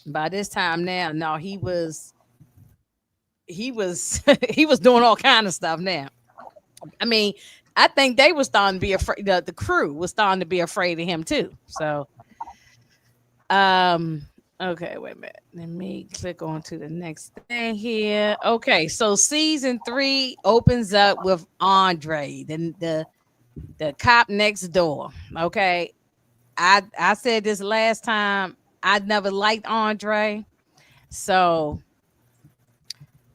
By this time now, no, he was he was doing all kind of stuff now. I mean, I think they were starting to be afraid. The crew was starting to be afraid of him too. So, um, okay, wait a minute. Let me click on to the next thing here. Okay, so season 3 opens up with Andre, the cop next door. Okay, I said this last time. I never liked Andre, so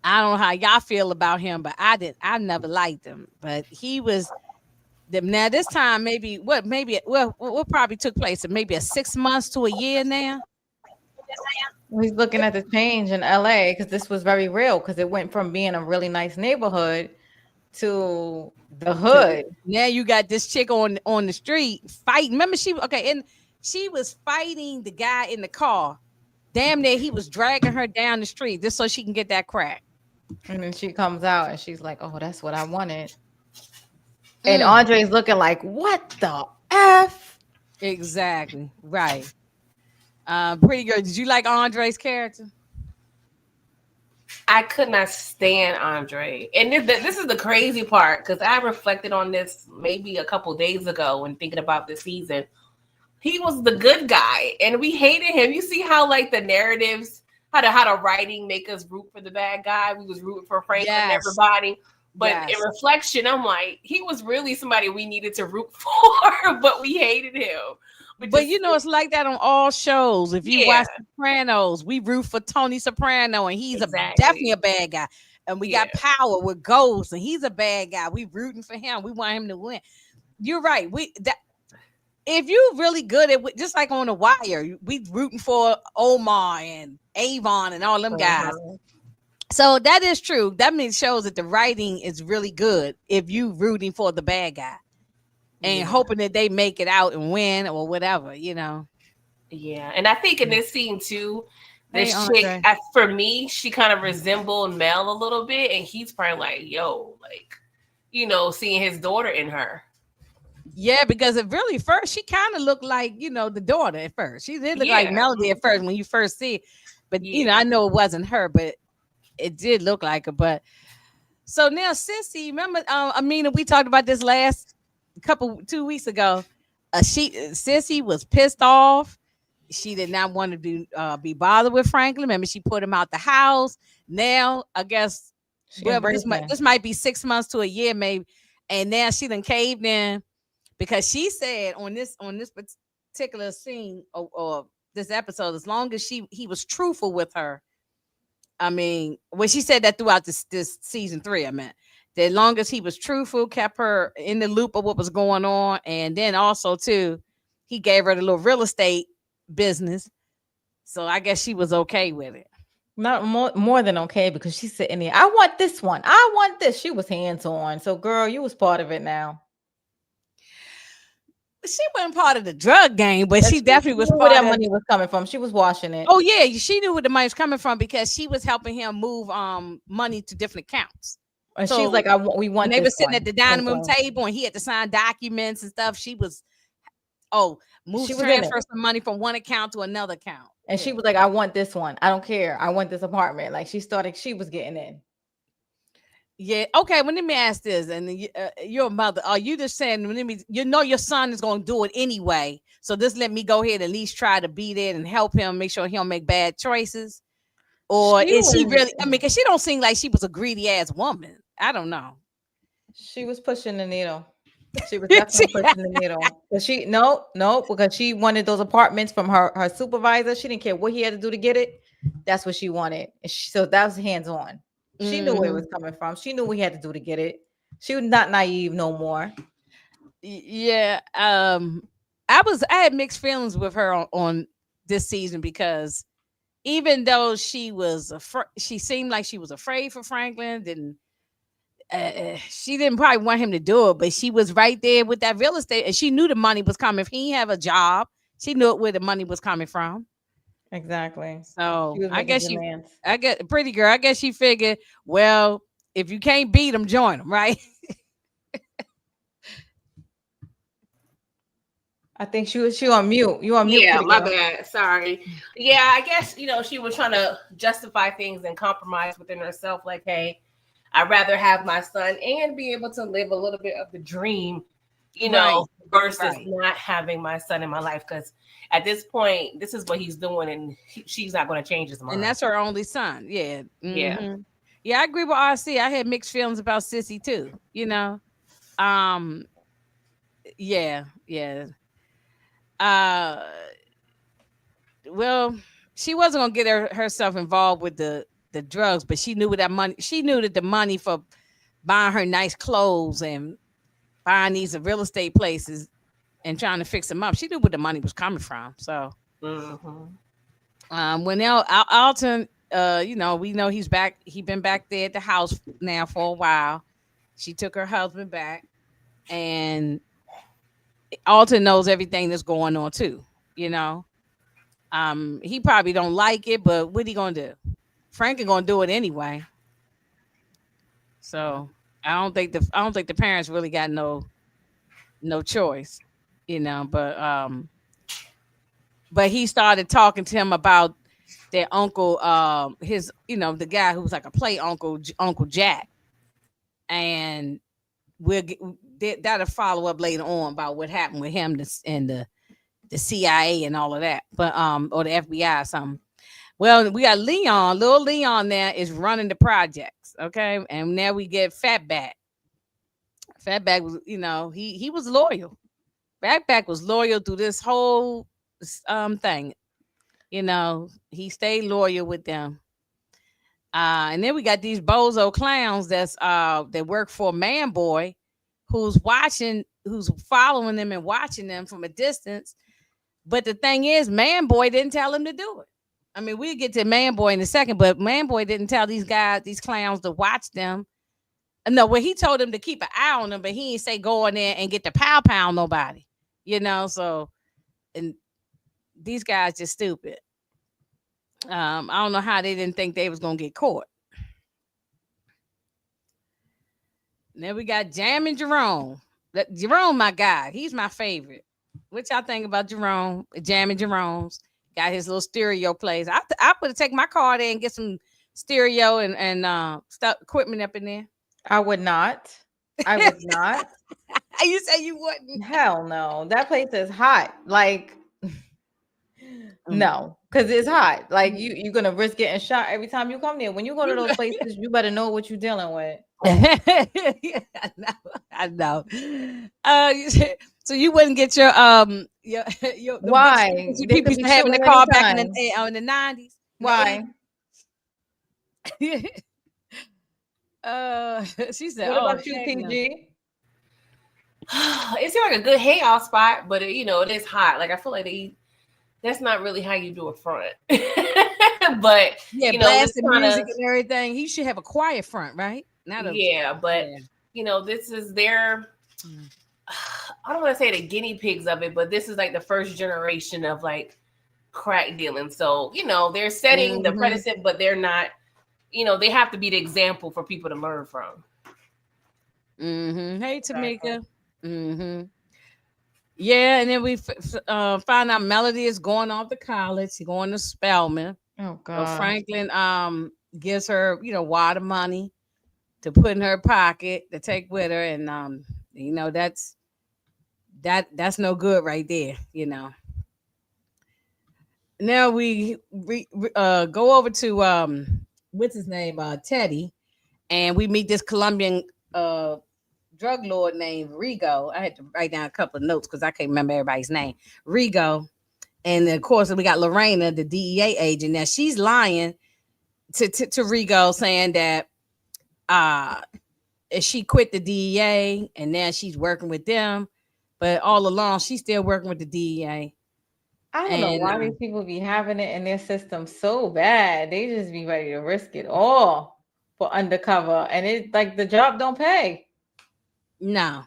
I don't know how y'all feel about him, but I did. I never liked him, but he was. Now this time, what probably took place in maybe a 6 months to a year now. He's looking at the change in LA because this was very real because it went from being a really nice neighborhood to the hood. Now you got this chick on the street fighting. Remember okay, and she was fighting the guy in the car. Damn near he was dragging her down the street just so she can get that crack. And then she comes out and she's like, "Oh, that's what I wanted." And Mm, Andre's looking like, "What the F?" exactly. Right. Pretty girl. Did you like Andre's character? I could not stand Andre. And this is the crazy part because I reflected on this maybe a couple days ago when thinking about this season. He was the good guy and we hated him. You see how like the narratives, how the writing make us root for the bad guy. We was rooting for Franklin and Yes. everybody. But Yes. in reflection, I'm like, he was really somebody we needed to root for, but we hated him. But you know, it's like that on all shows. If you watch Yeah. Sopranos, we root for Tony Soprano, and he's definitely Exactly. a bad guy. And we Yeah. got Power with Ghost, and he's a bad guy. We rooting for him. We want him to win. You're right. If you really good at just like on the Wire, we rooting for Omar and Avon and all them guys. So that is true. That means shows that the writing is really good if you rooting for the bad guy and Yeah. hoping that they make it out and win or whatever, you know. Yeah, and I think in this scene too, Hey, this chick, Andre. for me, she kind of resembled Mel a little bit, and he's probably like, "Yo, like, seeing his daughter in her." Yeah, because it really first she kind of looked like the daughter at first. She did look like Yeah, Melody at first when you first see it, but yeah. I know it wasn't her, but it did look like her. But so now, Sissy, remember, Amina, we talked about this last 2 weeks ago. Sissy was pissed off. She did not want to be bothered with Franklin. Remember, she put him out the house. Now, I guess, She well, embraced him. this might be 6 months to a year, maybe. And now she done caved in because she said on this particular scene or this episode, as long as he was truthful with her. I mean, well, she said that throughout this season 3. I meant that as long as he was truthful, kept her in the loop of what was going on, and then also too, he gave her the little real estate business. So I guess she was okay with it. Not more than okay because she's sitting there. I want this one. I want this. She was hands on. So, girl, you was part of it now. She wasn't part of the drug game, but she definitely was knew where part that of. money was coming from. She was washing it. Oh yeah, she knew where the money was coming from because she was helping him move money to different accounts. And So she's like, we want when they were this sitting one. at the dining room Okay. table and he had to sign documents and stuff, she was She was in it. transfer some money from one account to another account. And she was like, I want this one. I don't care. I want this apartment. Like she was getting in. Yeah. Okay. Well, let me ask this, and you're a mother. Are you just saying? Your son is going to do it anyway. So just let me go ahead and at least try to be there and help him, make sure he don't make bad choices. Or is she really? I mean, because she don't seem like she was a greedy ass woman. I don't know. She was pushing the needle. She was definitely pushing the needle. But no, because she wanted those apartments from her supervisor. She didn't care what he had to do to get it. That's what she wanted. So that was hands on. She knew where it was coming from. She knew what he had to do to get it. She was not naive no more. Yeah. I had mixed feelings with her on this season because even though she seemed like she was afraid for Franklin, she didn't probably want him to do it, but she was right there with that real estate, and she knew the money was coming. If he didn't have a job, she knew where the money was coming from. Exactly. So I guess pretty girl. I guess she figured, well, if you can't beat them, join them, right? I think she on mute. You on mute? Yeah, pretty my girl. bad. Sorry. Yeah, I guess she was trying to justify things and compromise within herself. Like, hey, I'd rather have my son and be able to live a little bit of the dream, Right. versus Right. not having my son in my life. Because at this point, this is what he's doing, and she's not going to change his mind. And that's her only son. Yeah. Yeah. Yeah, I agree with RC. I had mixed feelings about Sissy too. Yeah, yeah. Uh, well, she wasn't gonna get herself involved with the drugs, but she knew with that money. She knew that the money for buying her nice clothes and buying these real estate places and trying to fix them up. She knew where the money was coming from. So, when Alton, we know he's back. He been back there at the house now for a while. She took her husband back, and Alton knows everything that's going on too. He probably don't like it, but what he gonna do? Frank is gonna do it anyway. So I don't think the parents really got no choice, but he started talking to him about their uncle, his the guy who was like a play uncle, Uncle Jack, and that'll follow up later on about what happened with him and the CIA and all of that, but or the FBI or something. Well, we got Leon. Little Leon there is running the projects, okay, and now we get Fatback. Fatback was, he was loyal. Fatback was loyal through this whole thing. He stayed loyal with them. And then we got these bozo clowns that work for Manboy, who's following them and watching them from a distance. But the thing is, Manboy didn't tell him to do it. I mean, we'll get to Manboy in a second, but Manboy didn't tell these clowns to watch them. No, well, he told them to keep an eye on them, but he didn't say go in there and get the pound nobody. So, and these guys just stupid. I don't know how they didn't think they was gonna get caught. And then we got Jam and Jerome. Jerome, my guy, he's my favorite. What y'all think about Jerome? Jam and Jerome's got his little stereo plays. I would take my car there and get some stereo and stuff equipment up in there. I would not. I would not. You say you wouldn't? Hell no. That place is hot. Like, no, because it's hot. Like you're gonna risk getting shot every time you come there. When you go to those places, you better know what you're dealing with. Yeah, I know. So you wouldn't get your why? People used to have in the car back in the 90s. Why? She said, "What about you, PG?" It seems like a good hangout spot, but it is hot. Like I feel like that's not really how you do a front. But yeah, blasting music and everything. He should have a quiet front, right? This is their. I don't want to say the guinea pigs of it, but this is like the first generation of like crack dealing. So they're setting the precedent, but they're not. They have to be the example for people to learn from. Hey, Tamika. Yeah, and then we find out Melody is going off to college. She's going to Spelman. Oh God. So Franklin gives her water money to put in her pocket to take with her, and that's no good right there. Now we go over to what's his name, Teddy, and we meet this Colombian drug lord named Rigo. I had to write down a couple of notes because I can't remember everybody's name. Rigo. And of course, we got Lorena, the DEA agent. Now she's lying to Rigo, saying that she quit the DEA and now she's working with them. But all along, she's still working with the DEA. I don't know why these people be having it in their system so bad. They just be ready to risk it all for undercover. And it's like the job don't pay. No.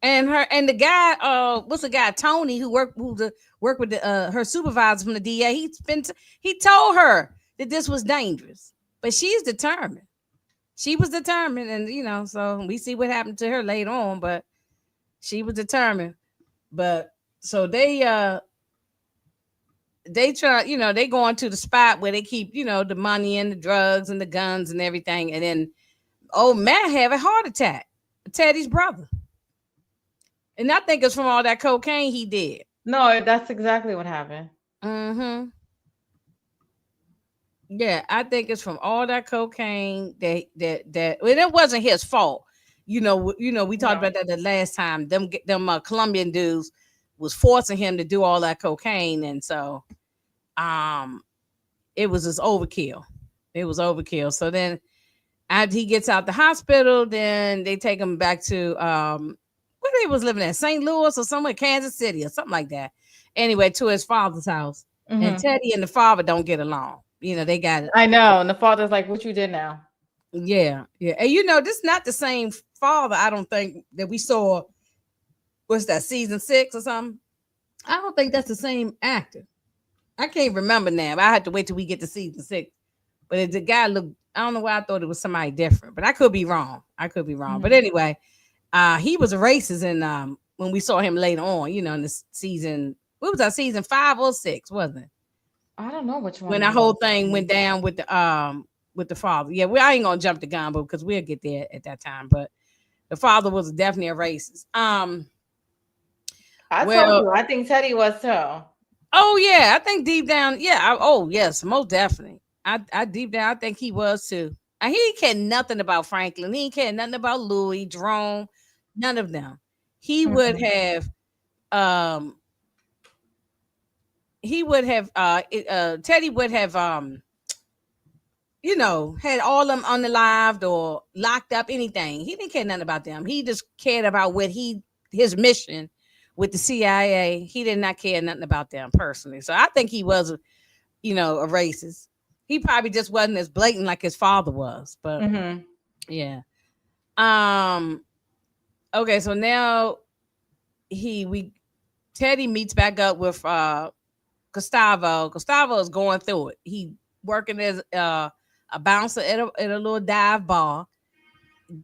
And the guy, what's the guy, Tony, who worked with her supervisor from the DA. He told her that this was dangerous, but she's determined. She was determined, and so we see what happened to her later on, but she was determined. But so they try, they go into the spot where they keep, the money and the drugs and the guns and everything. And then old Matt have a heart attack, Teddy's brother. And I think it's from all that cocaine he did. No, that's exactly what happened. Mm-hmm. Yeah, I think it's from all that cocaine that well, it wasn't his fault. We talked No. about that the last time. Them Colombian dudes was forcing him to do all that cocaine, and so um it was just overkill. It was overkill. So then after he gets out the hospital, then they take him back to where they was living at, St. Louis or somewhere, Kansas City or something like that. Anyway, to his father's house. And Teddy and the father don't get along. They got it. I know. And the father's like, what you did now? Yeah. And this is not the same father, I don't think, that we saw. What's that, season 6 or something? I don't think that's the same actor. I can't remember now. I had to wait till we get to season 6. But the guy looked, I don't know why I thought it was somebody different, but I could be wrong. But anyway, he was a racist in when we saw him later on, in the season. What was that, season 5 or 6, wasn't it? I don't know which one. When the whole thing went down with the father. Yeah, I ain't gonna jump the gun, because we'll get there at that time. But the father was definitely a racist. I told you, I think Teddy was too. Oh yeah, I think deep down, yeah. Yes, most definitely. I deep down, I think he was too. And he didn't care nothing about Franklin. He didn't care nothing about Louie, Jerome, none of them. He would have Teddy would have had all them unalived or locked up, anything. He didn't care nothing about them. He just cared about what his mission with the CIA. He did not care nothing about them personally. So I think he was a racist. He probably just wasn't as blatant like his father was. But yeah. Okay, so now Teddy meets back up with Gustavo. Gustavo is going through it. He working as a bouncer at a little dive bar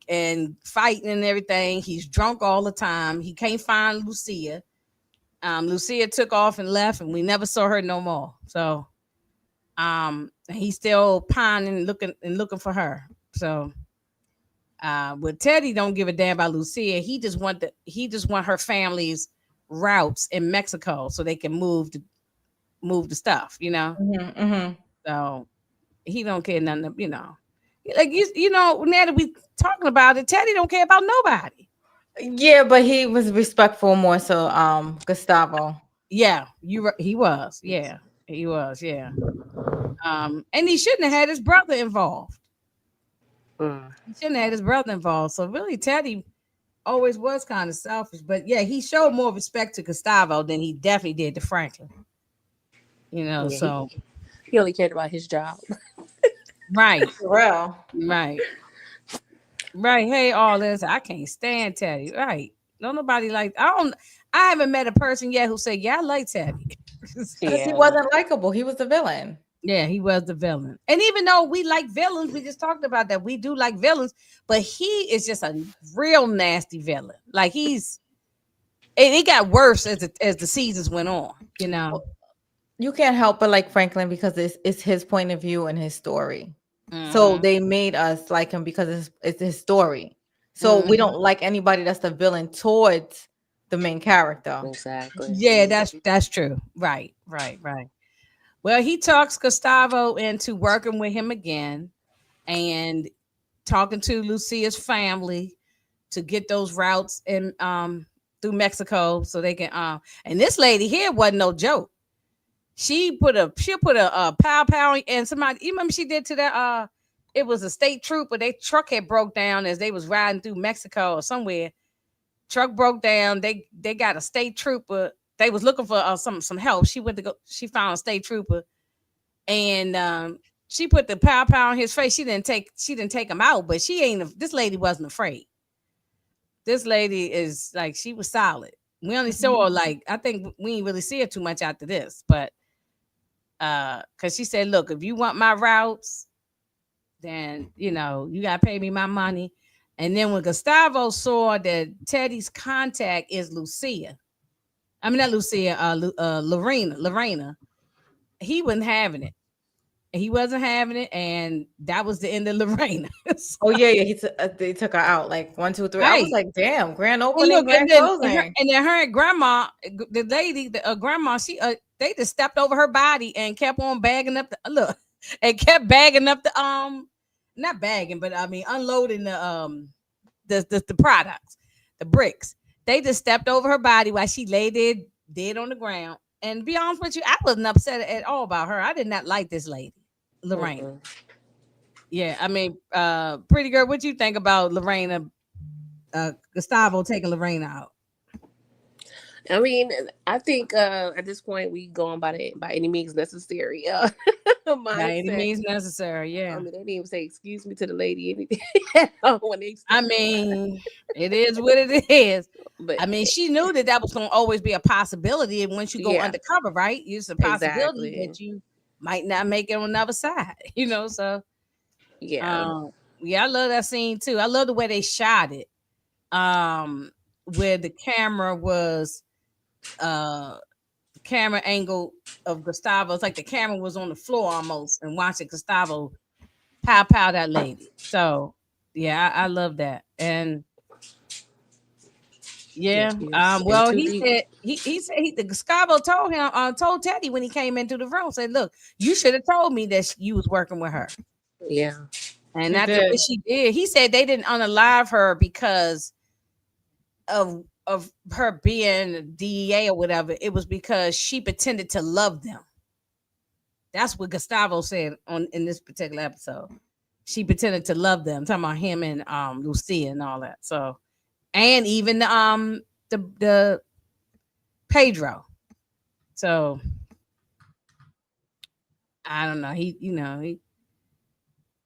and fighting and everything. He's drunk all the time. He can't find Lucia. Lucia took off and left, and we never saw her no more. So he's still pining, looking for her. So but Teddy don't give a damn about Lucia. He just want her family's routes in Mexico so they can move the stuff, So he don't care nothing, like now that we talking about it, Teddy don't care about nobody. Yeah, but he was respectful more so Gustavo. Yeah, he was. Yeah, he was. Yeah. And he shouldn't have had his brother involved. He shouldn't have had his brother involved. So really, Teddy always was kind of selfish. But yeah, he showed more respect to Gustavo than he definitely did to Franklin. So he only cared about his job. Right. Well. Right. Hey, all this. I can't stand Teddy. Right. No, nobody like. I haven't met a person yet who said, "Yeah, I like Teddy." Because he wasn't likable. He was the villain. Yeah, he was the villain. And even though we like villains, we just talked about that. We do like villains, but he is just a real nasty villain. Like it got worse as the seasons went on. You can't help but like Franklin because it's his point of view and his story. So they made us like him because it's his story. So we don't like anybody that's the villain towards the main character. Exactly. Yeah, that's true. Right. Well, he talks Gustavo into working with him again and talking to Lucia's family to get those routes in through Mexico so they can and this lady here wasn't no joke. She'll put a pow and somebody, you remember she did to that it was a state trooper, their truck had broke down as they was riding through Mexico or somewhere. Truck broke down. They got a state trooper. They was looking for some help. She found a state trooper and she put the pow on his face. She didn't take him out, but this lady wasn't afraid. This lady is like, she was solid. We only saw her like, I think we didn't really see her too much after this, but because she said, look, if you want my routes, then you gotta pay me my money. And then when Gustavo saw that Teddy's contact is Lucia, I mean not Lucia, Lorena. He wasn't having it. He wasn't having it, and that was the end of Lorena. So, Oh yeah. They took her out like 1, 2, 3. I was right. like, damn, grand And opening, look, grand closing. and then her and grandma, the lady, the grandma, she they just stepped over her body and kept on bagging up the look, and kept bagging up the not bagging, but I mean unloading the products, the bricks. They just stepped over her body while she lay there dead on the ground. And to be honest with you, I wasn't upset at all about her. I did not like this lady, Lorraine. Mm-mm. Yeah, I mean, pretty girl, what you think about Lorena, Gustavo taking Lorena out? I mean, I think at this point we going by any means necessary. By any Mindset. means necessary, I yeah. mean, they didn't even say excuse me to the lady anything when they. I mean, it is what it is. But I mean, she knew that was going to always be a possibility. And once you go Yeah. undercover, right, it's a possibility Exactly. that you might not make it on another side, you know. So, yeah, yeah, I love that scene too. I love the way they shot it, where the camera was, camera angle of Gustavo. It's like the camera was on the floor almost, and watching Gustavo pow that lady. So, yeah, I love that. And yeah, well, he said the Gustavo told him, told Teddy when he came into the room, said, "Look, you should have told me that you was working with her." yeah, And that's what she did. He said they didn't unalive her because of her being DEA or whatever. It was because she pretended to love them. That's what Gustavo said in this particular episode. She pretended to love them. I'm talking about him and Lucia and all that. So, and even the Pedro. So I don't know.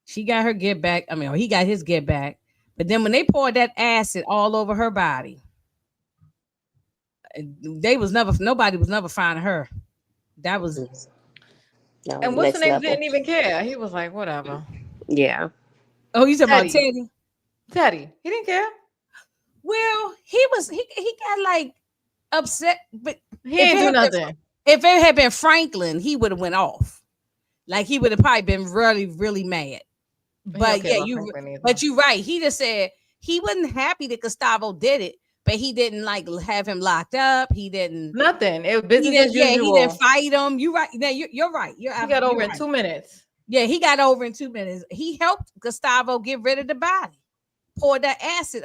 She got her get back. I mean, he got his get back. But then when they poured that acid all over her body, nobody was never finding her. That was. And what's the name didn't even care. He was like, whatever. Yeah. Oh, you talking about Teddy? Teddy. He didn't care. Well, he got like upset, but he didn't do nothing. If it had been Franklin, he would have went off. Like he would have probably been really, really mad. But yeah, you're right. He just said he wasn't happy that Gustavo did it, but he didn't like have him locked up. He didn't nothing. It was business as usual. He didn't fight him. You're right. No, you're right. He got over in 2 minutes. Yeah, he got over in 2 minutes. He helped Gustavo get rid of the body. Poured that acid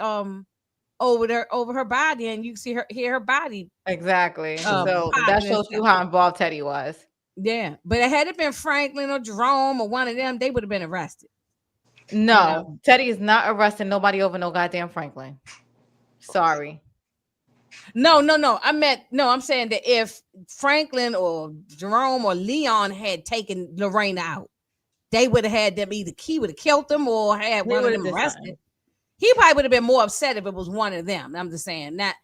over her body, and you see hear her body. Exactly. So that shows you how involved Teddy was. Yeah, but had it been Franklin or Jerome or one of them, they would have been arrested. No, Teddy is not arresting nobody over no goddamn Franklin. Sorry. No. I'm saying that if Franklin or Jerome or Leon had taken Lorena out, they would have had them he would have killed them or had one of them arrested. He probably would have been more upset if it was one of them. I'm just saying that.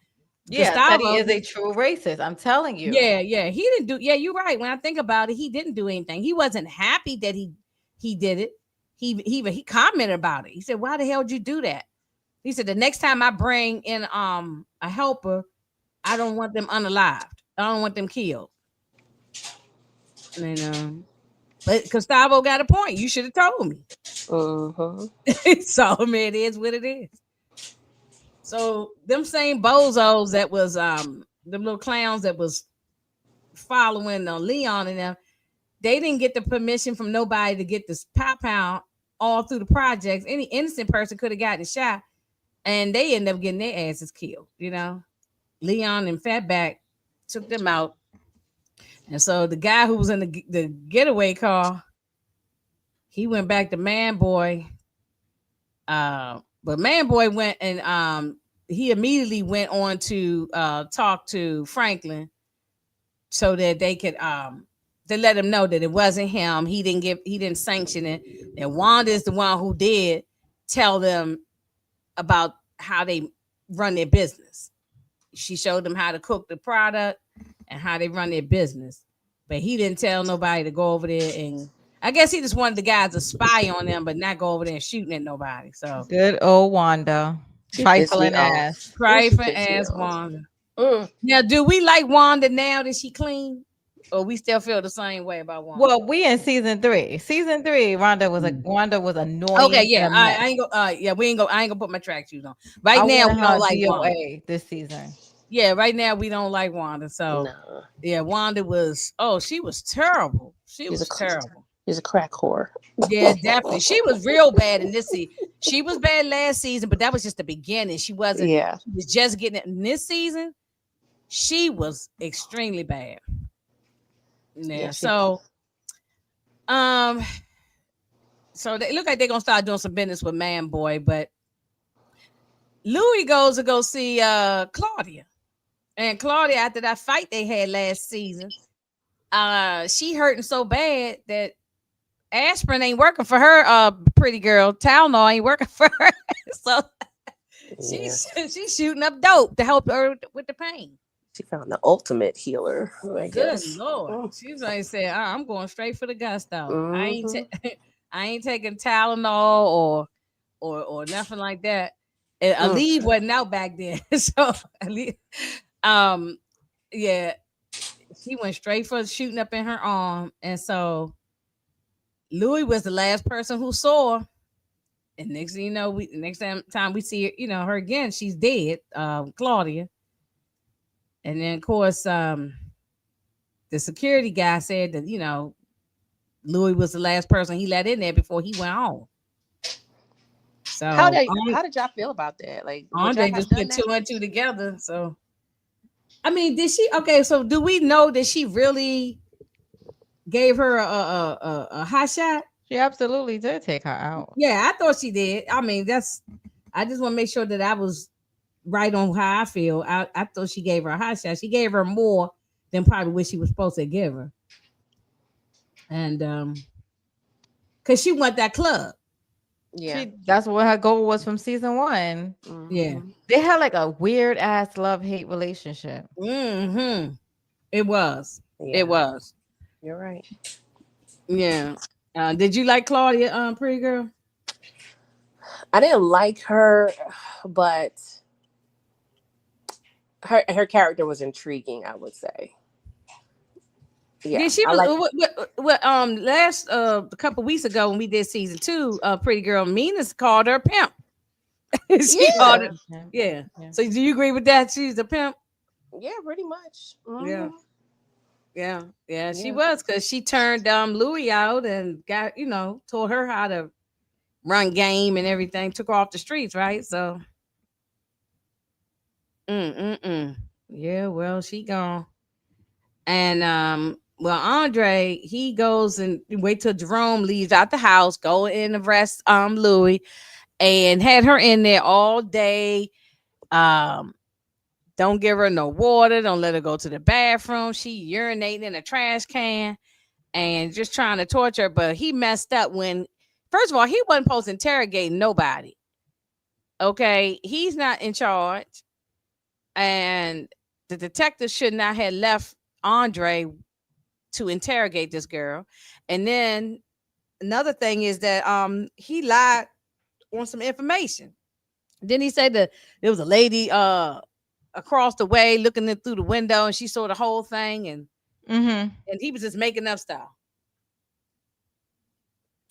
Yeah, Teddy is a true racist. I'm telling you. Yeah. He didn't do. Yeah, you're right. When I think about it, he didn't do anything. He wasn't happy that he did it. He commented about it. He said, "Why the hell did you do that?" He said, "The next time I bring in a helper, I don't want them unalived. I don't want them killed." And but Gustavo got a point. You should have told me. So I mean, it is what it is. So them same bozos that was them little clowns that was following Leon and them, they didn't get the permission from nobody to get this pound all through the projects. Any innocent person could have gotten shot, and they ended up getting their asses killed. Leon and Fatback took them out, and so the guy who was in the getaway car, he went back to Manboy. But Manboy went and he immediately went on to talk to Franklin so that they could to let him know that it wasn't him. He didn't sanction it. And Wanda is the one who did tell them about how they run their business. She showed them how to cook the product and how they run their business. But he didn't tell nobody to go over there, and I guess he just wanted the guys to spy on them, but not go over there and shooting at nobody. So good old Wanda. Trifling ass. Trifling ass Wanda. Now, do we like Wanda now that she clean, or we still feel the same way about Wanda? Well, we in season 3. Season 3, Wanda was annoying. Okay, yeah, and a mess. I ain't go. Yeah, we ain't go. I ain't gonna put my track shoes on. Right I now, wanted we her don't like Wanda. DOA this season. Yeah, right now we don't like Wanda. So No. yeah, Wanda was. Oh, she was terrible. She was terrible. She's a crack whore. Yeah, definitely. She was real bad in this season. She was bad last season, but that was just the beginning. She wasn't. Yeah. She was just getting it in this season. She was extremely bad. Yeah. So, so they look like they're gonna start doing some business with Manboy, but Louie goes to go see Claudia, and Claudia, after that fight they had last season, she hurting so bad that aspirin ain't working for her. Pretty girl, Tylenol ain't working for her, so she's shooting up dope to help her with the pain. She found the ultimate healer. I Good guess. Lord, she's like saying, I'm going straight for the gusto. Mm-hmm. I ain't taking Tylenol or nothing like that. And Aleve wasn't out back then, so yeah, she went straight for shooting up in her arm, and so Louie was the last person who saw her. And next thing you know, next time we see her, her again, she's dead, Claudia. And then of course, the security guy said that Louie was the last person he let in there before he went home. So how did y'all feel about that? Like Andre just put 2 and 2 together. So I mean, did she? Okay, so do we know that she really gave her a hot shot? She absolutely did take her out. Yeah, I thought she did. I mean, I just want to make sure that I was right on how I feel. I thought she gave her a hot shot. She gave her more than probably what she was supposed to give her. And because she went that club. Yeah, that's what her goal was from season 1. Mm-hmm. Yeah, they had like a weird ass love-hate relationship. Mm-hmm. It was. Yeah. It was. You're right. Yeah. Did you like Claudia, pretty girl? I didn't like her, but her character was intriguing, I would say. Yeah, she was last a couple weeks ago when we did season 2, pretty girl Mina's called her a pimp. Called her, yeah. So do you agree with that? She's a pimp? Yeah, pretty much. Mm-hmm. Yeah. She was, because she turned Louie out and got, taught her how to run game and everything, took her off the streets, right? So yeah, well, she gone. And Andre, he goes and wait till Jerome leaves out the house, go in and arrest Louie, and had her in there all day. Don't give her no water, don't let her go to the bathroom. She urinating in a trash can and just trying to torture her. But he messed up when, first of all, he wasn't supposed to interrogate nobody. Okay, he's not in charge, and the detective should not have left Andre to interrogate this girl. And then another thing is that he lied on some information. Then he said that there was a lady across the way looking in through the window, and she saw the whole thing, and he was just making up stuff.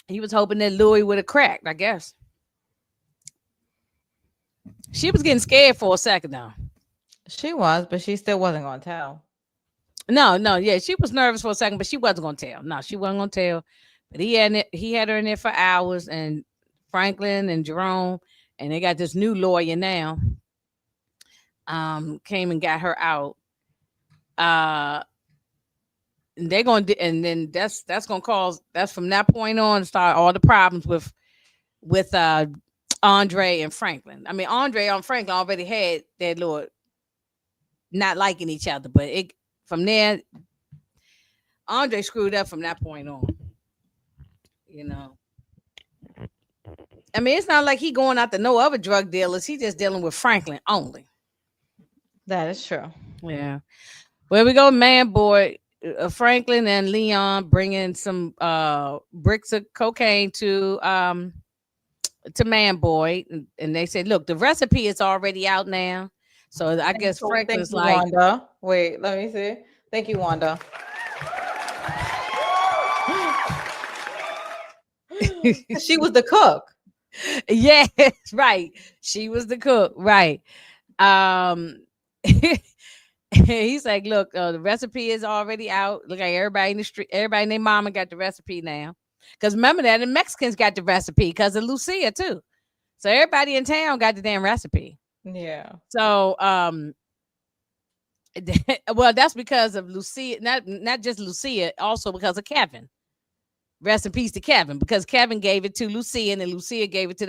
He was hoping that Louie would have cracked, I guess. She was getting scared for a second though. She was, but she still wasn't gonna tell. No, yeah, she was nervous for a second, but she wasn't gonna tell. No, she wasn't gonna tell. But he had her in there for hours, and Franklin and Jerome, and they got this new lawyer now. Came and got her out. And they're gonna, and then that's gonna cause, that's from that point on start all the problems with Andre and Franklin. I mean, Andre and Franklin already had that little not liking each other, but from there, Andre screwed up from that point on. I mean, it's not like he going after no other drug dealers. He just dealing with Franklin only. That is true. Yeah. Where we go, Manboy, Franklin and Leon bringing some bricks of cocaine to Manboy, and they said, "Look, the recipe is already out now. So I guess Thank Franklin's you, like, Wanda. Wait, let me see. Thank you, Wanda. She was the cook. yes, right. She was the cook, right. Um he's like, look, the recipe is already out. Look, like everybody in the street, everybody and their mama got the recipe now. Because remember that the Mexicans got the recipe because of Lucia too. So everybody in town got the damn recipe. Yeah. So well, that's because of Lucia, not just Lucia, also because of Kevin. Rest in peace to Kevin, because Kevin gave it to Lucia, and then Lucia gave it to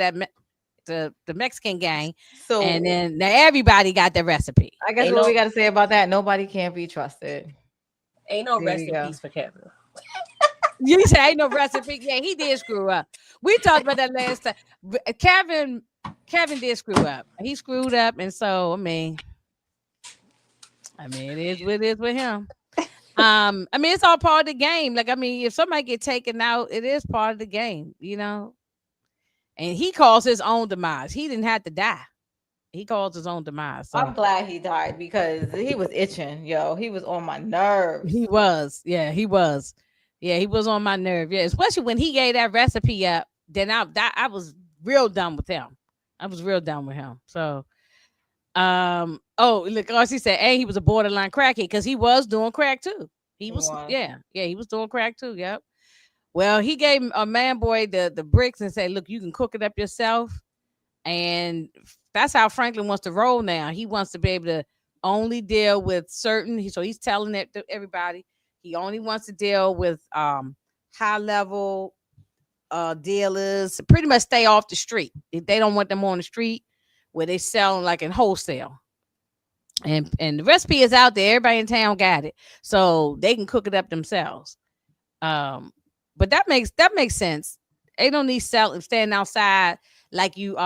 the Mexican gang, So and then now everybody got the recipe. I guess Ain't what no we got to say about that, nobody can be trusted. ain't no There rest you in go. peace for Kevin. You say ain't no recipe. Yeah, he did screw up. We talked about that last time. Kevin did screw up. He screwed up, and so it is what it is with him. It's all part of the game. Like, if somebody get taken out, it is part of the game, And he caused his own demise. He didn't have to die. He caused his own demise. So I'm glad he died because he was itching, yo. He was on my nerves. he was. Yeah, he was. Yeah, he was on my nerve. Yeah, especially when he gave that recipe up. Then I was real done with him. I was real done with him. So, oh, look, RC said, and he was a borderline crackhead because he was doing crack too. He was, yeah, he was doing crack too. Yep. Well, he gave a Manboy the bricks and said, look, you can cook it up yourself. And that's how Franklin wants to roll now. He wants to be able to only deal with certain. So he's telling it to everybody. He only wants to deal with high level dealers. Pretty much stay off the street. They don't want them on the street where they sell like in wholesale. And the recipe is out there. Everybody in town got it, so they can cook it up themselves. But that makes sense. They don't need standing outside like you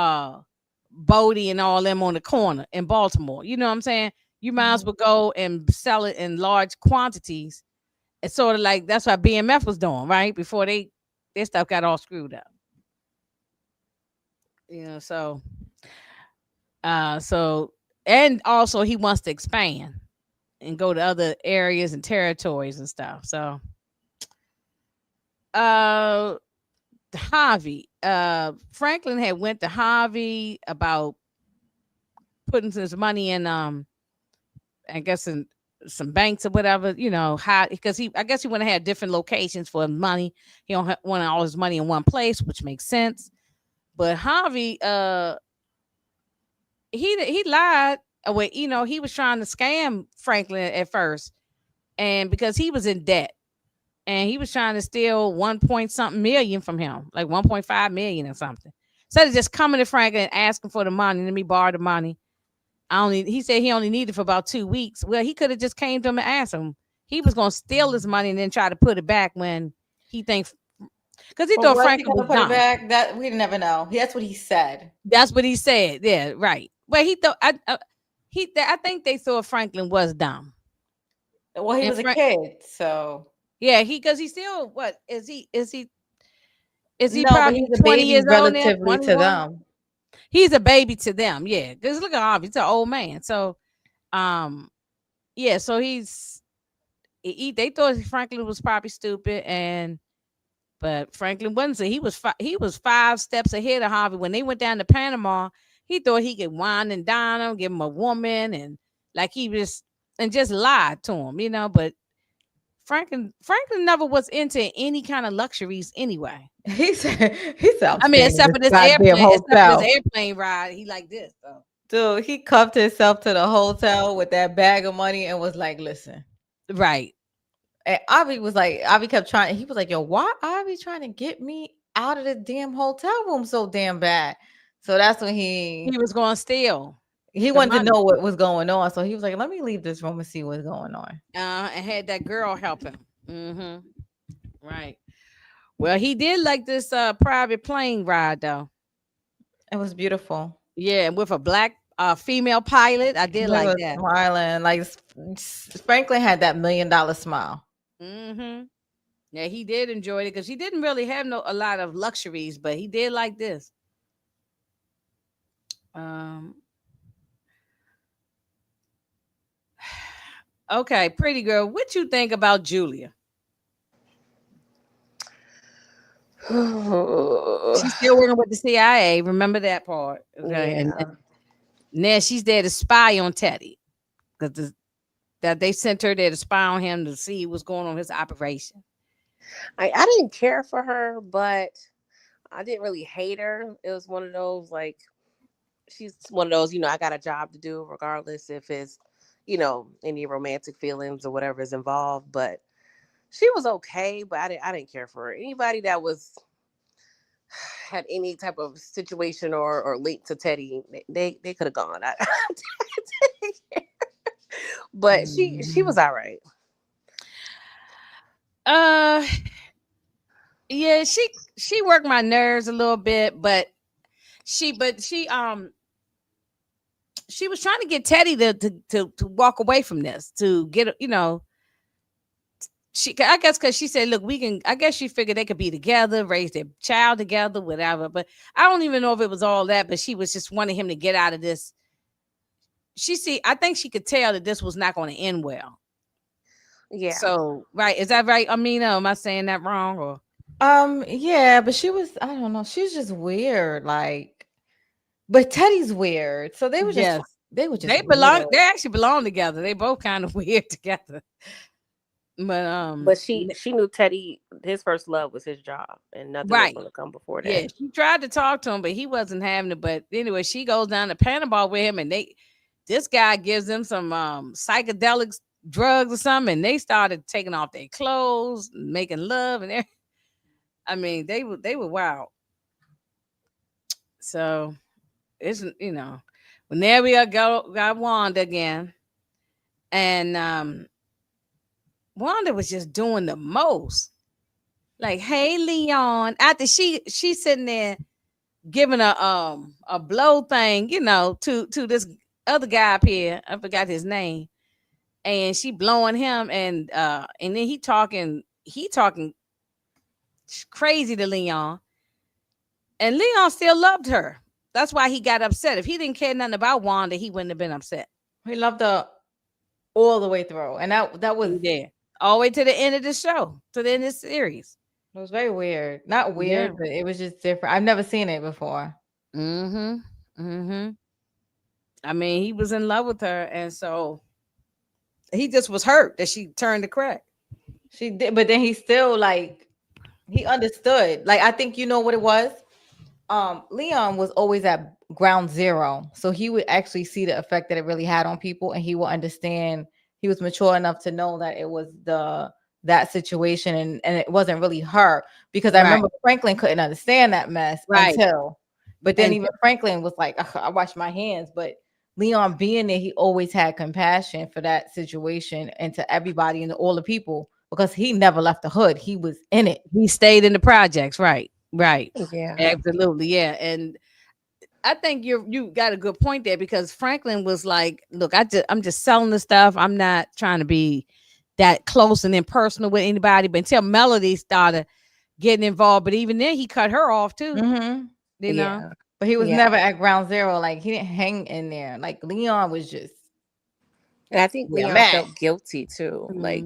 Bodie and all them on the corner in Baltimore. You know what I'm saying? You might as well go and sell it in large quantities. It's sort of like that's what BMF was doing, right? Before their stuff got all screwed up. So and also he wants to expand and go to other areas and territories and stuff. So Harvey. Franklin had went to Harvey about putting his money in I guess in some banks or whatever, how, because I guess he want to have different locations for money. He don't want all his money in one place, which makes sense. But Harvey, he lied. He was trying to scam Franklin at first, and because he was in debt, and he was trying to steal 1 point something million from him, like 1.5 million or something. Instead of just coming to Franklin and asking for the money, let me borrow the money. He said he only needed for about 2 weeks. Well, he could have just came to him and asked him. He was going to steal his money and then try to put it back when he thinks, because he thought Franklin was dumb. Put it back? That we never know. That's what he said. That's what he said. Yeah, right. Well, he thought I think they thought Franklin was dumb. Well, he was a kid, so yeah. Because he still, what is he? Is he no, probably 20 years old now? Relatively to them. He's a baby to them, yeah. Because look at Harvey, he's an old man. So, yeah. So they thought Franklin was probably stupid, but Franklin wasn't. So he was 5 steps ahead of Harvey when they went down to Panama. He thought he could wine and dine him, give him a woman, and like he was, and just lied to him, But Franklin never was into any kind of luxuries anyway. He said, except for this airplane ride, he like this though. Dude, he cuffed himself to the hotel with that bag of money and was like, listen. Right. And Avi kept trying. He was like, yo, why Avi trying to get me out of the damn hotel room so damn bad? So that's when he was going to steal. He wanted to know what was going on. So he was like, let me leave this room and see what's going on. And had that girl help him. Mm-hmm. Right. Well, he did like this private plane ride, though. It was beautiful. Yeah, with a black female pilot. I did like that. Smiling. Like Franklin had that $1 million smile. Mm-hmm. Yeah, he did enjoy it because he didn't really have a lot of luxuries, but he did like this. Okay, pretty girl. What you think about Julia? She's still working with the CIA. Remember that part. Okay. And Yeah. now she's there to spy on Teddy. Because that they sent her there to spy on him to see what's going on in his operation. I didn't care for her, but I didn't really hate her. It was one of those like she's one of those, I got a job to do regardless if it's, any romantic feelings or whatever is involved. But she was okay, but I didn't care for her. Anybody that was had any type of situation or link to Teddy, they could have gone. But she was all right. Uh yeah, she worked my nerves a little bit, but she was trying to get Teddy to walk away from this, to get, I guess because she said, look, we can, I guess she figured they could be together, raise their child together, whatever. But I don't even know if it was all that, but she was just wanting him to get out of this. I think she could tell that this was not going to end well. Yeah. So, right. Is that right? Am I saying that wrong? Or Yeah, but she was, I don't know, she's just weird. Like, but Teddy's weird. So they were just yes, they were just they belong. weird. They actually belong together. They both kind of weird together. But she knew Teddy, his first love was his job, and nothing was right. going to come before that. Yeah, she tried to talk to him, but he wasn't having it. But anyway, she goes down to Panama with him, and this guy gives them some psychedelic drugs or something, and they started taking off their clothes, making love, and everything. I mean, they were wild. So it's well, there we are, got Wanda again, and Wanda was just doing the most. Like, hey, Leon, after she's sitting there giving a blow thing, to this other guy up here. I forgot his name. And she blowing him, and then he talking crazy to Leon. And Leon still loved her. That's why he got upset. If he didn't care nothing about Wanda, he wouldn't have been upset. He loved her all the way through. And that was all the way to the end of the show, to the end of the series. It was very weird. Not weird, but it was just different. I've never seen it before. I mean, he was in love with her, and so he just was hurt that she turned to crack. She did, but then he still he understood. Like, I think you know what it was. Leon was always at ground zero, so he would actually see the effect that it really had on people, and he would understand. He was mature enough to know that it was that situation, and it wasn't really her, because I remember Franklin couldn't understand that mess until, but then even Franklin was like, I wash my hands. But Leon being there, he always had compassion for that situation and to everybody and to all the people, because he never left the hood. He was in it. He stayed in the projects. Right. Yeah, absolutely. Yeah. And I think you got a good point there, because Franklin was like, look, I'm just selling the stuff. I'm not trying to be that close and impersonal with anybody. But until Melody started getting involved, but even then he cut her off too. You know, but he was never at ground zero. Like, he didn't hang in there. Like, Leon was just, and I think Leon felt guilty too. Like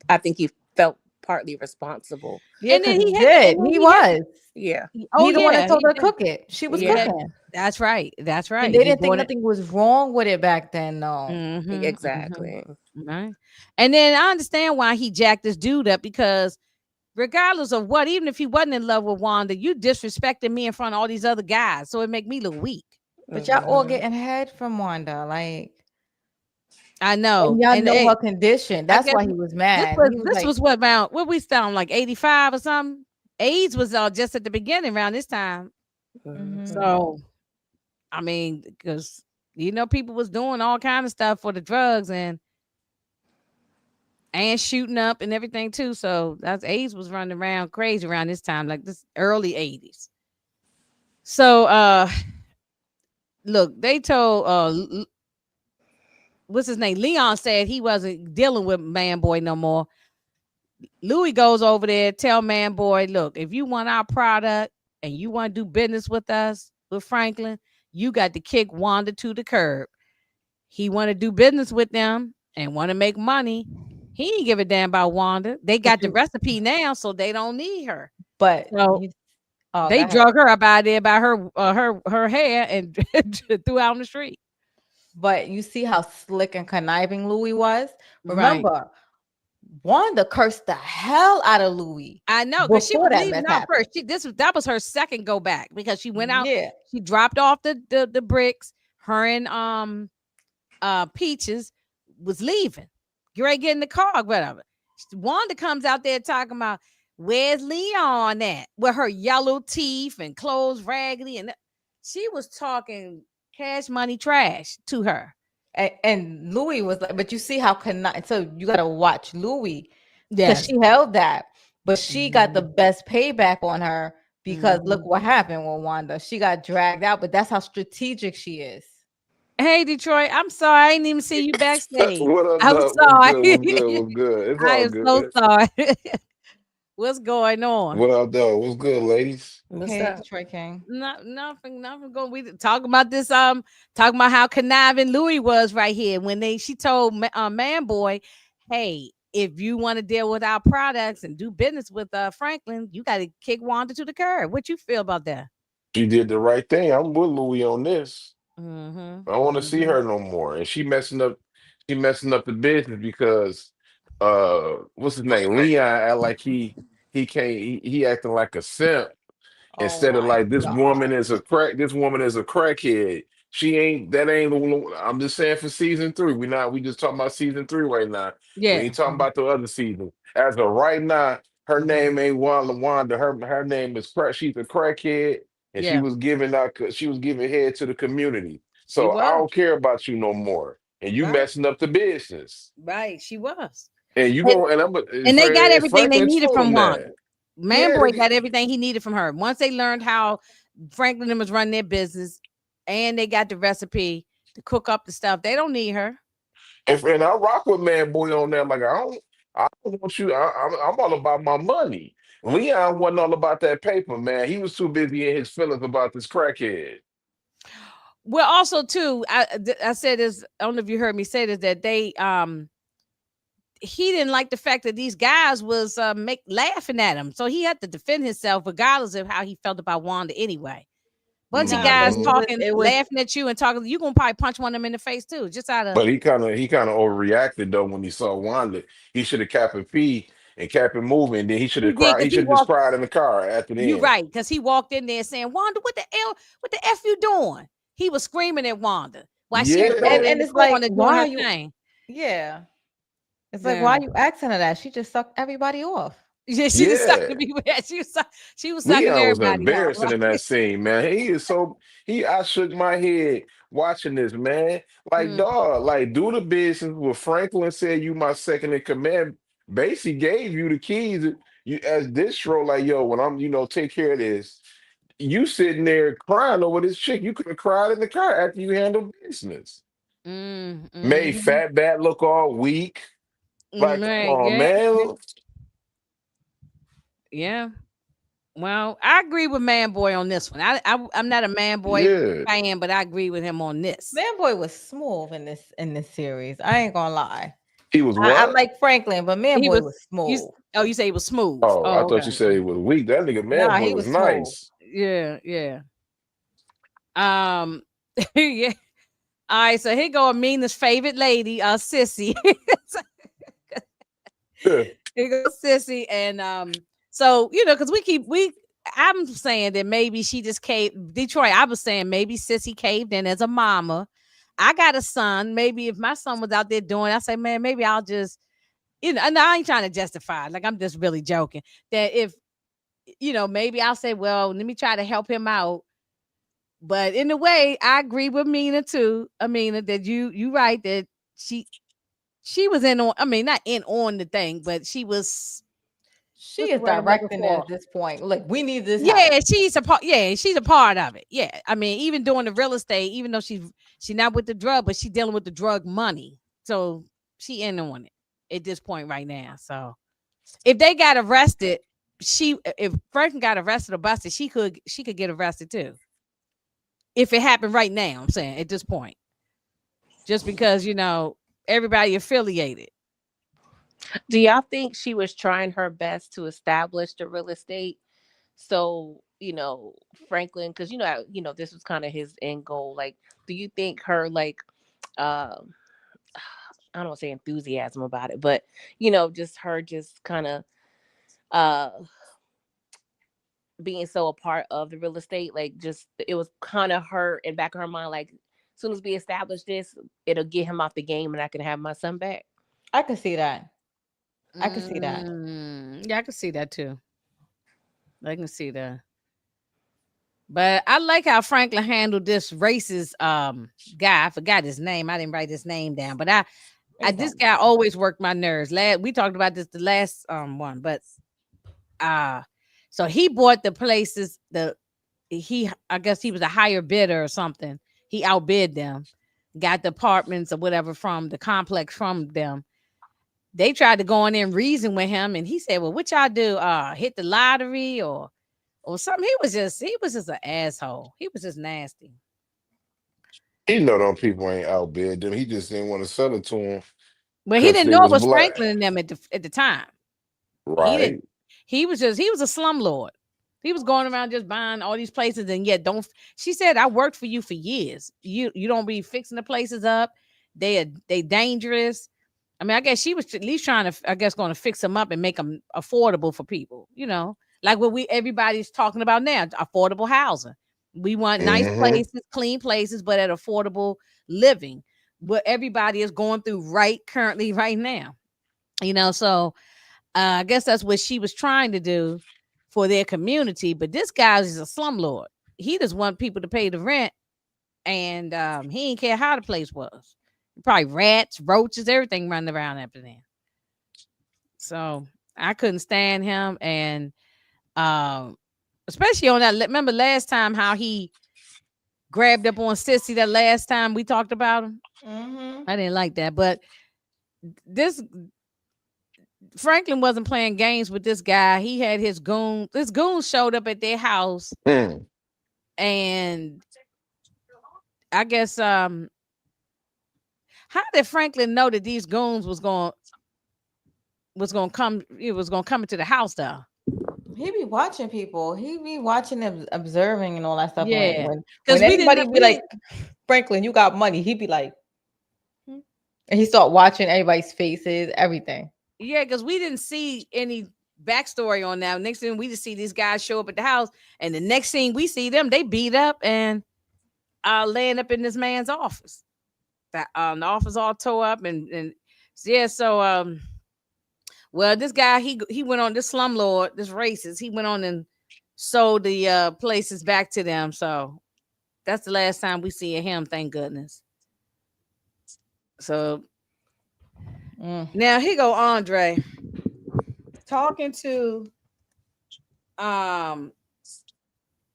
I think he felt partly responsible. Yeah, and then he did. He was. Yeah. He the one that told her to cook it. She was cooking. That's right. And they didn't think nothing was wrong with it back then, though. Exactly. Right. And then I understand why he jacked this dude up, because regardless of what, even if he wasn't in love with Wanda, you disrespected me in front of all these other guys, so it make me look weak. But y'all all getting head from Wanda, like, I know. And y'all know her condition. That's why he was mad. This was what about what we sound like 85 or something. AIDS was just at the beginning around this time. So, I mean, because people was doing all kind of stuff for the drugs and shooting up and everything too. So that's AIDS was running around crazy around this time, like this early 80s. So look, they told what's his name? Leon said he wasn't dealing with Manboy no more. Louie goes over there, tell Manboy, look, if you want our product and you want to do business with us, with Franklin, you got to kick Wanda to the curb. He want to do business with them, and want to make money. He ain't give a damn about Wanda. They got the recipe now, so they don't need her. But So go they ahead. drug her up out there by her hair and threw out on the street. But you see how slick and conniving Louie was. Right. Remember, Wanda cursed the hell out of Louie. I know, because she was before that leaving mess out happened. first. That was her second go back because she went out. Yeah. She dropped off the bricks. Her and Peaches was leaving. Get ready to get in the car, whatever. Wanda comes out there talking about where's Leon at with her yellow teeth and clothes raggedy, and she was talking cash money trash to her. And Louie was like, but you see how so you gotta watch Louie. Yes. She held that, but she got the best payback on her because look what happened with Wanda. She got dragged out, but that's how strategic she is. Hey, Detroit, I'm sorry. I didn't even see you backstage. What up, I'm Doug? sorry. What's good? It's I all am so good. sorry. What's going on? What up, Doug? What's good, ladies? What's Hey, up? Detroit King. Nothing going. We talking about this. Talking about how conniving Louie was right here when she told Manboy, hey, if you want to deal with our products and do business with Franklin, you got to kick Wanda to the curb. What you feel about that? She did the right thing. I'm with Louie on this. Mm-hmm. I don't want to see her no more. And she messing up. She messing up the business because what's his name? Leon act like he can't. He acting like a simp Oh instead of my like this woman God. is a crack. This woman is a crackhead. She ain't. That ain't. I'm just saying for season 3. We just talking about season 3 right now. We Yeah. ain't talking about the other season. As of right now, her name ain't Wanda. Her name is crack. She's a crackhead, and she Yeah. was giving out. She was giving head to the community. She So I was. don't care about you no more. And you Right. messing up the business. Right. She was. And you And, go and I'm and they got everything they Franklin needed told from him Wanda. that. Yeah, Manboy got everything he needed from her. Once they learned how Franklin was running their business and they got the recipe to cook up the stuff, they don't need her. and I rock with Manboy on that. Like I don't want you. I'm all about my money. Leon wasn't all about that paper, man. He was too busy in his feelings about this crackhead. Well, also too, I said this. I don't know if you heard me say this, that they he didn't like the fact that these guys was laughing at him, so he had to defend himself regardless of how he felt about Wanda anyway. Bunch of Nah, but guys Mhm. talking, it was laughing at you and talking. You gonna probably punch one of them in the face too, just out of. But he kind of overreacted though when he saw Wanda. He should have kept it P and kept it moving. Then he should He have did cried. He because he should have just walked. cried in the car after You then. right, because he walked in there saying, "Wanda, what the f you doing?" He was screaming at Wanda while she was over Yeah, in and the it's like, corner doing why her are you thing. yeah. It's like, Yeah, why are you asking her that? She just sucked everybody off. yeah, she just sucking yeah. me. She was sucking Leon was everybody off. embarrassing in that scene, man. He is so he. I shook my head watching this, man. Like, Mm, dog, like do the business. What Franklin said, you my second in command. Basically gave you the keys. You as distro, like, yo, when I'm, take care of this. You sitting there crying over this chick. You could have cried in the car after you handled business. Made mm-hmm. Fat Bat look all weak. Like, come Right, on, yeah, man. yeah. Well, I agree with Manboy on this one. I'm not a Manboy Yeah, fan, but I agree with him on this. Manboy was smooth in this series. I ain't gonna lie. he was I what? like Franklin, but He Manboy was was you. smooth. Oh, you say he was smooth. Oh, I Oh, thought you okay. said he was weak. That nigga man Nah, boy he was was smooth. nice. Yeah, yeah. Yeah. All right, so here go Amina's favorite lady, Sissy. Yeah. Here goes Sissy, and so because I'm saying that maybe she just caved. Detroit, I was saying maybe Sissy caved in as a mama. I got a son. Maybe if my son was out there doing, I say, man, maybe I'll just, and I ain't trying to justify it. Like I'm just really joking that if maybe I'll say, well, let me try to help him out. But in a way, I agree with Mina too. Amina, that you right that she was in on. I mean, not in on the thing, but she was. She What's the is word I'm looking directing it for? at this point. Like, we need this house. Yeah, she's a part. Yeah, she's a part of it. Yeah, I mean, even doing the real estate, even though she's not with the drug, but she's dealing with the drug money, so she in on it at this point right now. So if they got arrested, if Franklin got arrested or busted, she could get arrested too. If it happened right now, I'm saying at this point, just because everybody affiliated. Do y'all think she was trying her best to establish the real estate? So, Franklin, because this was kind of his end goal. Like, do you think her um I don't want to say enthusiasm about it, but just her just kind of uh being so a part of the real estate, like just it was kind of her in back of her mind, like as soon as we establish this, it'll get him off the game and I can have my son back. I can see that. I can see that. Yeah, I can see that too. I can see that. But I like how Franklin handled this racist guy. I forgot his name. I didn't write his name down, but this guy always worked my nerves. We talked about this the last one, but so he bought the places. I guess he was a higher bidder or something. He outbid them, got the apartments or whatever from the complex from them. They tried to go in there and reason with him, and he said, "Well, what y'all do? Hit the lottery or something?" He was just an asshole. He was just nasty. He know them people ain't outbid them. He just didn't want to sell it to him Well, he because didn't they know it was was black. Franklin and them at the time. He didn't. Right. He was a slumlord. He was going around just buying all these places, and yet she said, "I worked for you for years. You don't be fixing the places up. They dangerous." I mean, I guess she was at least trying to, going to fix them up and make them affordable for people. Like what everybody's talking about now, affordable housing. We want nice Mm-hmm. places, clean places, but at affordable living. What everybody is going through currently right now. So I guess that's what she was trying to do for their community. But this guy is a slumlord. He just want people to pay the rent, and he didn't care how the place was. Probably rats, roaches, everything running around after them. So I couldn't stand him, and especially on that. Remember last time how he grabbed up on Sissy? That last time we talked about him, I didn't like that. But this Franklin wasn't playing games with this guy. He had his goon. This goon showed up at their house, and I guess how did Franklin know that these goons was going to come? It was going to come into the house though. He be watching people. He be watching them, observing and all that stuff. Yeah, when because anybody be like, Franklin, you got money, he'd be like, and he start watching everybody's faces, everything. Yeah, because we didn't see any backstory on that. Next thing we just see these guys show up at the house, and the next thing we see them, they beat up and laying up in this man's office. The office all tore up and yeah. So well, this guy he went on, this slumlord, this racist. He went on and sold the places back to them. So that's the last time we see him. Thank goodness. So now here go Andre talking to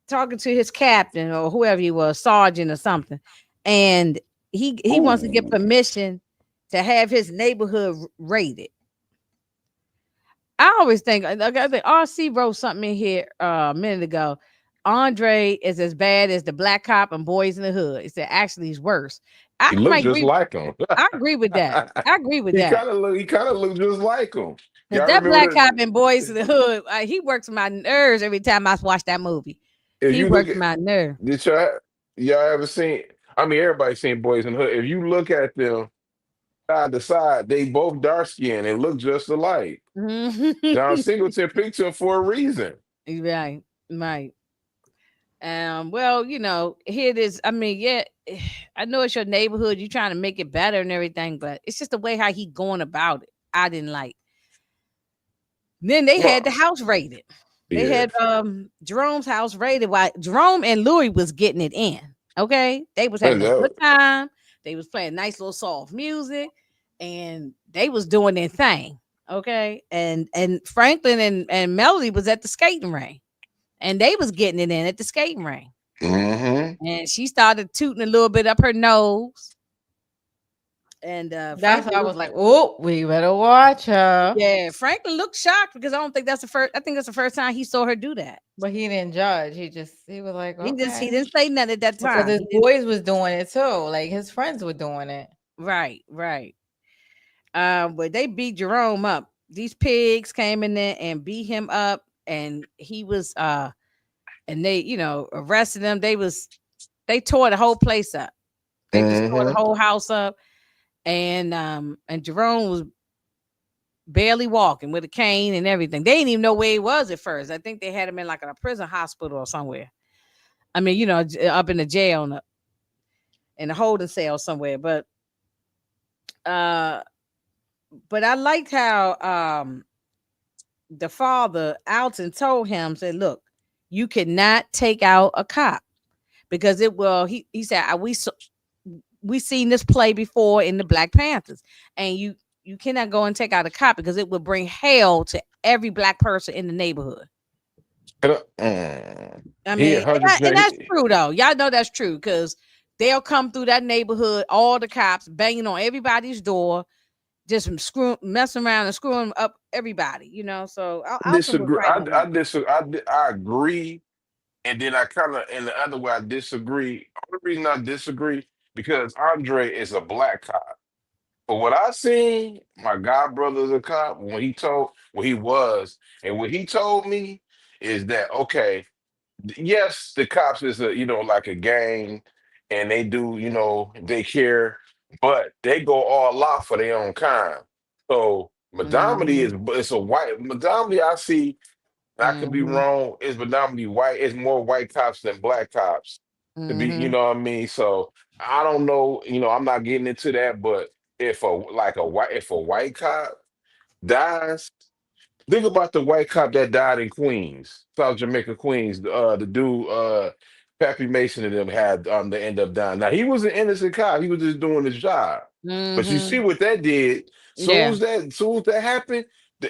his captain or whoever he was, sergeant or something, and he wants to get permission to have his neighborhood raided. I always think RC wrote something in here a minute ago. Andre is as bad as the black cop and Boys in the Hood. He said actually he's worse. He looked just like him. I agree with that. He kind of looked just like him. Because that black cop in Boys in the Hood, he works my nerves every time I watch that movie. He works my nerve. Did y'all ever seen? I mean, everybody's seen Boys in the Hood. If you look at them side to side, they both dark skinned and look just alike. John Singleton picked him for a reason. Right. Well, here it is. I mean, yeah, I know it's your neighborhood. You're trying to make it better and everything, but it's just the way how he going about it. I didn't like. Then they had the house raided. They had Jerome's house raided while Jerome and Louie was getting it in. Okay. They was having a good time. They was playing nice little soft music and they was doing their thing. Okay. And Franklin and Melody was at the skating ring. And they was getting it in at the skating ring. And she started tooting a little bit up her nose. And that's why I was like, oh, we better watch her. Yeah, Franklin looked shocked because I don't think that's the first. I think that's the first time he saw her do that. But he didn't judge. He was like, okay. He didn't say nothing at that time. Because his boys was doing it too. Like his friends were doing it. Right. But they beat Jerome up. These pigs came in there and beat him up, and he was and they, arrested him. They tore the whole place up. They just tore the Mm-hmm. whole house up, and Jerome was barely walking with a cane and everything. They didn't even know where he was at first. I think they had him in like a prison hospital or somewhere. I mean, up in the jail in a holding cell somewhere. Uh, but I liked how the father Alton told him, said, "Look, you cannot take out a cop because it will." He said, we seen this play before in the Black Panthers, and you cannot go and take out a cop because it will bring hell to every black person in the neighborhood. I He mean, and 100%. that's true though. Y'all know that's true because they'll come through that neighborhood, all the cops banging on everybody's door, just messing around and screwing up everybody. So Alton was Disagree. right on I that. disagree. I agree, and then I kind of, in the other way, I disagree. Only reason I disagree because Andre is a black cop. But what I seen, my god brother is a cop. When he was, and what he told me is that okay, yes, the cops is like a gang, and they do they care, but they go all out for their own kind. So Madamity Mm-hmm. is it's a white Madamity. I see. I could be Mm-hmm. wrong. It's predominantly white. It's more white cops than black cops. To be, you Mm-hmm. know what I mean? So I don't know. I'm not getting into that. But if a white cop dies, think about the white cop that died in Queens, South Jamaica, Queens. The dude, Pappy Mason and them had they end up dying. Now he was an innocent cop. He was just doing his job. But you see Mm-hmm. what that did. Yeah. Soon as that happened,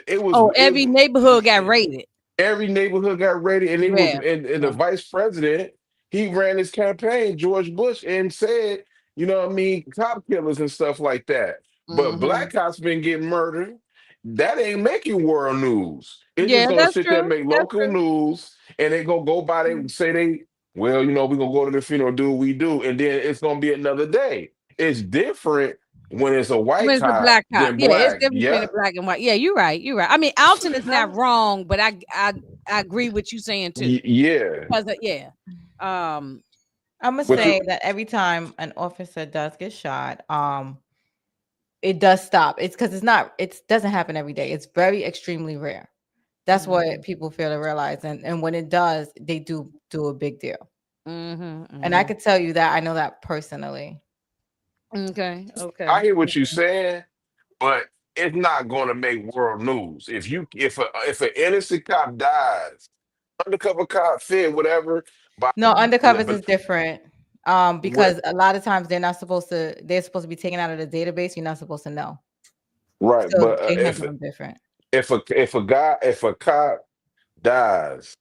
it was Oh, it. every neighborhood got raided. Every neighborhood got ready, and it was Yeah. and the Yeah. vice president, he ran his campaign, George Bush, and said, cop killers and stuff like that. But Mm-hmm. black cops been getting murdered. That ain't making world news. It's just Yeah, gonna that's sit there and true. make That's local news, and they gonna go by. They say well, we're gonna go to the funeral, do what we do, and then it's gonna be another day. It's different when it's a white When it's a cop black cop. than Yeah, it's black. different between Yeah, the black and white. Yeah, you're right. You're right. I mean, Alton is not I'm, wrong, but I agree with you saying too. yeah. Because yeah. Um I'm gonna But say you, that every time an officer does get shot, it does stop. It's because it doesn't happen every day. It's very extremely rare. That's what mhm, people fail to realize. And when it does, they do a big deal. mhm, And I mhm. could tell you that I know that personally. Okay, I okay. hear what you're saying, but it's not going to make world news. If an innocent cop dies, undercover cop, fed whatever, by No, undercovers but is different. what Because a lot of times they're supposed to be taken out of the database. You're not supposed to know. right, So but they handle them different. if a cop dies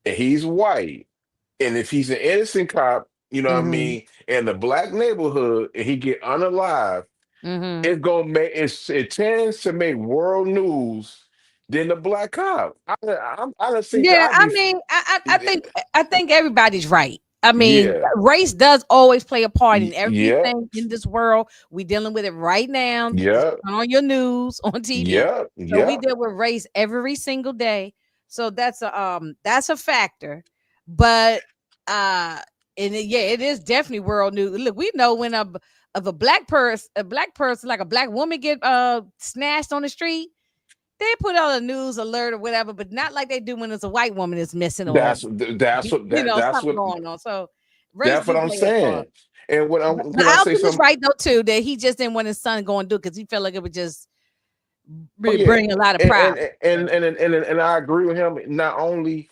and he's white, and if he's an innocent cop, you know what I Mhm. mean, in the black neighborhood, and he get unalive, Mhm. it tends to make world news than the black cop. I don't think Yeah, I'd I be. mean, I think everybody's right. I mean, Yeah. race does always play a part in Yeah. everything in this world. We dealing with it right now. Just Yeah. turn on your news on TV. Yeah. So we Yeah. deal with race every single day. So that's a factor. But uh yeah, it is definitely world news. Look, we know when of a black person, like a black woman get snatched on the street, they put out a news alert or whatever, but not like they do when it's a white woman that's missing or That's something what going on. So race that's what do I'm play a part. saying. And what But, I'm but can I say Alton is something? right though too that he just didn't want his son going to do it because he felt like it would just Oh yeah. bring a lot of And problems. and I agree with him. Not only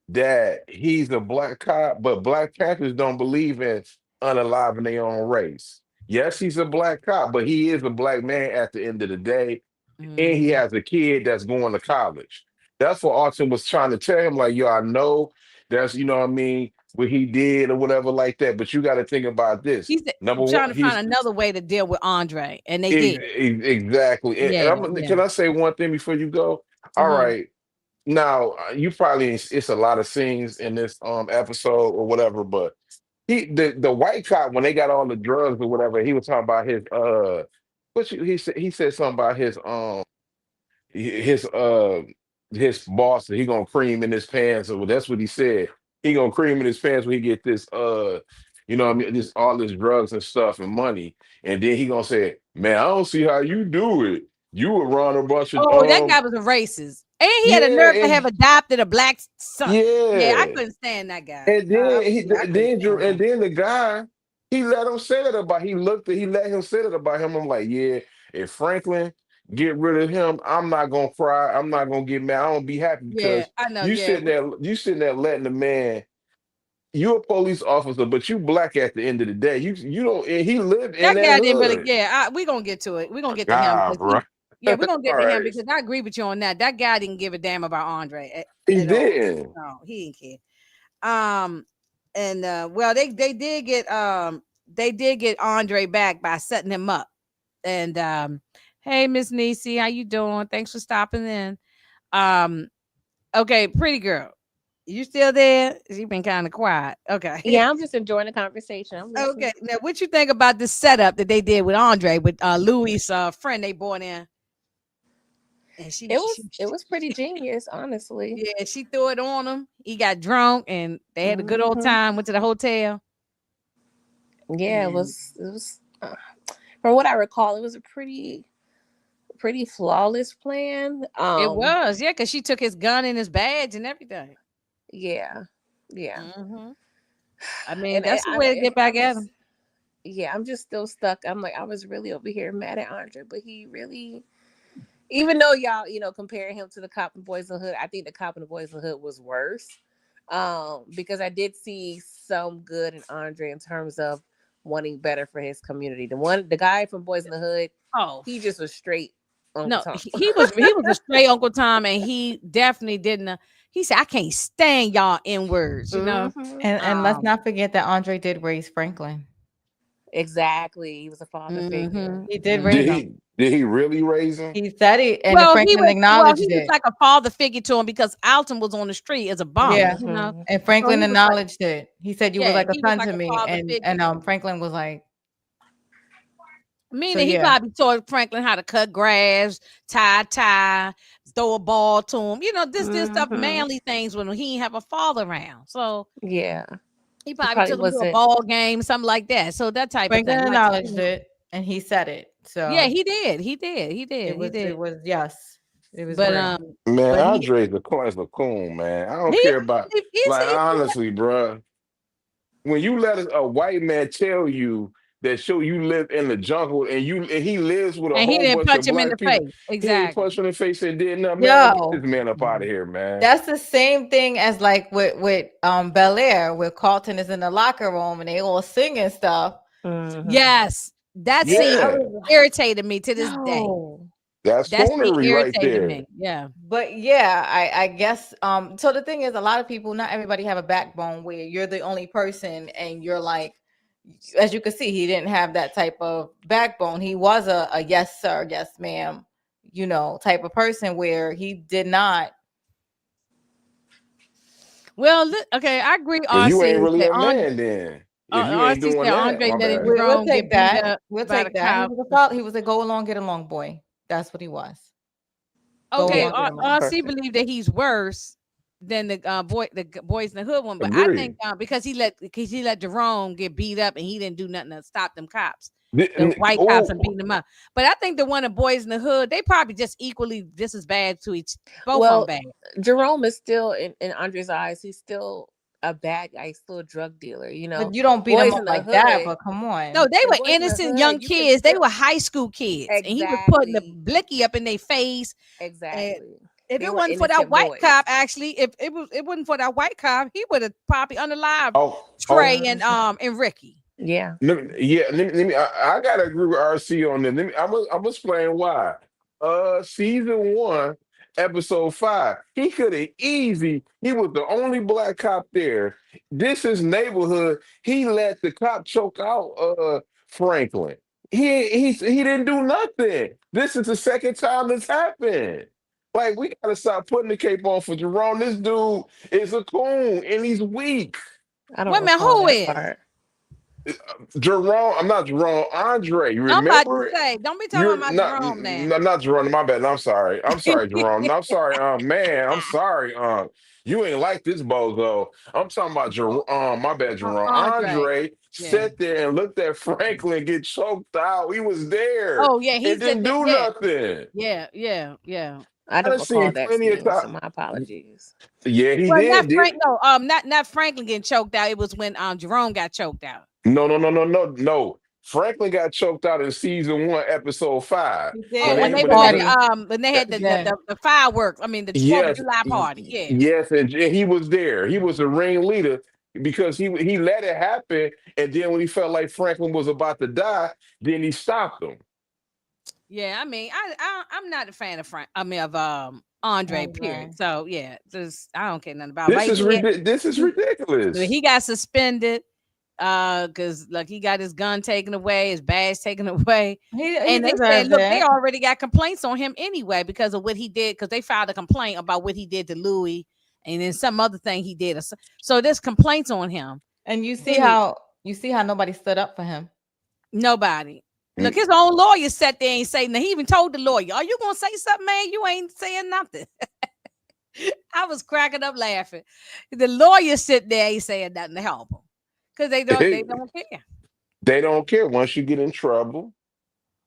that he's a black cop, but Black Panthers don't believe in unaliving their own race. Yes, he's a black cop, but he is a black man at the end of the day, and he Mhm. has a kid that's going to college. That's what Austin was trying to tell him, like, yo, I know that's what I mean, what he did or whatever like that. But you got to think about this. He's Number trying one, to find another way to deal with Andre, and they did. exactly. And Yeah, can yeah. I say one thing before you go? All Uh-huh. right. Now you probably it's a lot of scenes in this episode or whatever, but the white cop when they got all the drugs or whatever, he was talking about his he said something about his his boss that he gonna cream in his pants, or that's what he said. He gonna cream in his pants when he get this you know what I mean, this all this drugs and stuff and money, and then he gonna say, man, I don't see how you do it. You would run a bunch of Oh, that guy was a racist. And he had a yeah, nerve to have adopted a black son. Yeah, I yeah. couldn't stand that guy. And then I couldn't stand him. the guy, he let him say that about he let him say that about him. I'm like, yeah, if Franklin get rid of him, I'm not gonna cry. I'm not gonna get mad. I'm gonna be happy Yeah, because I know. Yeah, you sitting there letting the man, you a police officer, but you black at the end of the day. You don't and he lived in that that guy didn't really. hood. Yeah, we're gonna get to it. We're gonna get to him. Ah, 'Cause bro. yeah, we're gonna All get to him right. because I agree with you on that. That guy didn't give a damn about Andre He at all. did. No, he didn't care. And well, they did get Andre back by setting him up. And hey, Miss Niecy, how you doing? Thanks for stopping in. Um, okay, pretty girl, you still there? She been kind of quiet. Okay. Yeah, I'm just enjoying the conversation. I'm listening. Okay. Now, what you think about the setup that they did with Andre with Louis' friend they brought in? And It was pretty genius, honestly. yeah, she threw it on him. He got drunk, and they had a good old Mhm. time. Went to the hotel. Yeah, And it was from what I recall, it was a pretty flawless plan. it was, yeah, because she took his gun and his badge and everything. Yeah. Yeah. Hmm. I mean, And that's the way to get back at him. yeah, I'm just still stuck. I'm like, I was really over here mad at Andre, but he really, even though y'all, comparing him to the Cop and Boys in the Hood, I think the Cop and the Boys in the Hood was worse. Because I did see some good in Andre in terms of wanting better for his community. The guy from Boys in the Hood, Oh he just was straight Uncle no, Tom. he was a straight Uncle Tom, and he definitely didn't. He said, "I can't stand y'all in words," Mhm. And let's Um, not forget that Andre did raise Franklin. Exactly. He was a father figure. He did mhm. raise him. Did he really raise him? He said it, and Well, Franklin acknowledged he was it. like a father figure to him because Alton was on the street as a bum. Yeah. Mhm. And So Franklin he was like, acknowledged it. He said, "You was yeah, like a he was son like to a me," father and figure. Franklin was like, so Meaning he yeah, probably taught Franklin how to cut grass, tie, throw a ball to him. This stuff, Mhm. manly things when he didn't have a father around. So Yeah. he He probably probably took him to a wasn't. ball game, something like that. So that type of Franklin thing. Like, acknowledged it, and he said it. yeah, So he did. He did. He it did. He was, did. yes, it was But real. Man, but he Andre's a coon, man. I don't he care about he's, like honestly, bruh. When you let a white man tell you that show you live in the jungle and he lives with a and he whole didn't bunch punch of him in black the people, face. he ain't Exactly. punched him in the face and did nothing, man. Get this Yo, man up out of here, man. that's the same thing as like with Bel Air, where Carlton is in the locker room and they all singing stuff. Mhm. Yes, that And scene I Yeah, was like, irritated me to this day. yo. that's That scene foolery right irritated there. me. Yeah. But yeah, I guess so the thing is a lot of people, not everybody have a backbone where you're the only person and you're like, as you can see, he didn't have that type of backbone. He was a yes sir, yes ma'am, type of person where he did not. Well, okay, I agree. Well, you ain't RC really said a man then. If you ain't RC doing said that, Andre my letting bad. We'll Jerome take get beat that. up We'll by the take that. He cop. was a he was a go along, get along boy. That's what he was. Go Okay, Yeah. along, get along. RC Perfect. believed that he's worse than the boys in the hood one, but I think Agree. because he let Jerome get beat up and he didn't do nothing to stop them cops, the white cops, and Oh, beating them up. But I think the one of boys in the hood, they probably just equally just as bad to both of them Well, bad. Jerome is still in Andre's eyes. He's still a bad guy. He's still a drug dealer. But you don't beat him Boys up in the like that. hood. But come No, on. they The were boys in the innocent young hood. You can kids. They still were high school kids, and he was putting the exactly, blicky up in their face. And exactly. if They it were wasn't for that innocent white boys. cop, actually, if it wasn't for that white cop, he would have probably unalived oh, Trey oh. and Ricky. Yeah. Let me, I gotta agree with RC on this. I'm gonna explain why. Season one, episode 5. He could have easy. He was the only black cop there. This is neighborhood. He let the cop choke out Franklin. He didn't do nothing. This is the second time this happened. Like we gotta stop putting the cape on for Jerome. This dude is a coon and he's weak. I don't Wait a minute, recall who that is? part. Jerome, I'm not Jerome. Andre, you I'm about to remember it? say, don't be talking You're about my not, Jerome now. not Jerome. My bad. I'm sorry. I'm sorry, Jerome. No, I'm sorry, man. I'm sorry. You ain't like this bozo. I'm talking about Jerome. My bad, Jerome. Andre. Andre Yeah. sat there and looked at Franklin get choked out. He was there Oh yeah, he and said didn't that. do Yeah, nothing. yeah. I I don't done recall seen that plenty of scene, time. so my apologies. Yeah, he Well, not did. Frank. No, not Franklin getting choked out. It was when Jerome got choked out. No. Franklin got choked out in season 1, episode 5. He Oh, did When at when the they they was when at they party. when they had Yeah. the fireworks. I mean, the Fourth of yes, July party. Yeah. yes, and he was there. He was the ringleader because he let it happen, and then when he felt like Franklin was about to die, then he stopped him. Yeah, I mean, I'm not a fan of Frank. I mean, of Andre. Period. Andre. So yeah, just I don't care nothing about. Right This is here, ridiculous. he got suspended because like he got his gun taken away, his badge taken away, He and they said, deserved look, they it. already got complaints on him anyway because of what he did because they filed a complaint about what he did to Louie and then some other thing he did. So there's complaints on him. And you see Anyway, how nobody stood up for him. nobody. Look, Mm. his own lawyer sat there and say, now he even told the lawyer, are you gonna say something, man? You ain't saying nothing. I was cracking up laughing. The lawyer sit there ain't saying nothing to help him. Because they don't care. They don't care. Once you get in trouble,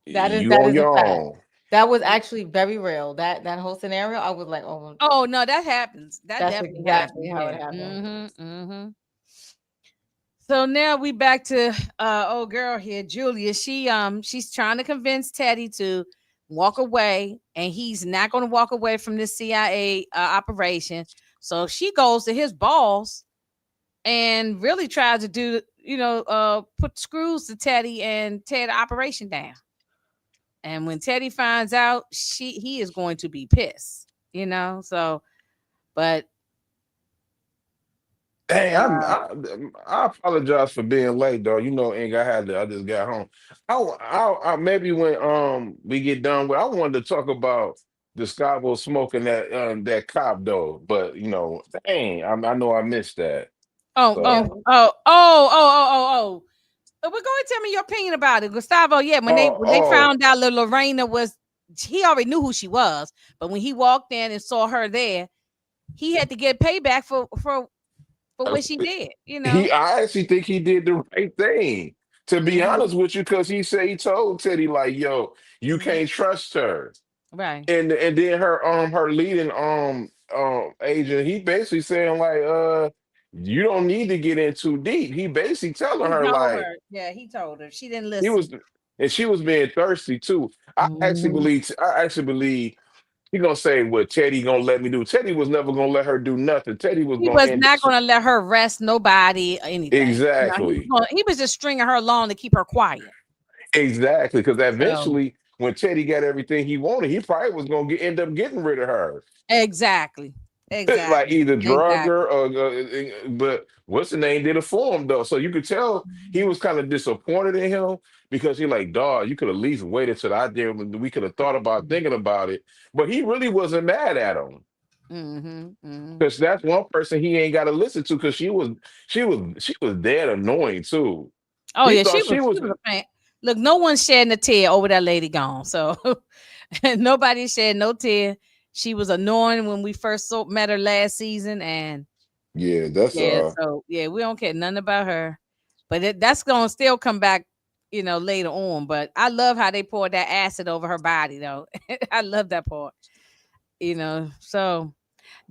you That on is a your fact. own. That was actually very real. That whole scenario, I was like, oh, Oh no, that happens. That that's definitely exactly happens. how it Yeah. happened. So now we back to old girl here, Julia. She's trying to convince Teddy to walk away, and he's not going to walk away from this CIA operation. So she goes to his boss and really tries to do, put screws to Teddy and tear the operation down. And when Teddy finds out, he is going to be pissed. So, but Hey, uh, I apologize for being late, though. You know, ain't I had to. I just got home. Maybe when we get done with, I wanted to talk about the Scavo smoking that cop though. But dang, I know I missed that. oh, Yeah. oh, So, oh, oh, oh, oh, oh. Well, go ahead and tell me your opinion about it, Gustavo. Yeah, when they oh, found out little Lorena he already knew who she was, but when he walked in and saw her there, he had to get payback for oh, what she did. I actually think he did the right thing. To be Hmm. honest with you, because he told Teddy like, "Yo, you Hmm. can't trust her." Right. And then her leading agent, he basically saying like you don't need to get in too deep. He basically telling He her told like her. Yeah, he told her. She didn't he listen. was, and she was being thirsty too. Mhm. I actually believe he gonna say what Teddy gonna let me do. Teddy was never gonna let her do nothing. Teddy was He gonna was end not going to let her rest nobody or anything. exactly. He was just stringing her along to keep her quiet. Exactly, because So eventually when Teddy got everything he wanted, he probably was gonna end up getting rid of her. exactly, Like exactly, either drug exactly. her or but what's the name did it for him though, so you could tell he was kind of disappointed in him because he like, dog, you could at least waited till I did when we could have thought about thinking about it, but he really wasn't mad at him Hmm. Hmm. because that's one person he ain't got to listen to because she was dead annoying too. Oh He yeah, thought she was a fan. Look, no one's shedding a tear over that lady gone. So nobody shed no tear. She was annoying when we first met her last season, and yeah, that's yeah, so yeah, we don't care nothing about her. But that's gonna still come back, later on. But I love how they poured that acid over her body, though. I love that part. So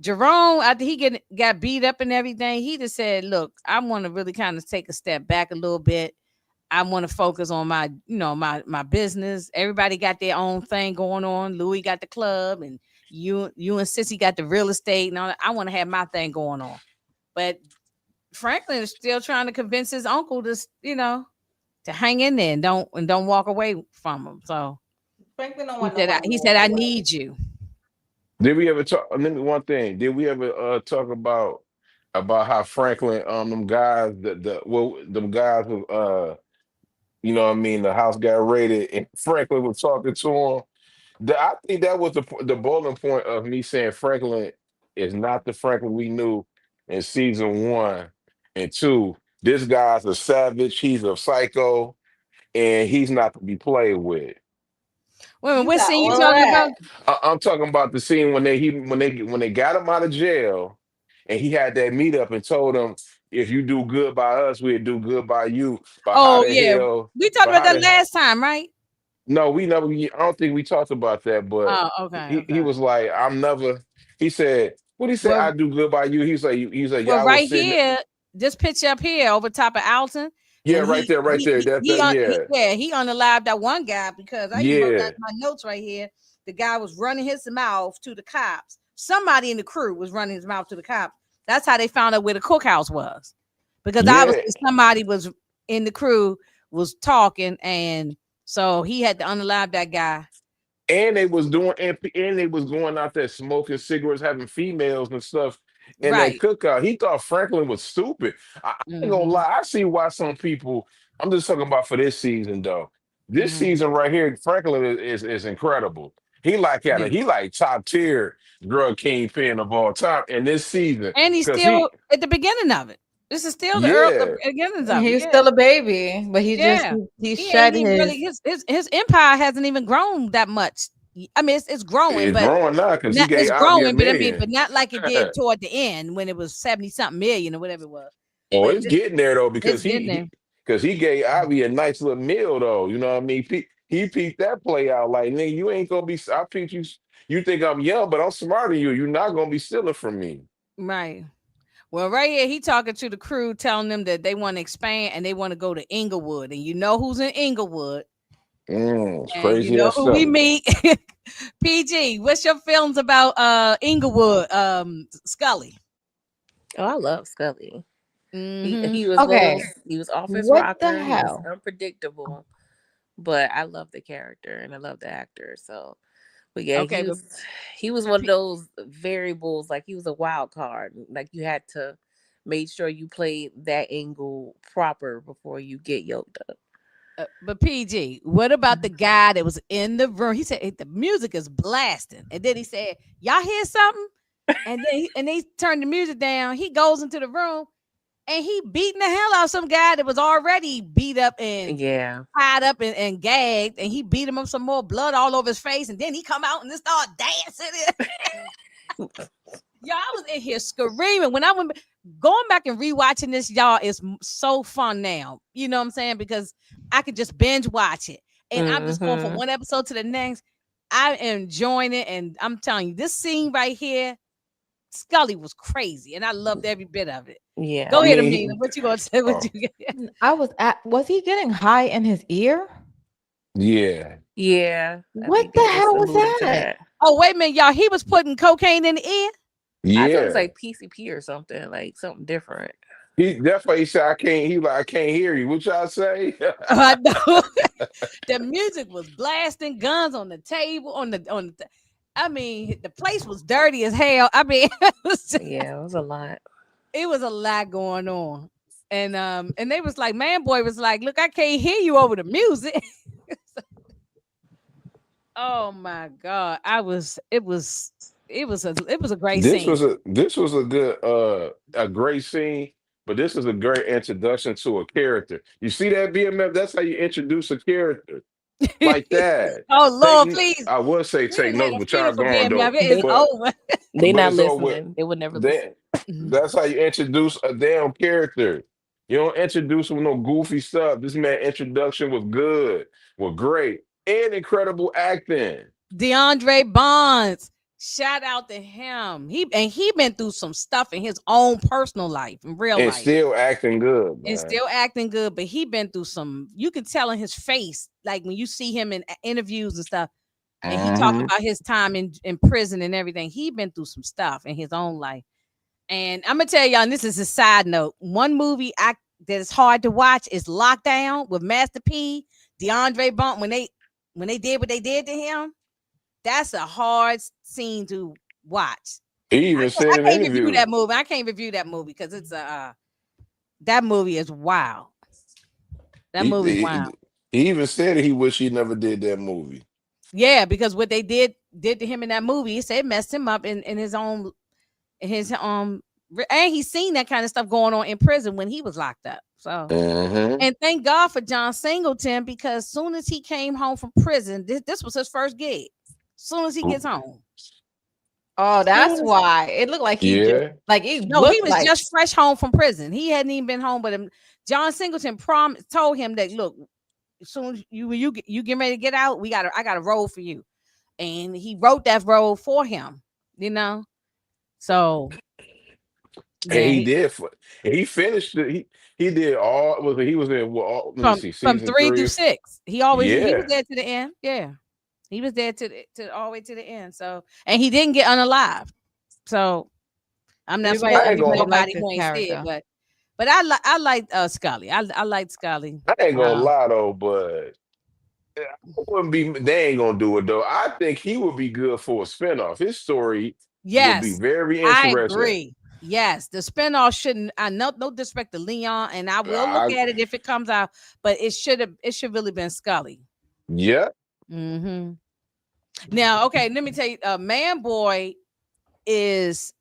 Jerome, after he got beat up and everything, he just said, "Look, I want to really kind of take a step back a little bit. I want to focus on my business. Everybody got their own thing going on. Louie got the club, and you and Sissy got the real estate, and all that. I want to have my thing going on." But Franklin is still trying to convince his uncle to hang in there and don't walk away from him. So Franklin don't he want said, nobody to he walk said, I away. need you. Did we ever talk? Let me one thing. Did we ever talk about how Franklin them guys them guys who what I mean, the house got raided and Franklin was talking to him. I think that was the boiling point of me saying Franklin is not the Franklin we knew in season 1 and 2. This guy's a savage. He's a psycho, and he's not to be played with. Wait a minute, You what got scene you all of talking that. about? I'm talking about the scene when they got him out of jail, and he had that meetup and told him, "If you do good by us, we'll do good by you." But how Oh the yeah, hell? we talked But about how that the last time, right? No, we never. I don't think we talked about that. But Oh, okay, he okay. was like, "I'm never." He said, "What he say? I Well, do good by you." He's like, well, y'all was right sitting. here, this picture up here over top of Alton, Yeah, when right there, right there. Yeah, he unalived that one guy because I even wrote yeah, that in my notes right here. The guy was running his mouth to the cops. Somebody in the crew was running his mouth to the cops. That's how they found out where the cookhouse was, because yeah. obviously somebody was in the crew was talking, and so he had to unalive that guy. And they was doing, and they was going out there smoking cigarettes, having females and stuff in that Right. cookout. He thought Franklin was stupid. I ain't gonna Mm-hmm. lie. I see why some people. I'm just talking about for this season though. This Mm-hmm. season right here, Franklin is incredible. Yeah. He like top tier drug kingpin of all time in this season And he's because still at the beginning of it. This is still the yeah, beginnings of it. He's Yeah. still a baby, but he just Yeah. he He ain't shed even his. really his empire hasn't even grown that much. I mean, it's growing, it's but growing now because he not gave it's Avi a growing, but I mean, million. but not like it did toward the end when it was 70 something million or whatever it was. Oh, But it's getting there though it's because getting there. he gave Ivy a nice little meal though. You know what I mean? He peeped that play out like nigga, you ain't gonna be. I peeped you. You think I'm young, but I'm smarter than you. You're not gonna be stealing from me. Right. Well, right here, he talking to the crew, telling them that they want to expand and they want to go to Inglewood. And you know who's in Inglewood. It's And you crazy know ass who we stuff. meet. PG, what's your feelings about Inglewood, Skully? Oh, I love Skully. Mm-hmm. He was Okay, he was office what the rocker. He was hell? unpredictable, but I love the character and I love the actor. So, but yeah, Okay, but he was one of those variables. Like he was a wild card. Like you had to make sure you played that angle proper before you get yoked up. but PG, what about the guy that was in the room? He said, "Hey, the music is blasting," and then he said, "Y'all hear something?" And then they turned the music down. He goes into the room and he beating the hell out of some guy that was already beat up and Yeah, tied up and gagged, and he beat him up some more, blood all over his face, and then he come out and just start dancing. Y'all, I was in here screaming when I went going back and rewatching this. Y'all is so fun now. You know what I'm saying? Because I could just binge watch it, and I'm just going from hmm one episode to the next. I'm enjoying it, and I'm telling you, this scene right here, Skully was crazy, and I loved every bit of it. yeah. Go I ahead, mean, Amina. What you gonna say? What oh you get? I was he getting high in his ear? yeah, Yeah, I What think the they just hell was alluded to that? that. Oh, wait a minute, y'all. He was putting cocaine in the ear. I thought it was yeah. like PCP or something, like something different. That's why he said I can't. He like I can't hear you. What y'all say? I know. The music was blasting, guns on the table, I mean, the place was dirty as hell. I mean, Yeah, it was a lot. it was a lot going on. And they was like, Manboy was like, look, I can't hear you over the music. Oh my God. It was a great scene. This was a good a great scene, but this is a great introduction to a character. You see that BMF? That's how you introduce a character like that. Oh Lord, please. I would say We take didn't had notes, a but funeral y'all for going BMF. though. It is They over. they not It's all with listening. They would never listen. that. That's how you introduce a damn character. You don't introduce him with no goofy stuff. This man introduction was good, was great, and incredible acting. DeAndre Bonds. Shout out to him. He been through some stuff in his own personal life, in real And life, still acting good, and man. still acting good. But he been through some. You can tell in his face, like when you see him in interviews and stuff, and he talk Hmm. about his time in prison and everything. He been through some stuff in his own life. And I'm gonna tell y'all, and this is a side note. One movie that is hard to watch is Lockdown with Master P, DeAndre Bump. When they did what they did to him, that's a hard scene to watch. He even I said in an can't review interview. that movie. I can't review that movie because it's that movie is wild. That He, movie's he, wild. he even said he wished he never did that movie. Yeah, because what they did to him in that movie, he said it messed him up in his own and he's seen that kind of stuff going on in prison when he was locked up. So, Mm-hmm. and thank God for John Singleton, because soon as he came home from prison, this was his first gig. Soon as he gets home. Oh, that's Soon as- why it looked like he just Yeah. like it no, he looked was like. just fresh home from prison. He hadn't even been home, but John Singleton told him that, look, as soon as you get ready to get out, I got a role for you. And he wrote that role for him, So And yeah, he did. He finished it. He did all. Was it? He was in. Well, let me see. from Season 3 through 3. 6. He was Yeah. there to the end. Yeah. He was there to all the way to the end. So, and he didn't get unalived. So I'm not Everybody, I spoiling ain't for gonna. everybody liked nobody this who ain't see it, character. but I like Skully. I like Skully. I ain't gonna lie though, but I wouldn't be. They ain't gonna do it though. I think he would be good for a spinoff. His story would be Yes, very I interesting. agree. Yes, the spinoff shouldn't. I know, no disrespect to Leon, and I will look I, at it if it comes out, but it should really been Skully. yeah. Mm-hmm. Now, okay, let me tell you, Manboy is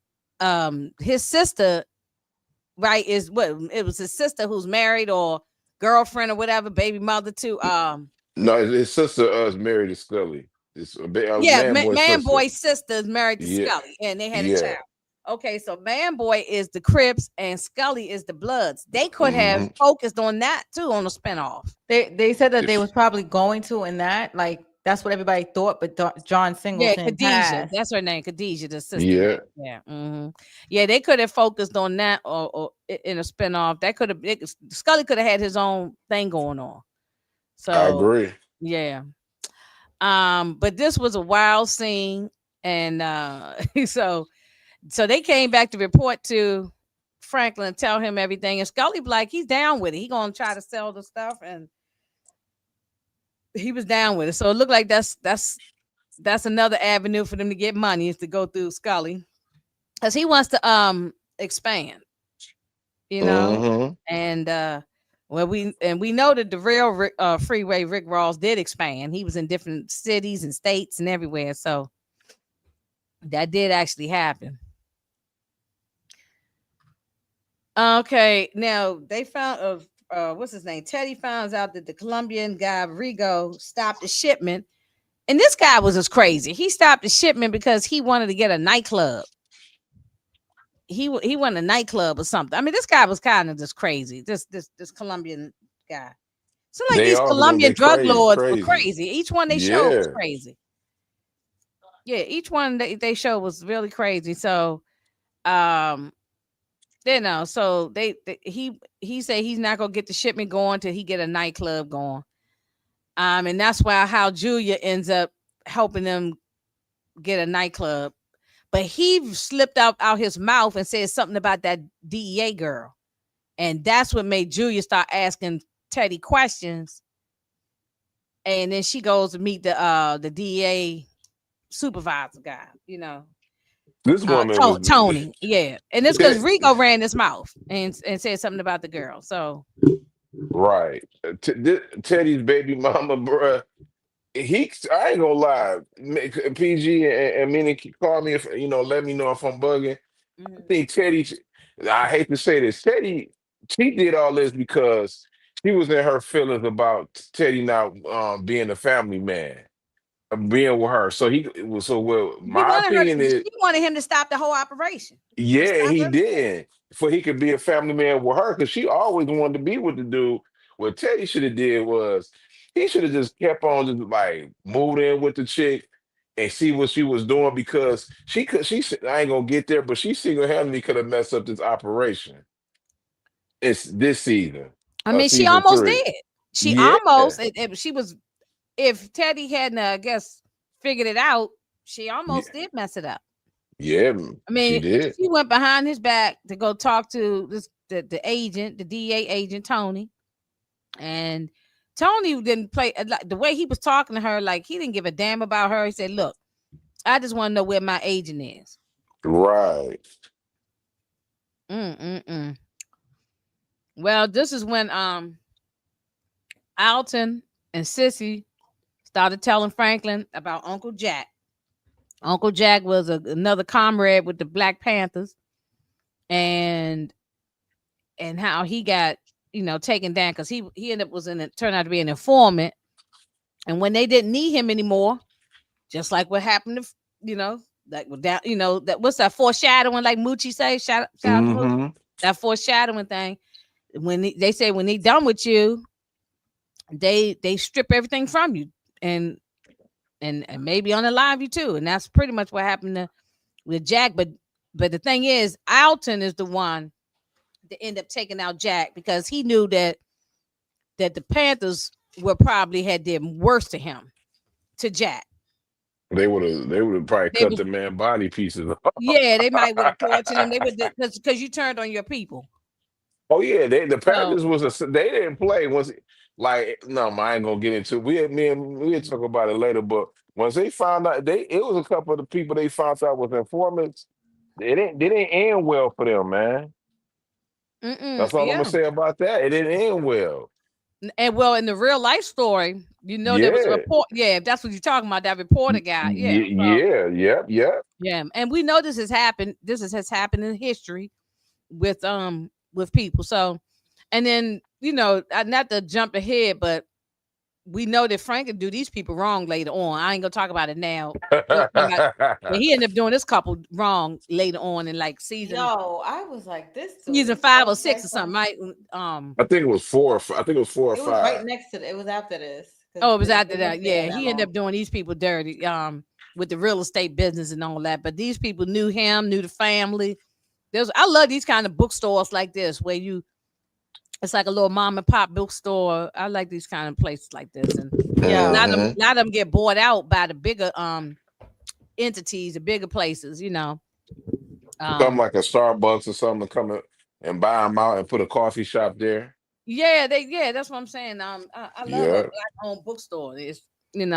his sister, right? Is what it was his sister who's married or girlfriend or whatever, baby mother to No, his sister is married to Skully. It's yeah, man boy's sister. Manboy's sister is married to Yeah. Skully, and they had a Yeah. child. Okay, so Manboy is the Crips and Skully is the Bloods. They could have Hmm. focused on that too on the spinoff. They said that they If was probably going to in that, like that's what everybody thought, but John Yeah, Singleton Khadijah. passed. That's her name, Khadijah, the sister name. yeah, Yeah. Yeah, they could have focused on that or in a spinoff. That could have Skully could have had his own thing going on. I So agree. yeah. But this was a wild scene. And so they came back to report to Franklin and tell him everything. And Skully like he's down with it. He gonna try to sell the stuff, and he was down with it. So it looked like that's another avenue for them to get money, is to go through Skully. Because he wants to expand, Hmm. and we know that the real freeway Rick Ross did expand. He was in different cities and states and everywhere, so that did actually happen. Okay, now they found what's his name? Teddy finds out that the Colombian guy Rigo stopped the shipment, and this guy was just crazy. He stopped the shipment because he wanted to get a nightclub. He wanted a nightclub or something. I mean, this guy was kind of just crazy. This Colombian guy. So like They these all gonna Colombian be drug crazy, lords were crazy. crazy. Each one they showed was Yeah. crazy. Yeah, each one they showed was really crazy. So um so he said he's not gonna get the shipment going till he get a nightclub going. And that's why how Julia ends up helping them get a nightclub. But he slipped out his mouth and said something about that DEA girl. And that's what made Julia start asking Teddy questions. And then she goes to meet the DEA supervisor guy, This woman was Tony. Yeah. And it's because Rico ran his mouth and said something about the girl. So right. Teddy's baby mama, bruh. I ain't gonna lie. PG and Minnie call me if let me know if I'm bugging. I think Teddy. I hate to say this, Teddy. She did all this because she was in her feelings about Teddy not being a family man, being with her. So he was so well. My opinion she is, wanted him to stop the whole operation. To yeah, stop he everything. did. For he could be a family man with her because she always wanted to be with the dude. What Teddy should have did was he should have just kept on just like moved in with the chick and see what she was doing because I ain't gonna get there, but she single-handedly could have messed up this operation. It's this season, I mean, she season almost 3. did. She Yeah, almost she was if Teddy hadn't I guess figured it out, she yeah, almost did mess it up. yeah, I she mean, did. she went behind his back to go talk to the agent, the DA agent Tony, and Tony didn't play like the way he was talking to her. Like he didn't give a damn about her. He said, "Look, I just want to know where my agent is." Right. Mm-mm-mm. Well, this is when Alton and Sissy started telling Franklin about Uncle Jack. Uncle Jack was another comrade with the Black Panthers, and how he got taken down because he ended up turned out to be an informant. And when they didn't need him anymore, just like what happened to, like with that, that what's that foreshadowing, like Moochie say, shout out to Moochie, Mm-hmm. that foreshadowing thing. When they say when they done with you, they strip everything from you and maybe unalive you too. And that's pretty much what happened with Jack. But the thing is, Alton is the one that ended up taking out Jack because he knew that the Panthers would probably had did worse to him, to Jack. They would have probably They cut was the man body pieces off. Yeah, they might would have tortured him. They would because you turned on your people. Oh yeah, the So Panthers they didn't play once. Like no, I ain't gonna get into it. We talk about it later. But once they found out, it was a couple of the people they found out was informants. They didn't end well for them, man. That's all I'm gonna yeah. say about that. It didn't end well. And well, in the real life story, there was a Yeah. report. Yeah, if that's what you're talking about, that reporter guy. Yeah. So Yeah. Yep. yeah, and we know this has happened. Has happened in history with people. So, and then not to jump ahead, but we know that Frank can do these people wrong later on. I ain't gonna talk about it now. But he ended up doing this couple wrong later on in like season I was like, this dude season is 5 so or 6 or something, different. right? I think it was four. I think it was 4 or It was right 5. next to it was after this. Oh, it was after It that. wasn't there Yeah, that he ended long. up doing these people dirty, with the real estate business and all that. But these people knew him, knew the family. I love these kind of bookstores like this where it's like a little mom and pop bookstore. I like these kind of places like this, and Yeah. Mhm. a lot of them get bought out by the bigger entities, the bigger places. Something like a Starbucks or something to come and buy them out and put a coffee shop there. Yeah, that's what I'm saying. I love a Yeah. black owned bookstore. It's and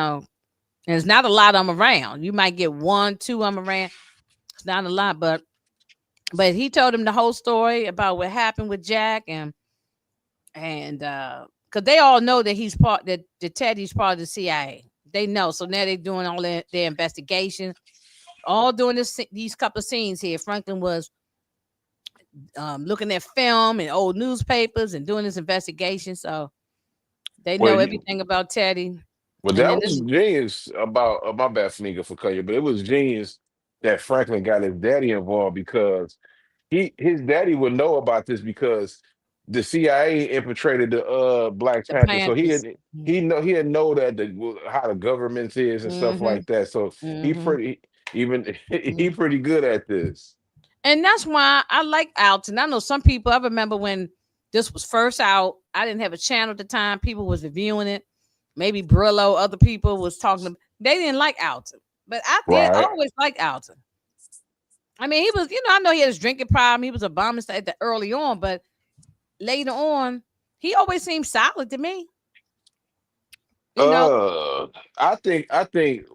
there's not a lot of them around. You might get 1, 2 of them around. It's not a lot, but he told him the whole story about what happened with Jack and because they all know that that Teddy's part of the CIA. They know, so now they're doing all their investigation, all doing these couple of scenes here. Franklin was looking at film and old newspapers and doing this investigation, so they Well, know everything about Teddy. And that then was this, genius about my bad sneaker for cutting you, but it was genius that Franklin got his daddy involved because his daddy would know about this because the CIA infiltrated the Black the Panther, so Panthers. he had know that how the government is and stuff Mm-hmm. like that. So he Mm-hmm. pretty even he Mm-hmm. pretty good at this. And that's why I like Alton. I know some people. I remember when this was first out. I didn't have a channel at the time. People was reviewing it. Maybe Brillo, other people was talking. They didn't like Alton, but I did Right. always like Alton. I mean, he was. I know he had his drinking problem. He was a bomb at the early on, but later on, he always seemed solid to me. You know, Uh, I think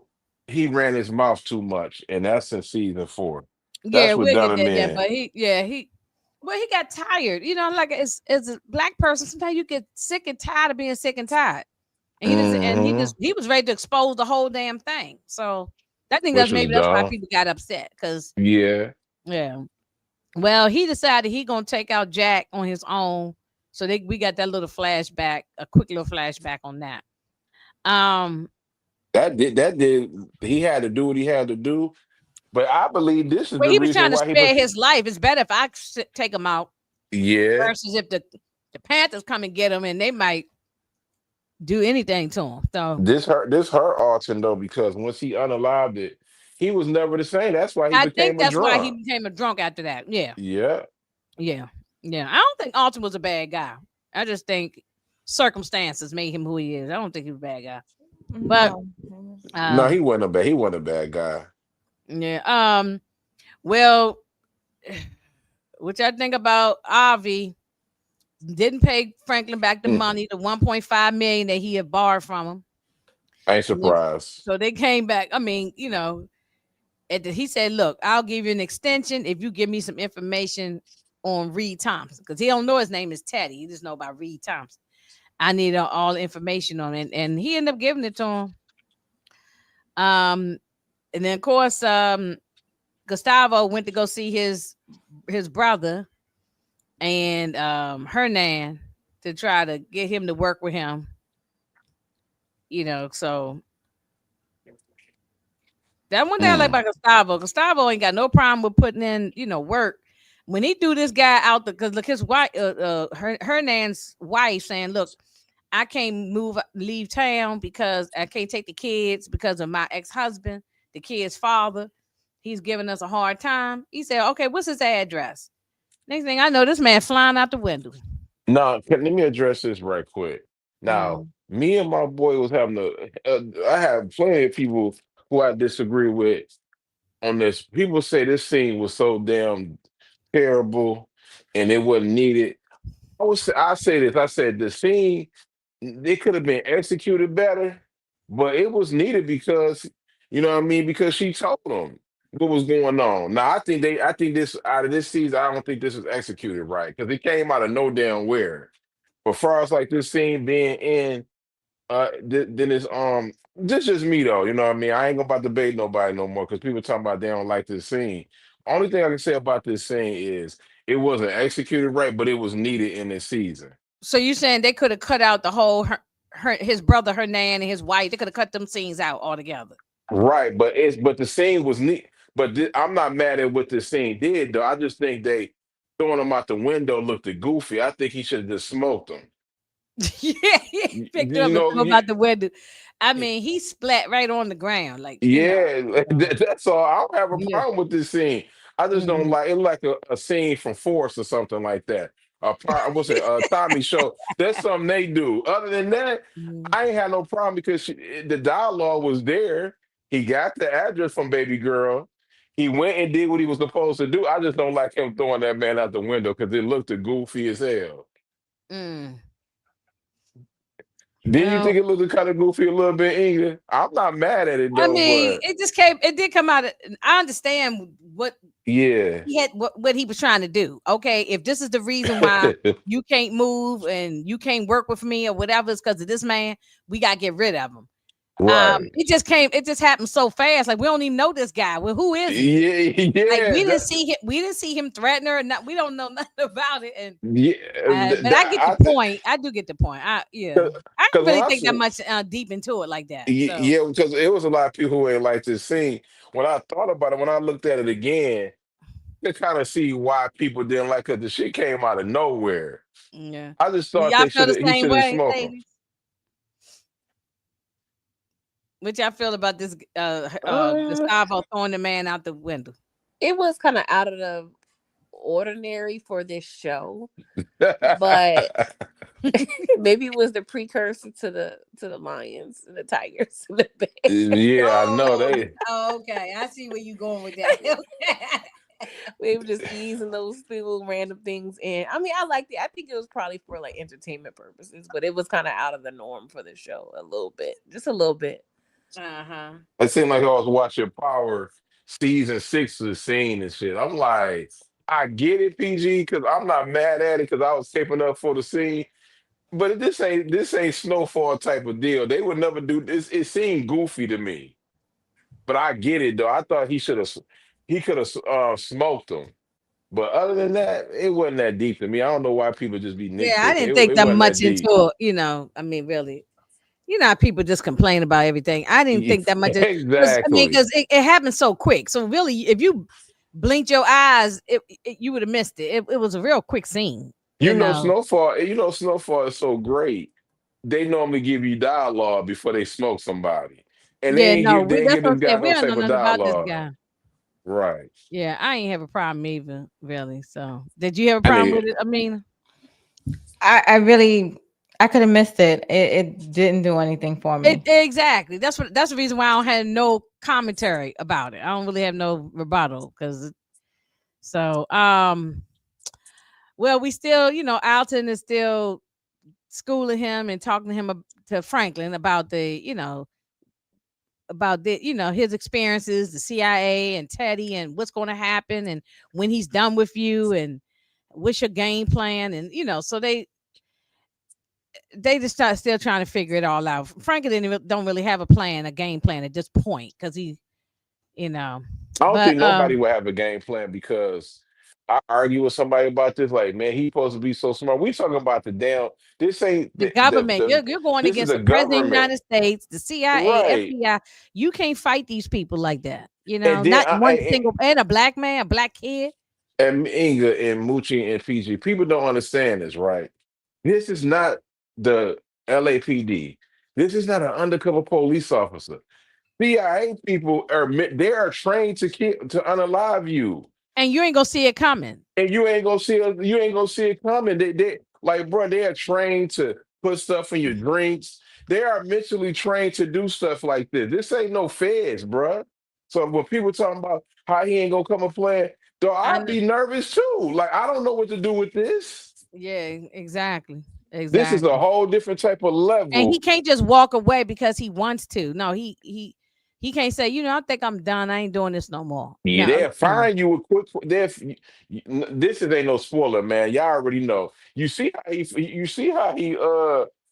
he ran his mouth too much, and that's in season 4. yeah, That's what we'll done get him that. Yeah, in. but he got tired. Like as a black person, sometimes you get sick and tired of being sick and tired. And Hmm. he was ready to expose the whole damn thing. So I think Which was that's why dumb. people got upset. Cause Yeah. yeah. Well, he decided he gonna take out Jack on his own. So we got that little flashback, a quick little flashback on that. Um, That did he had to do what he had to do. But I believe this is well, the he was reason trying to why he spare put his life. It's better if I take him out yeah. versus if the Panthers come and get him, and they might do anything to him. So This hurt Alton though, because once he unalived it, he was never the same. That's why he I think became a that's why he drunk. became a drunk after that. Yeah. Yeah. Yeah. Yeah. I don't think Alton was a bad guy. I just think circumstances made him who he is. I don't think he was a bad guy. But No, he wasn't a bad guy. yeah. Well, which I think about Avi didn't pay Franklin back the Mm, money, the 1.5 million that he had borrowed from him. I ain't And then, surprised. so they came back. I mean, he said, "Look, I'll give you an extension if you give me some information on Reed Thompson, because he don't know his name is Teddy. He just know about Reed Thompson. I need all the information on it," and he ended up giving it to him. And then of course, Gustavo went to go see his brother and Hernan. to try to get him to work with him. So that one thing I like Mm. about Gustavo. Gustavo ain't got no problem with putting in, work. When he threw this guy out, because look, his wife, Hernan's wife, saying, "Look, I can't leave town because I can't take the kids because of my ex-husband, the kid's father. He's giving us a hard time." He said, "Okay, what's his address?" Next thing I know, this man flying out the window. Now, let me address this right quick. Now, Mm. me and my boy was having I have plenty of people who I disagree with on this. People say this scene was so damn terrible and it wasn't needed. I say this. I said the scene it could have been executed better, but it was needed because you know what I mean. Because she told them what was going on. Now I think this out of this season, I don't think this was executed right because it came out of no damn where. But far as like this scene being in, then it's this just me though. You know what I mean. I ain't gonna about to debate nobody no more because people talking about they don't like this scene. Only thing I can say about this scene is it wasn't executed right, but it was needed in this season. So you saying they could have cut out the whole his brother Hernan and his wife? They could have cut them scenes out altogether. Right, but the scene was neat. But I'm not mad at what the scene did though. I just think they throwing him out the window looked goofy. I think he should have just smoked him. Yeah, he picked it You up and know, threw him out the window. I mean, he splat right on the ground, like yeah, so, that's all. I don't have a yeah. problem with this scene. I just don't Mhm. like it. Like a scene from Force or something like that. What's it? Tommy show. That's something they do. Other than that, Mhm. I ain't had no problem because the dialogue was there. He got the address from baby girl. He went and did what he was supposed to do. I just don't like him throwing that man out the window because it looked goofy as hell. Mm. Didn't you Well, think it looked kind of goofy a little bit, Inga? I'm not mad at it I though, mean, but it just came. It did come out. I understand what yeah. he had, what he was trying to do. Okay, if this is the reason why you can't move and you can't work with me or whatever, it's because of this man. We gotta get rid of him. Right. It just came. It just happened so fast. Like we don't even know this guy. Well, who is he? Yeah, Like yeah, we didn't see him. We didn't see him threaten her. Not. We don't know nothing about it. And yeah. but I get the point. I do get the point. Yeah. I Because didn't when really I think that saw, much deep into it like that. So yeah, because it was a lot of people who ain't like this scene. When I thought about it, when I looked at it again, I could kind of see why people didn't like it. The shit came out of nowhere. yeah. I just Do thought y'all they feel should the have. He same should have way, smoked him. ladies? What y'all feel about this Uh, Gustavo throwing the man out the window? it was kind of out of the ordinary for this show, but maybe it was the precursor to the lions and the tigers and the bears. Yeah, I know Oh, they. okay. I see where you going with that. Maybe just easing those little random things in. I mean, I liked it. I think it was probably for like entertainment purposes, but it was kind of out of the norm for the show a little bit, just a little bit. Uh-huh. It seemed like I was watching Power season six of the scene and shit. I'm like, I get it, PG, because I'm not mad at it because I was taping up for the scene. But this ain't Snowfall type of deal. They would never do this. It seemed goofy to me, but I get it though. I thought he could have smoked him. But other than that, it wasn't that deep to me. I don't know why people just be Yeah, I nitpicking. didn't It think that wasn't much that into deep. it. I mean, really. How people just complain about everything. I didn't think that much because Exactly. it happened so quick. So really, if you blinked your eyes, you would have missed it. It was a real quick scene. Snowfall is so great. They normally give you dialogue before they smoke somebody, and Yeah, no, they ain't that's give what I'm this guy saying. We no don't know type of nothing about this dialogue. guy. Right. Yeah, I ain't have a problem either, really. So, did you have a I problem think with it? I mean, I really I could have missed it. It didn't do anything for me. exactly. That's the reason why I don't have no commentary about it. I don't really have no rebuttal because so well, we still, Alton is still schooling him and talking to to Franklin about his experiences, the CIA and Teddy, and what's going to happen, and when he's done with you, and what's your game plan, and so they just start still trying to figure it all out. Franklin don't really have a game plan at this point because he, you know, I don't but think nobody will have a game plan because I argue with somebody about this. Like, man, he supposed to be so smart. We talking about the damn. This ain't The government. the You're going this is against the the president of the government, United States, the CIA, right? FBI. You can't fight these people like that. And then Not one single and a black man, a black kid. and Inga and Moochie and Fiji, people don't understand this, right? This is not the LAPD. This is not an undercover police officer. CIA people they are trained to unalive you, And you ain't gonna see it coming. and you ain't gonna see it coming. They like, bro, they are trained to put stuff in your drinks. They are mentally trained to do stuff like this. This ain't no feds, bro. So when people talking about how he ain't gonna come and play, though, I I'd know. be nervous too. Like, I don't know what to do with this. Yeah, exactly. This is a Exactly. whole different type of And he level. can't just walk away because he wants to. No, he can't say, I think I'm done. I ain't doing this no more. Yeah, No, they'll find you a quick. This is ain't no spoiler, man. Y'all already know. You see how he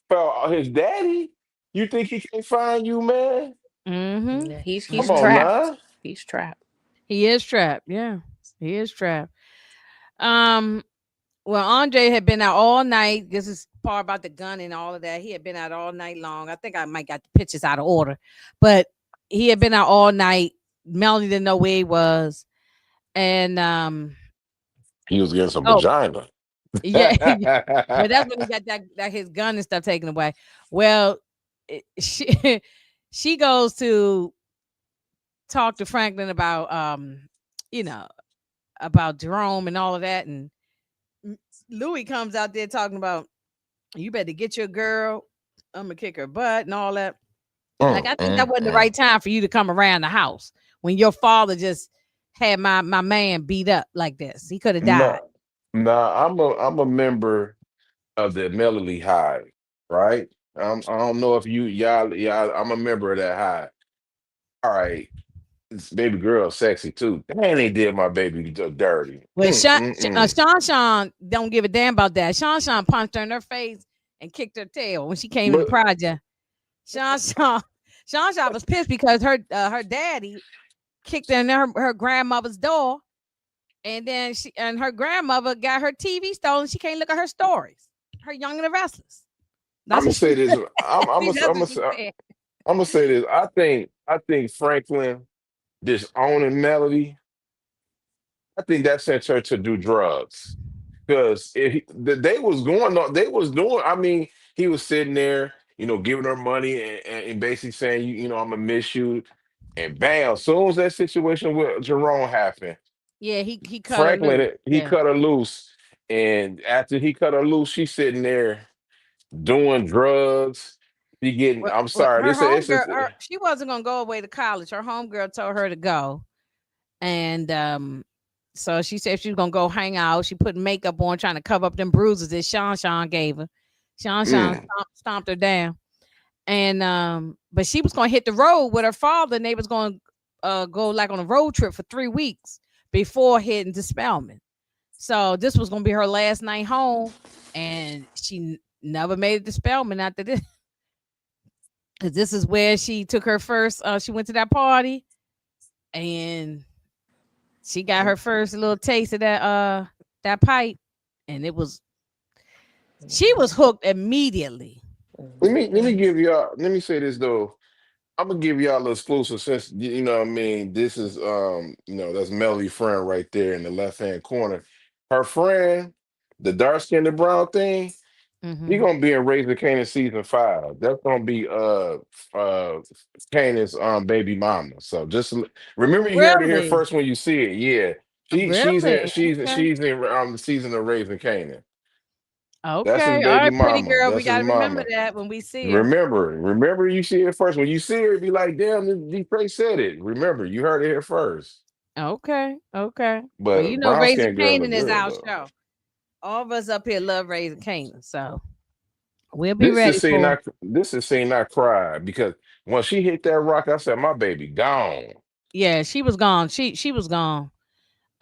found his daddy. You think he can find you, man? Mm-hmm. Yeah, he's Come on, Mm-hmm. trapped. now. He's trapped. He is trapped. Yeah, he is trapped. Um, well, Andre had been out all night. This is part about the gun and all of that. He had been out all night long. I think I might got the pictures out of order, but he had been out all night. Melanie didn't know where he was, and He was getting some oh vagina. yeah, but that's when he got that his gun and stuff taken away. Well, she she goes to talk to Franklin about you know about Jerome and all of that, and Louie comes out there talking about you better get your girl. I'm gonna kick her butt and all that. Like, Mm, I think that mm, wasn't the mm. right time for you to come around the house when your father just had my man beat up like this. He could have died. No, no, I'm a member of the Melody Hive, right? I don't know if y'all. I'm a member of that hive. All right, this baby girl sexy too. Dang, they did my baby dirty. Well, Mm. Sean don't give a damn about that. Sean punched her in her face and kicked her tail when she came in the But project. Sean Sean Sean was pissed because her daddy kicked in her grandmother's door, and then her grandmother got her TV stolen. She can't look at her stories. Her Young and the Restless. I'm That's gonna what she say this. said. That's what she said. I'm gonna say this. I think Franklin disowning Melody. I think that sent her to do drugs because they was going on. They was doing. I mean, he was sitting there, giving her money and basically saying, I'm gonna miss you. And bam, soon as that situation with Jerome happened, Yeah, he cut her loose. Franklin he Yeah. cut her loose. And after he cut her loose, she's sitting there doing drugs. She getting. I'm Well, sorry. her This homegirl, is. she wasn't gonna go away to college. Her homegirl told her to go, and so she said she was gonna go hang out. She put makeup on, trying to cover up them bruises that Sean gave her. Sean Mm, stomped her down, and but she was gonna hit the road with her father, and they was gonna go like on a road trip for 3 weeks before heading to Spelman. So this was gonna be her last night home, and she never made it to Spelman after this. 'Cause this is where she took her first. She went to that party, and she got her first little taste of that pipe, and she was hooked immediately. let me give y'all. Let me say this though. I'm gonna give y'all a little exclusive since you know what I mean. This is that's Melly friend right there in the left hand corner. Her friend, the dark skinned brown thing, he Hmm. gonna be in Raising Canaan season 5. That's gonna be Canaan's baby mama. So remember you heard it here Really, first when you see it. Yeah. She's in really. she's Okay, she's in the season of Raising Canaan. That's his okay. All baby right, pretty mama. girl. We That's his got to remember mama. that when we see her. Remember you see it first. When you see her, be like, damn, Detroit said it. Remember, you heard it here first. Okay, okay. Well, But brown Raising skin girl Canaan look is good our though. show. All of us up here love Raising Canaan, so we'll be This is ready saying for. not this is saying not cry because when she hit that rock, I said, my baby gone. Yeah, she was gone. She was gone.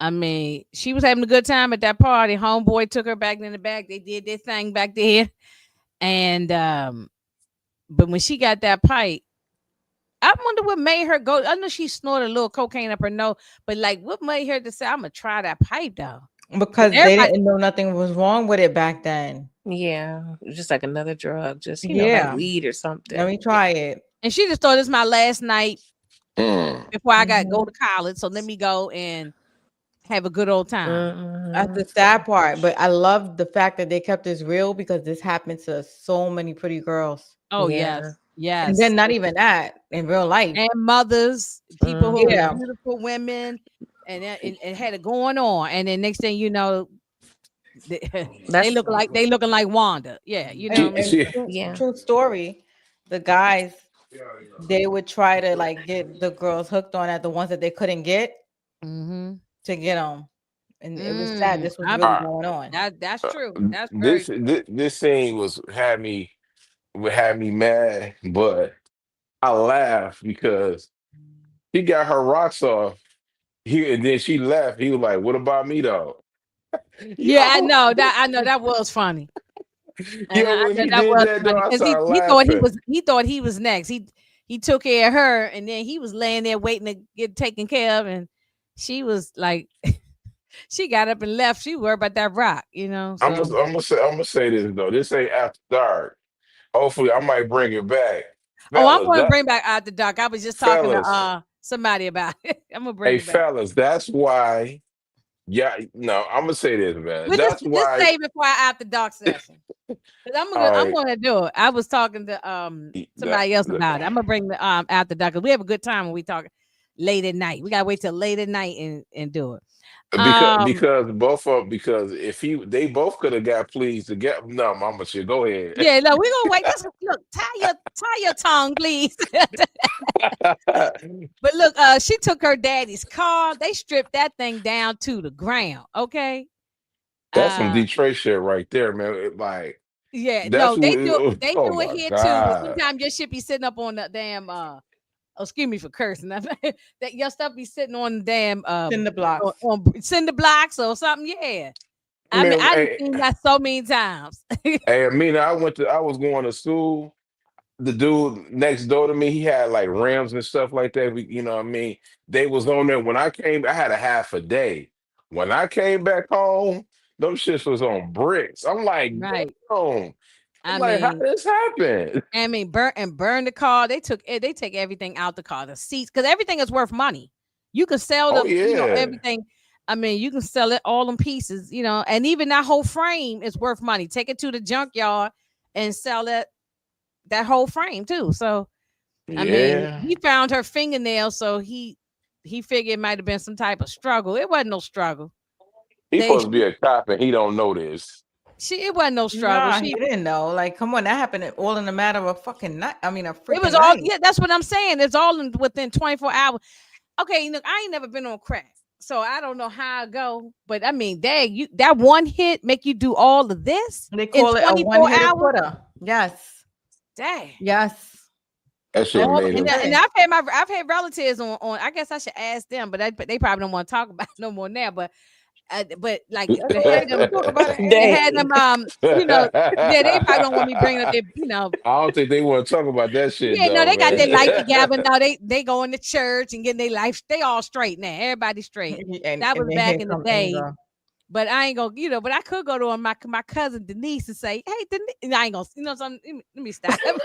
I mean, she was having a good time at that party. Homeboy took her back in the back. They did their thing back there. And but when she got that pipe, I wonder what made her go. I know she snorted a little cocaine up her nose, but like what made her to say, I'm gonna try that pipe though. Because they Everybody, didn't know nothing was wrong with it back then. Yeah, just like another drug, just like Yeah. weed or Let something. me try it. and she just thought this my last night Mm. before I got go Mhm. to college. So let me go and have a good old time. That's Mhm. the sad part. But I love the fact that they kept this real because this happened to so many pretty girls. Oh Yeah. yes, And then yes. not even that in real life. And mothers, people who were Yeah. beautiful women, and had it going on. And then next thing you know, they, That's they looking like Wanda. Yeah, you know. See, And see, yeah. true story, the guys they would try to like get the girls hooked on at the ones that they couldn't get Mm-hmm. to get them. And it was sad. This was really all right. going on. That's true. That's very This, true. this scene would have me mad, but I laugh because he got her rocks off. And then she left. He was like, "What about me, though?" Yeah, I Yo, know that. I know that was funny, and yo, I when know he that did was that, though, funny I because started he thought laughing. he thought he was next. He took care of her, and then he was laying there waiting to get taken care of, and she was like, she got up and left. She worried about that rock, you know. So I'm gonna say this though. This ain't after dark. Hopefully, I might bring it back, oh, I'm fellas. going to That bring back Out the Dark. I was just talking to fellas, somebody about it. I'm gonna bring hey it back. fellas. That's why. Yeah, no, I'm gonna say this, man. But That's this why. save it for our After Dark session. 'Cause All I'm right, gonna do it. I was talking to that, somebody else about it. I'm gonna bring the After Dark, 'cause we have a good time when we talk late at night. We gotta wait till late at night and do it. Um because if they both could have got pleased to get no, mama shit. Go ahead. yeah, no, we're gonna wait. Just look, tie your tongue, please. But look, she took her daddy's car. They stripped that thing down to the ground. Okay. That's some Uh Detroit shit right there, man. Like yeah, that's no, what. they Oh do it my here too. But god. sometimes your shit be sitting up on the damn oh, excuse me for cursing. That your stuff be sitting on the damn Cinder blocks. on cinder blocks or something. Yeah. I I mean, mean, I've hey, seen that so many times. hey, Amina, I was going to school. The dude next door to me, he had like rims and stuff like that. You know what I mean? They was on there when I came. I had a half a day. When I came back home, them shits was on bricks. I'm like, Right. damn. I'm I like, how mean, did this happen? burn the car. They take everything out the car, the seats, because everything is worth money. You can sell Oh them, you know, yeah, everything. I mean, you can sell it all in pieces, you know, and even that whole frame is worth money. Take it to the junkyard and sell that whole frame too. So I mean, yeah. he found her fingernail, so he figured it might have been some type of struggle. It wasn't no struggle. He They supposed to be a cop and he don't know this. it wasn't no struggle. Nah, he didn't know. Like, come on, that happened all in a matter of a fucking night. I mean, a It was freaking all, night. yeah, that's what I'm saying. It's all within 24 hours. Okay, look, I ain't never been on crack, so I don't know how I go. But I mean, dang, you that one hit make you do all of this They in call it a 24 one-hitter hours? quitter. Yes. Dang. Yes. That shit That's All, what made they and, him. and say. I've had relatives on. I guess I should ask them, but they probably don't want to talk about it no more now. But like That's to all have right. them We talk about it to anyway. have Dang. them you know, yeah, they probably don't want me bringing up their, you know. I don't think they want to talk about that shit Yeah, no, though, they got their life man. together. No, they going to church and getting their life. They all straight now. Everybody straight. That And was then back here in the come day. anger. But I ain't gonna, you know, but I could go to my cousin Denise and say, hey, Denise, and I ain't gonna, you know, something. Let me stop. I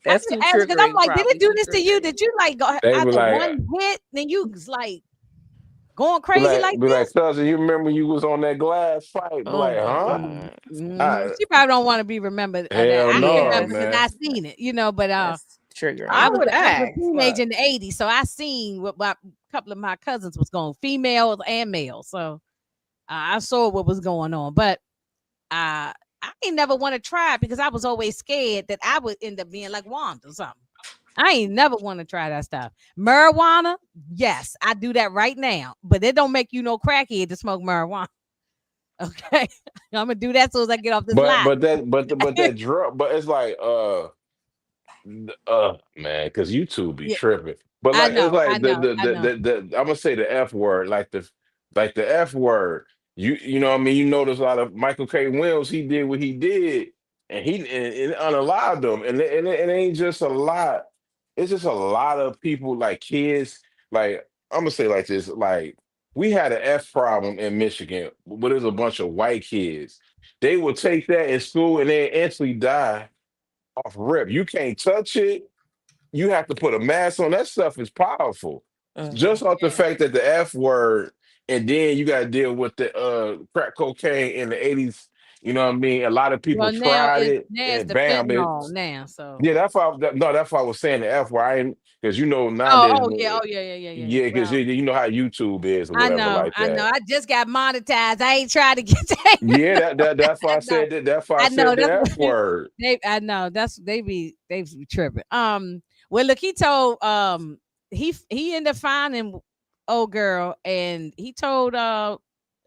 That's should too ask because I'm triggering, like, did it probably do too this to you? triggering. Did you like go They be after like, one hit, then you was like going crazy like be like, this? cousin, you remember you was on that glass fight? Be Oh like, my huh? God. She probably don't want to be remembered of that. Hell I no, remember Yes. because man. I seen it, you know. But That's triggering. I I was would I was a ask, teenager but in the '80s, so I seen what a couple of my cousins was going, females and males. So I saw what was going on, but I ain't never want to try it because I was always scared that I would end up being like Wanda or something. I ain't never want to try that stuff. Marijuana, yes, I do that right now, but it don't make you no crackhead to smoke marijuana. Okay, I'm gonna do that as soon as I get off this But line. that drug, but it's like man, because you two be Yeah, tripping. But like it's I like know, I know. I'm gonna say the F word, like the F word. You know what I mean? You notice a lot of Michael K. Williams, he did what he did, and it unallowed them. And it ain't just a lot, it's just a lot of people like kids, like I'm gonna say like this, like we had an F problem in Michigan, but there's a bunch of white kids. They would take that in school and they instantly die off rip. You can't touch it. You have to put a mask on. That stuff is powerful. Mhm. Just off the Yeah. fact that the F word, and then you got to deal with the crack cocaine in the 80s. You know what I mean? A lot of people Well, now tried it's it, and the bam, it. fentanyl now. So Yeah, no, that's why I was saying the F word. I ain't because nowadays, yeah. yeah, because Well, you know how YouTube is or whatever like I know. that. I just got monetized. I ain't trying to get that. Yeah, that's why I I know. said that. That's why I I know said the that's F word. I know that's they be tripping. Well, look, he told he ended up finding old girl, and he told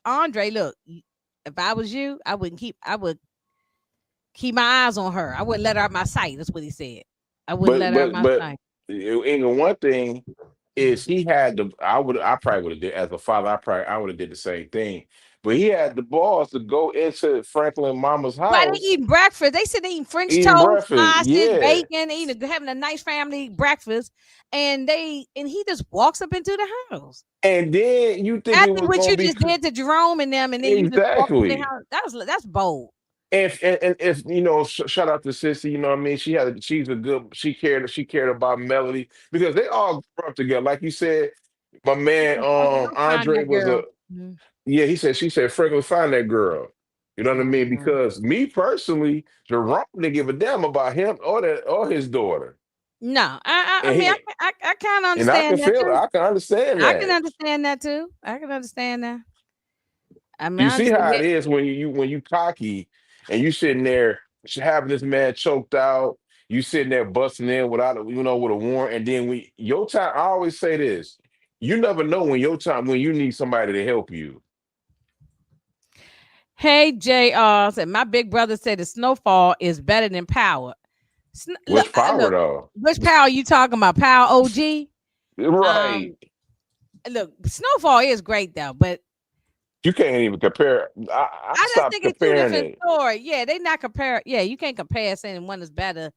Andre, look, if I was you, I would keep my eyes on her. I wouldn't let her out my sight. That's what he said. I wouldn't let her out my But sight. and one thing is he had the I probably would have did as a father, I would have did the same thing. But he had the balls to go into Franklin Mama's Why they house eating breakfast? They said they eating French eating toast, breakfast. sausage, Yeah. bacon, having a nice family breakfast, and he just walks up into the house. And then you think it After was what gonna you be just did to Jerome and them, and then you just walk in the exactly. house. That's bold. And if shout out to Sissy, you know what I mean? She cared about Melody because they all grew up together. Like you said, my man Go find Andre that was a girl. Mhm. yeah, she said, Franklin, find that girl. You know what I mean? Mhm. Because me personally, Jerome didn't give a damn about him or his daughter. No, I And mean, he I kind of and I can understand that feel it. too. I can understand I can that. understand that too. I can understand that. I mean, You I see understand. how Yeah. it is when you cocky and you sitting there having this man choked out, you sitting there busting in without with a warrant, and then your time. I always say this: you never know when you need somebody to help you. Hey, JR said my big brother said the Snowfall is better than Power. Which power Look, though? which Power you talking about? Power OG. Right. Um, look, Snowfall is great though, but You can't even compare. I I just stopped think it's two comparing different it. stories. Yeah, they not compare. Yeah, you can't compare saying one is better.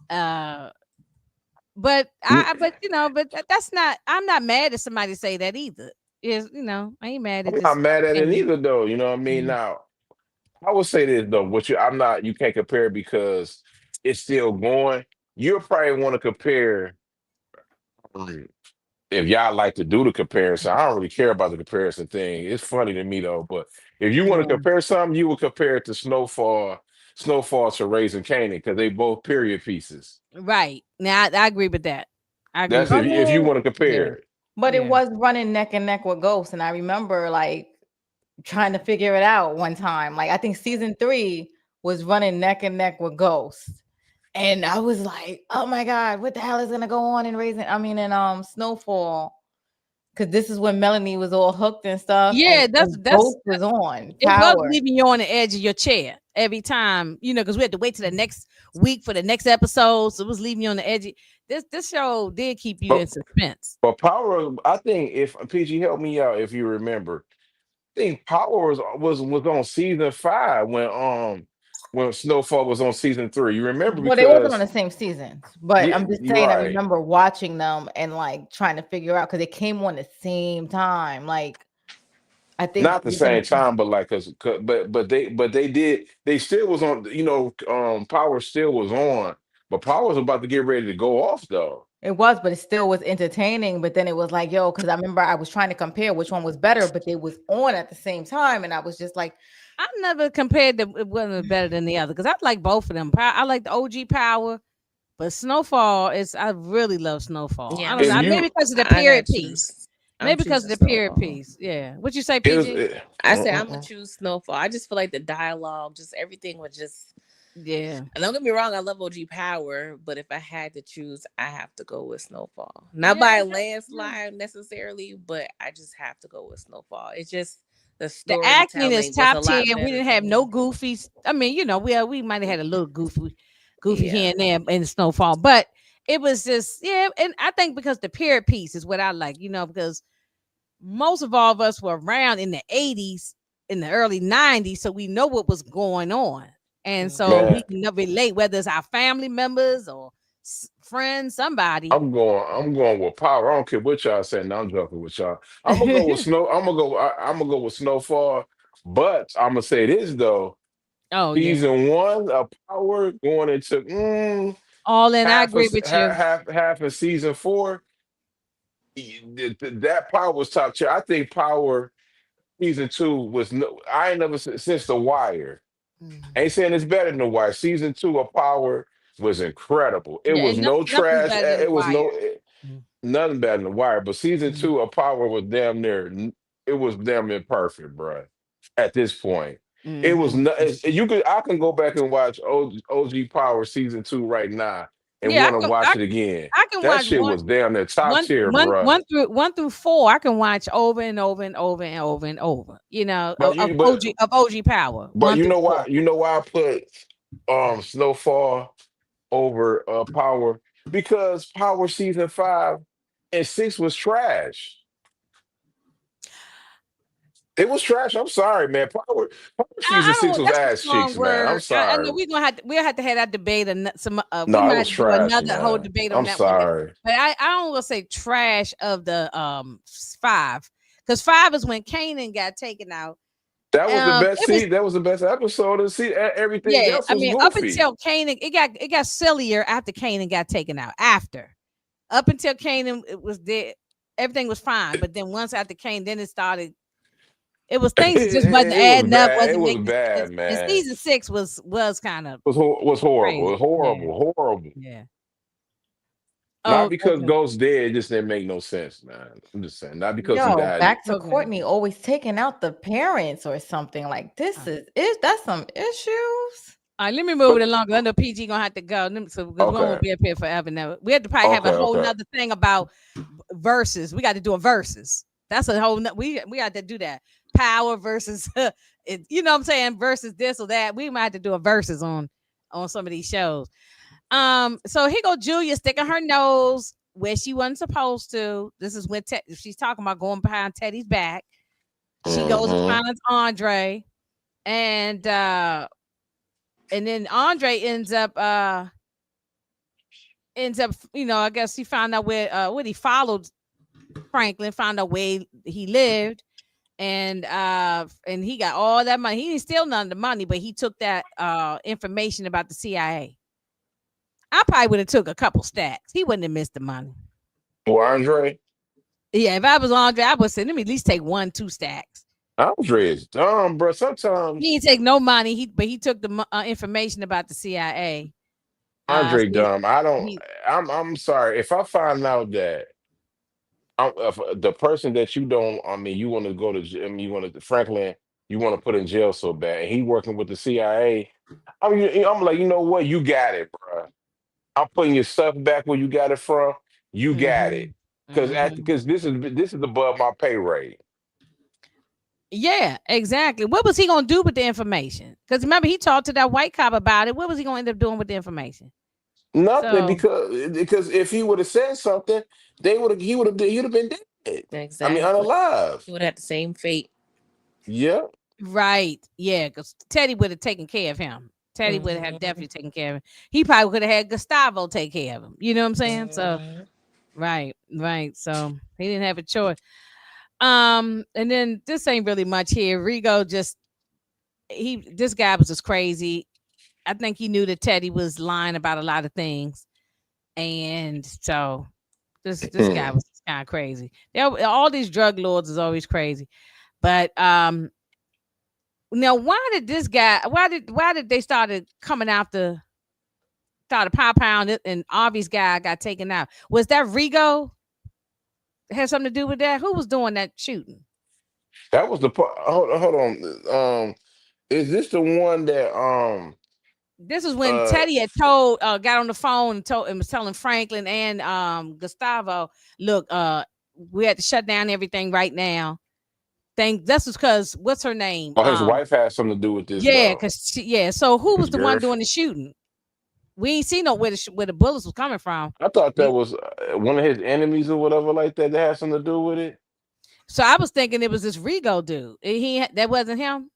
Uh, but N- that's not. I'm not mad at somebody say that either. Is I ain't mad at I'm not this mad at it opinion. either, though. You know what I mean? Mhm. Now, I would say this though. I'm not. You can't compare because it's still going. You'll probably want to compare. um, If y'all like to do the comparison, I don't really care about the comparison thing. It's funny to me though. But if you want to Yeah, compare something, you would compare it to Snowfall to Raising Canaan because they both period pieces. right. Now I agree with that. I agree That's with I that. if you mean, want to Yeah, compare it. but it yeah. was running neck and neck with Ghost, and I remember like trying to figure it out one time. Like I think season 3 was running neck and neck with Ghost. And I was like, oh my God, what the hell is gonna go on in Snowfall? Because this is when Melanie was all hooked and stuff, Yeah, and Ghost was on it was Power. leaving you on the edge of your chair every time, because we had to wait till the next week for the next episode. So it was leaving you on the edge. This show did keep you But in suspense. but Power, I think if PG help me out if you remember, I think Power was on season 5 when Snowfall was on season 3. You remember Well, they wasn't on the because same seasons, but yeah, I'm just you're saying I right. remember watching them and like trying to figure out because they came on the same time. Like I think Not the same time, but like, they still was on. Power still was on, but Power was about to get ready to go off though. it was, but it still was entertaining. But then it was like, yo, because I remember I was trying to compare which one was better, but they was on at the same time, and I was just like, I never compared them. It wasn't better than the other because I like both of them. I like the OG Power, but Snowfall is. I really love Snowfall. Yeah, I don't If know. Maybe you, because of the I gotta period piece. choose. I'm Maybe because choosing of the period Snowfall. piece. Yeah. What you say, it was, PG? I said I'm gonna choose Snowfall. I just feel like the dialogue, just everything was just. Yeah. And don't get me wrong, I love OG Power, but if I had to choose, I have to go with Snowfall. Not Yeah. by a Yeah. landslide necessarily, but I just have to go with Snowfall. It's just the The acting is storytelling was top a tier. lot We better didn't to have no me. goofies. I mean, we might have had a little goofy Yeah. here and there in Snowfall, but it was just and I think because the period piece is what I like, because most of all of us were around in the 80s, in the early 90s, so we know what was going on. And so we man, can relate, whether it's our family members or friend, somebody. I'm going with Power. I don't care what y'all saying. No, I'm joking with y'all. I'm gonna go with Snow. I'm gonna go with Snowfall. But I'm gonna say this though. Oh yeah, Season one of Power going into all in. I agree with you. half of season four. That Power was top tier. I think Power season two was no. I ain't never since The Wire. Mhm. Ain't saying it's better than The Wire. Season two of Power was incredible. It Yeah, was and no nothing's trash. better than The It was Wire. no nothing better than The Wire. But season Mhm. two of Power was damn near. It was damn near perfect, bro. At this point, it was Mhm. not. You could. I can go back and watch OG Power season two right now and Yeah, want to watch it again. I can That watch shit was damn near top tier, bro. one through four. I can watch over and over and over and over and over. You know, But of you, but OG Power but one you through know four. why? You know why I put Snowfall over Power because Power season five and six was trash. It was trash. I'm sorry, man. Power season I six don't. was That's a ass strong cheeks, man. I'm word. I know sorry. we'll have to have that debate. And some we No, it might was have to do trash, another whole man. debate on I'm that one. sorry. But I don't want to say trash of the five, because five is when Kanan got taken out. That was the best It was scene. That was the best episode of the season. Everything Yeah. else I was mean, up goofy. until Kanan, it got sillier after Kanan got taken out. After up until Kanan it was dead, everything was fine. But then once after Kanan, then it started. It was things that just wasn't It was adding up, bad. It wasn't was making bad, sense. And man. season six was kind of Was horrible. It crazy. was Yeah, horrible. Horrible. yeah. Not Oh, because okay, Ghost dead, it just didn't make no sense, man. I'm just saying. Not because he Yo, died. back to okay. Courtney always taking out the parents or something like this Uh, is it. That's some issues. All right, let me move But it along. 'Cause I know PG gonna have to go, so because we okay, won't be up here forever. Now we have to probably have okay, a whole okay. nother thing about verses. We got to do a verses. That's a whole. We got to do that. Power versus, you know what I'm saying, versus this or that. We might have to do a verses on some of these shows. So here go Julia sticking her nose where she wasn't supposed to. This is when she's talking about going behind Teddy's back. She goes and Hmm. finds Andre, and then Andre ends up, I guess he found out where he followed Franklin, found out where he lived, and he got all that money. He didn't steal none of the money, but he took that information about the CIA. I probably would have took a couple stacks. He wouldn't have missed the money. Well, Andre, Yeah, if I was Andre, I would say let me at least take 1-2 stacks. Andre is dumb, bro. He Sometimes didn't take no money. But he took the information about the CIA. Andre So dumb. I don't. he, I'm sorry if I find out that if the person that you don't. I mean, you want to go to. I mean, you want to Franklin. You want to put in jail so bad, and he working with the CIA. I mean, I'm like, you know what? You got it, bro. I'm putting your stuff back where you got it from. You got hmm it, hmm because this is above my pay rate. Yeah, exactly. What was he gonna do with the information? Because remember, he talked to that white cop about it. What was he gonna end up doing with the information? Nothing So because if he would have said something, he'd have been dead. I mean, Exactly. unalive. He would have the same fate. Yeah. right, yeah, because Teddy would have taken care of him. Teddy would have Mhm. definitely taken care of him. He probably could have had Gustavo take care of him. You know what I'm saying? So Mhm. right, right. So he didn't have a choice. And then this ain't really much here. Rigo just this guy was just crazy. I think he knew that Teddy was lying about a lot of things, and so this guy Hmm. was kind of crazy. All these drug lords is always crazy, but now why did this guy? Why did they started pound pound it, and Avi's guy got taken out? Was that Rigo? Had something to do with that? Who was doing that shooting? That was the part. Hold on. Is this the one that This is when uh Teddy had told, got on the phone and was telling Franklin and Gustavo, look, we had to shut down everything right now. This was because what's her name? his wife has something to do with this Yeah, though? because yeah. So who was His the one girlfriend. doing the shooting? We ain't seen no where the bullets was coming from. I thought that We was one of his enemies or whatever like that. That had something to do with it. So I was thinking it was this Rigo dude. That wasn't him.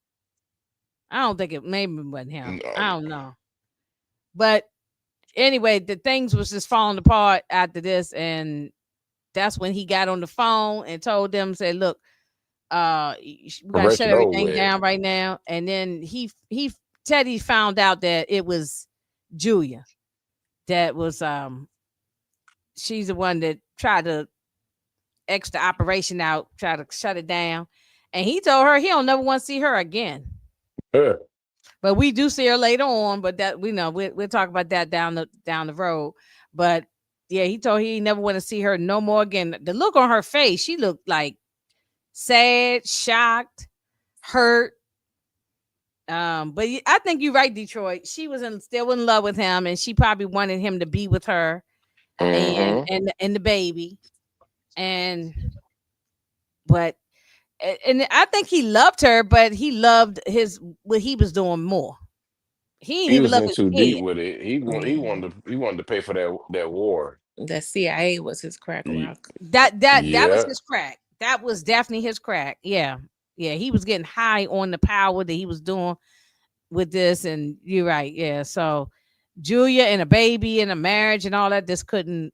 I don't think it maybe it wasn't him. I No. don't know. But anyway, the things was just falling apart after this, and that's when he got on the phone and told them, said, "Look, we gotta shut Correction over everything with. down right now." And then he Teddy found out that it was Julia that was she's the one that tried to X the operation out, try to shut it down, and he told her he don't never want to see her again. Huh. But we do see her later on. But that we know we'll talk about that down the road. But yeah, he told he never want to see her no more again. The look on her face, she looked like sad, shocked, hurt. But I think you're right, Detroit. She was still in love with him, and she probably wanted him to be with her and Mm-hmm. and the baby. And but and I think he loved her, but he loved his what he was doing more. He didn't He even was love in his too deep kid. with it. Mhm. He wanted to pay for that war. The CIA was his crack Ye- rock. That was Yeah. his crack. That was definitely his crack. Yeah. Yeah. He was getting high on the power that he was doing with this. And you're right. Yeah. So Julia and a baby and a marriage and all that just couldn't,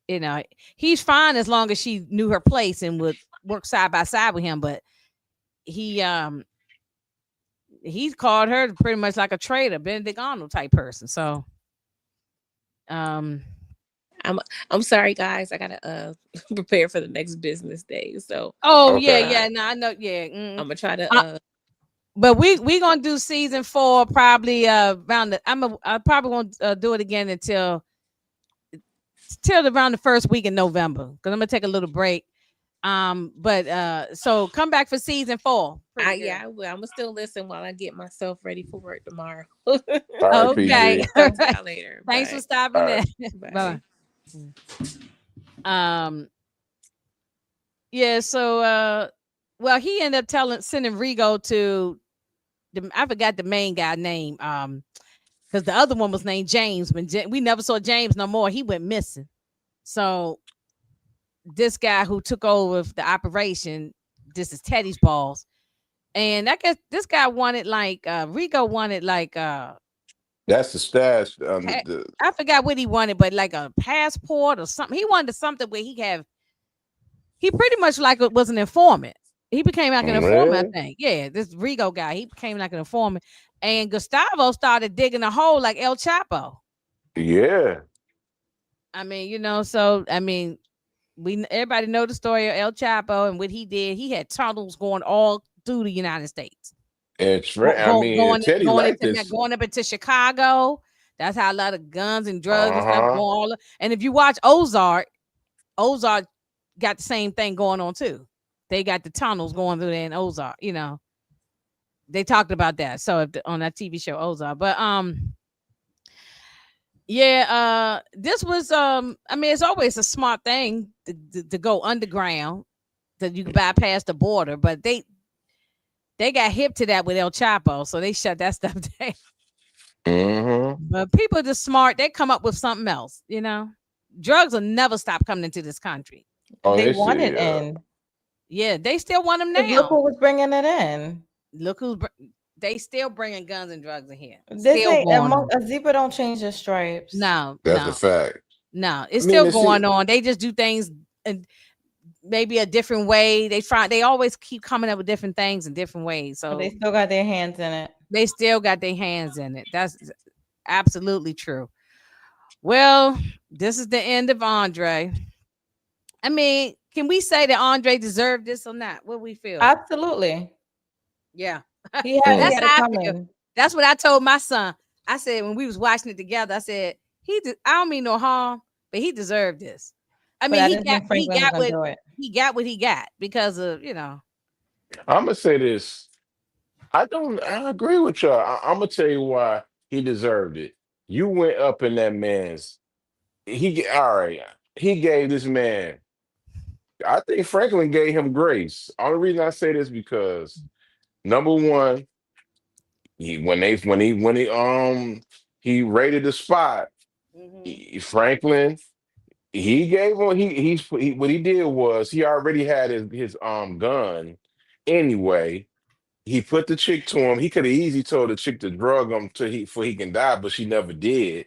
you know, he's fine as long as she knew her place and would work side by side with him. But he he's called her pretty much like a traitor, Benedict Arnold type person. So um I'm I'm sorry, guys. I gotta prepare for the next business day, so oh yeah, Okay. yeah, no, I know, yeah. I'm gonna try to. But we gonna do season 4 probably around the I probably won't do it again until till around the first week in November because I'm gonna take a little break. But so come back for season 4. Pretty Yeah, good. I will. I'm gonna still listen while I get myself ready for work tomorrow. All right, Okay. PG. All Talk to right. y'all later. Thanks for Bye. stopping All there. right. Bye. Bye. Yeah, so well he ended up sending Rigo to I forgot the main guy name. Because the other one was named James. When we never saw James no more, he went missing. So this guy who took over the operation, this is Teddy's boss, and I guess this guy wanted like Rico wanted like That's the stash. I forgot what he wanted, but like a passport or something. He wanted something where he pretty much like was an informant. He became like an informant, Really? I think. Yeah, this Rigo guy, he became like an informant. And Gustavo started digging a hole like El Chapo. Yeah. I mean, so I mean, everybody know the story of El Chapo and what he did. He had tunnels going all through the United States. I mean, Teddy liked this. Going up into Chicago. That's how a lot of guns and drugs and stuff go Uh-huh. all. And if you watch Ozark, Ozark got the same thing going on too. They got the tunnels going through there in Ozark. They talked about that. So on that TV show Ozark, but yeah, this was I mean, it's always a smart thing to go underground that you can bypass the border, but they got hip to that with El Chapo, so they shut that stuff down. Mm-hmm. But people just smart, they come up with something else. Drugs will never stop coming into this country. Oh, They they want see. it in. Yeah, they still want them 'Cause look now. who was bringing it in. Look they still bringing guns and drugs in here. This Still ain't going on. a zebra don't change the stripes. No, That's a no, fact. no. I It's mean, still it's it. going on. They just do things maybe a different way. They always keep coming up with different things in different ways. But they So still got their hands in it. they still got their hands in it. That's absolutely true. Well, this is the end of Andre. I mean, can we say that Andre deserved this or not? What we feel? Absolutely. Yeah. He Mm. That's had it how I feel. coming. That's what I told my son. I said when we was watching it together, I said I don't mean no harm, but he deserved this. I But mean, I didn't think he Franklin was got gonna do it. what he got because of I'm gonna say this. I agree with y'all. I'm gonna tell you why he deserved it. You went up in that man's. All right. He gave this man. I think Franklin gave him grace. Only reason I say this because number one, he raided the spot. Mhm. Franklin, he gave him what he did was he already had his gun anyway. He put the chick to him. He could have easily told the chick to drug him till he can die, but she never did.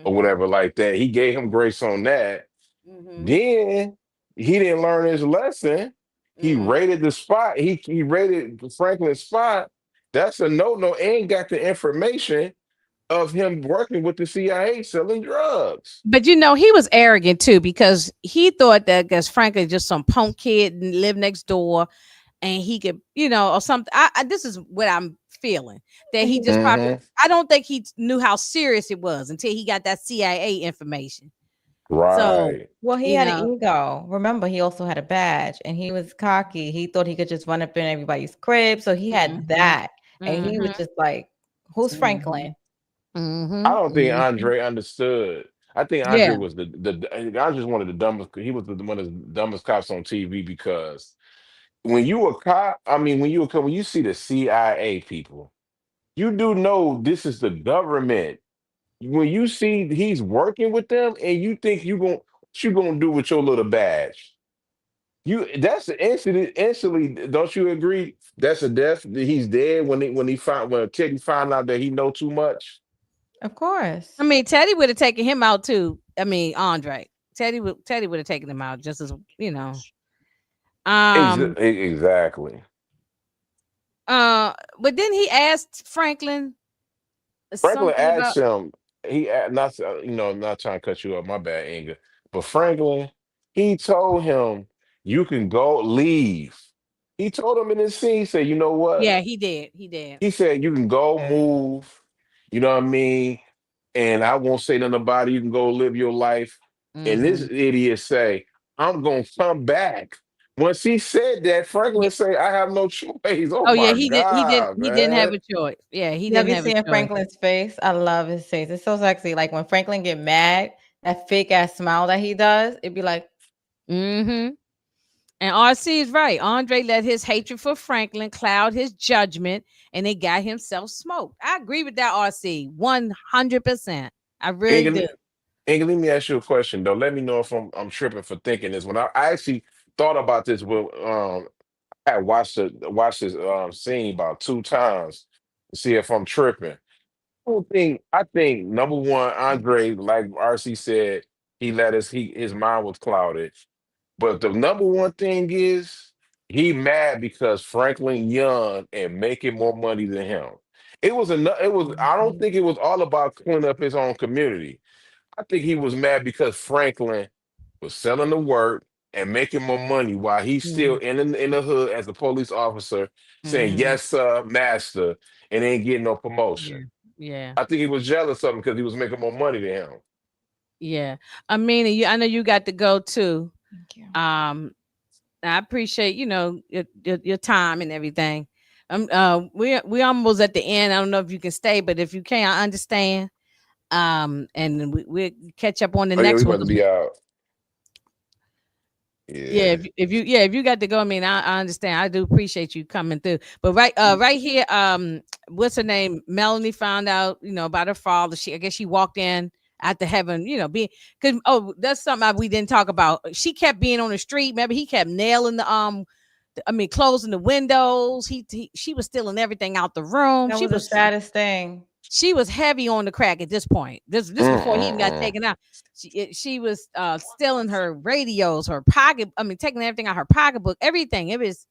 or whatever like that. He gave him grace on that. Then he didn't learn his lesson. He raided the spot. He raided Franklin's spot. That's a no. And got the information of him working with the CIA selling drugs. But he was arrogant too because he thought that because Franklin just some punk kid and lived next door, and he could, or something. This is what I'm feeling that he just probably. I don't think he knew how serious it was until he got that CIA information. So, Right. well, he had an ego. Remember, he also had a badge, and he was cocky. He thought he could just run up in everybody's crib, so he had that, and he was just like, "Who's Franklin?" I don't think Andre understood. I think Andre was Andre's one of the dumbest. He was one of the dumbest cops on TV because when you a cop, I mean, when you see the CIA people, you do know this is the government. When you see he's working with them, and you think what you gonna do with your little badge? That's the incident. Instantly, don't you agree? That's a death. He's dead when Teddy found out that he know too much. Of course. I mean, Teddy would have taken him out too. I mean, Andre. Teddy would have taken him out just as Exactly. But then he asked Franklin Franklin something asked about. him. Not not trying to cut you up. My bad, Inga. But Franklin, he told him, "You can go leave." He told him in his scene. He said, "You know what?" Yeah, he did. He did. He said, "You can go move." You know what I mean? And I won't say nothing about it. You can go live your life. And this idiot say, "I'm gonna come back." Once he said that, Franklin say, "I have no choice." Oh Yeah, my he did. He did. God, He didn't have man. a choice. Yeah, he Have didn't you have a seen choice. Franklin's face? I love his face. It's so sexy. Like when Franklin get mad, that fake ass smile that he does, it'd be like, And RC is right. Andre let his hatred for Franklin cloud his judgment, and they got himself smoked. I agree with that, RC, 100%. I really do. Inga, let me ask you a question though. Let me know if I'm tripping for thinking this. When I actually thought about this, with I had watched this scene about 2 times to see if I'm tripping. I think number one, Andre, like RC said, his mind was clouded. But the number one thing is he mad because Franklin young and making more money than him. I don't think it was all about cleaning up his own community. I think he was mad because Franklin was selling the work and making more money while he's still in the hood as a police officer saying yes sir, master, and ain't getting no promotion. Yeah. I think he was jealous of him because he was making more money than him. Yeah. I mean, I know you got to go too. thank you. I appreciate, your time and everything. We almost at the end. I don't know if you can stay, but if you can, I understand. And we'll catch up on the Oh yeah, we next one. about to be out. Yeah, Yeah. if you got to go, I mean, I understand. I do appreciate you coming through. But right here, what's her name? Melanie found out, about her father. I guess she walked in after having, being because that's something we didn't talk about. She kept being on the street. Maybe he kept nailing closing the windows. She was stealing everything out the room. That was the saddest thing. She was heavy on the crack at this point. This before he even got taken out. She was stealing her radios, her pocket. Taking everything out her pocketbook, everything. It was.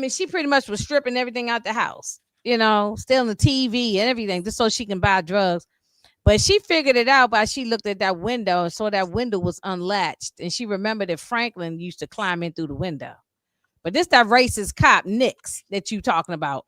She pretty much was stripping everything out the house. Stealing the TV and everything just so she can buy drugs. But she figured it out by she looked at that window and saw that window was unlatched, and she remembered that Franklin used to climb in through the window. But this that racist cop Nix that you talking about,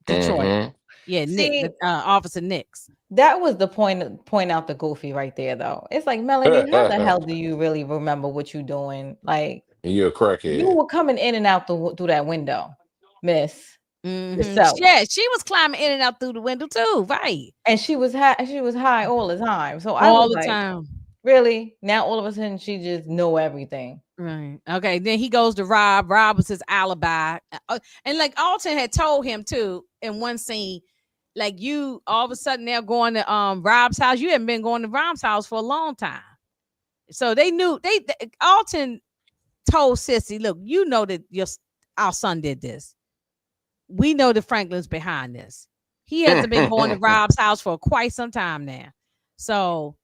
Detroit. Yeah, Nick, Officer Nix. That was the point out the goofy right there, though. It's like, Melanie, how the hell do you really remember what you doing? Like, you're a crackhead. You were coming in and out through that window, miss. Yeah, she was climbing in and out through the window too, right? And she was high all the time. So I all was the like, time. Really? Now all of a sudden she just know everything. Right. Okay. Then he goes to Rob. Rob was his alibi. And like Alton had told him too in one scene, like you all of a sudden they're going to Rob's house. You haven't been going to Rob's house for a long time. So they knew Alton told Sissy, look, you know that our son did this. We know that Franklin's behind this. He hasn't been going to Rob's house for quite some time now. So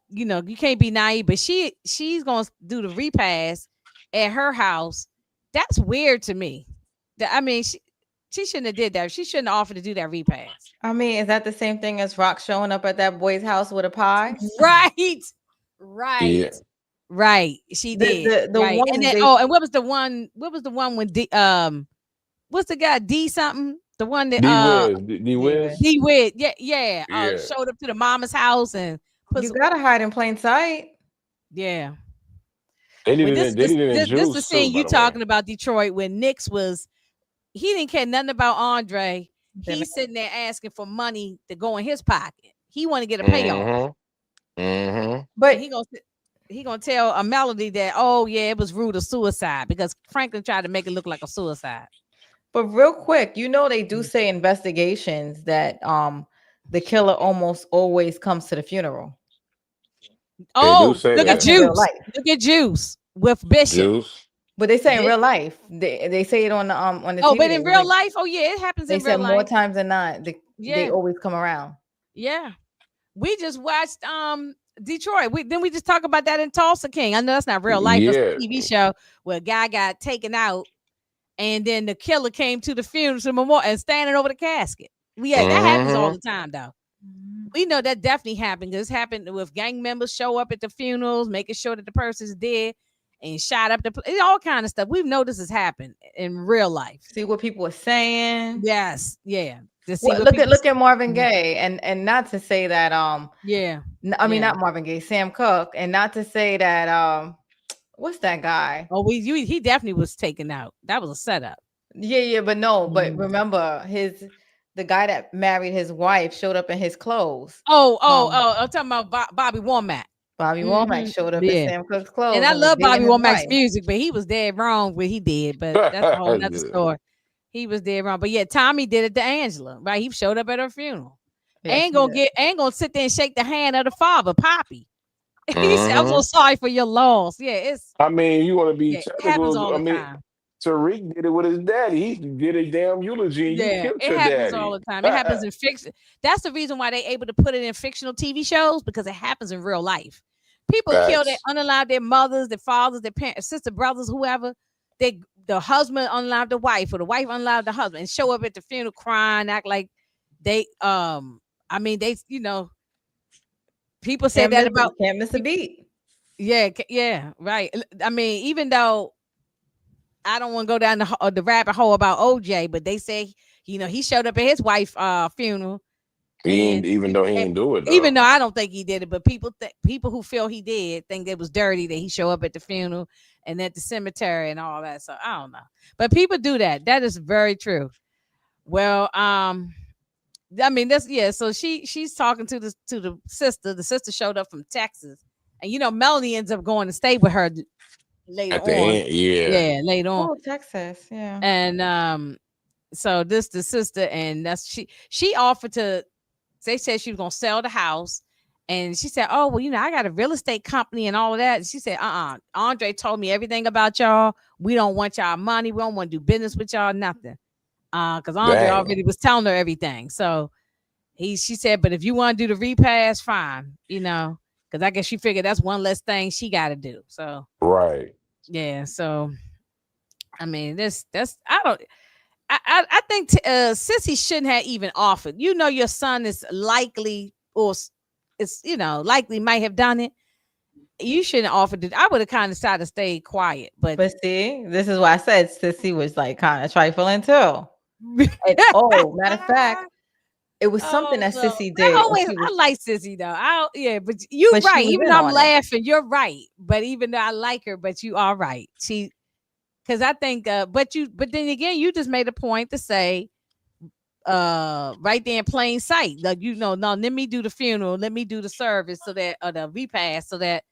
you can't be naive. But she's gonna do the repast at her house. That's weird to me. I mean, she shouldn't have did that. She shouldn't have offered to do that repast. I mean, is that the same thing as Rock showing up at that boy's house with a pie? Right, right, Yeah. right. She did The right. And one then they and what was the one? What was the one with what's the guy D something? The one that D Wiz, D Wiz. D Wit, yeah. Yeah. Showed up to the mama's house and put you some, gotta hide in plain sight. yeah. They But did it. They did it in this the Juice too, scene by you the way. talking about Detroit when Nix he didn't care nothing about Andre. He's sitting there asking for money to go in his pocket. He want to get a payoff. But He gonna tell a Melody that, oh yeah, it was rude or suicide because Franklin tried to make it look like a suicide. But real quick, they do say investigations that the killer almost always comes to the funeral. Oh, say look that. at In real Juice. life. Look at Juice with Bishop. Juice. But they say in real life, they say it on the TV. Oh, but in real life, oh yeah, it happens they in said real more life. times than not, they always come around. Yeah. We just watched Detroit. We just talk about that in Tulsa King. I know that's not real life. It's a TV show where a guy got taken out and then the killer came to the funeral to memorial and standing over the casket. That happens all the time though. We know that definitely happened because it's happened with gang members show up at the funerals, making sure that the person's dead and shot up all kind of stuff. We've noticed this happen in real life. See what people are saying. Yes, yeah. Look at Marvin Gaye, and not to say that I mean not Marvin Gaye, Sam Cooke, and not to say that what's that guy? Oh, he definitely was taken out. That was a setup. Yeah, but no, but remember the guy that married his wife showed up in his clothes. I'm talking about Bobby Womack. Bobby Womack showed up in Sam Cooke's clothes. And I love Bobby Womack's music, but he was dead wrong what he did. But that's a whole other story. He was dead wrong. But yeah, Tommy did it to Angela, right? He showed up at her funeral. Yes, ain't gonna sit there and shake the hand of the father, Poppy. He said, I'm so sorry for your loss. Yeah, I mean, you want to be technical. It happens all the time. Tariq did it with his daddy. He did a damn eulogy. Yeah, you killed it your happens daddy. all the time. It happens in fiction. That's the reason why they're able to put it in fictional TV shows because it happens in real life. People kill unalive their mothers, their fathers, their parents, sister, brothers, whoever. The husband unalive the wife, or the wife unalive the husband, and show up at the funeral crying, act like they people say that about can't miss a beat. Yeah, right. I mean, even though I don't want to go down the rabbit hole about OJ, but they say he showed up at his wife's funeral. Even though he didn't do it, though. Even though I don't think he did it, but people who feel he did think it was dirty that he show up at the funeral and at the cemetery and all that. So I don't know, but people do that. That is very true. Well, I mean So she's talking to the sister. The sister showed up from Texas, and Melanie ends up going to stay with her later at the on. end. Yeah, later on. Oh, Texas, yeah. And so the sister, and that's she offered to. They said she was gonna sell the house, and she said, "Oh, well, I got a real estate company and all of that." And she said, Andre told me everything about y'all. We don't want y'all money. We don't want to do business with y'all. Nothing. Because Andre already was telling her everything. So she said, "But if you want to do the repass, fine. Because I guess she figured that's one less thing she got to do." So yeah. So I mean, I think Sissy shouldn't have even offered. Your son is likely, or it's likely might have done it. You shouldn't have offered it. I would have kind of decided to stay quiet. But see, this is why I said Sissy was like kind of trifling too. Matter of fact, it was something that Sissy did. I like Sissy though. But you're right. Even though I'm laughing, you're right. But even though I like her, but you are right. Because I think, but then again, you just made a point to say, right there in plain sight, like no, let me do the funeral, let me do the service so that, or the repast, so that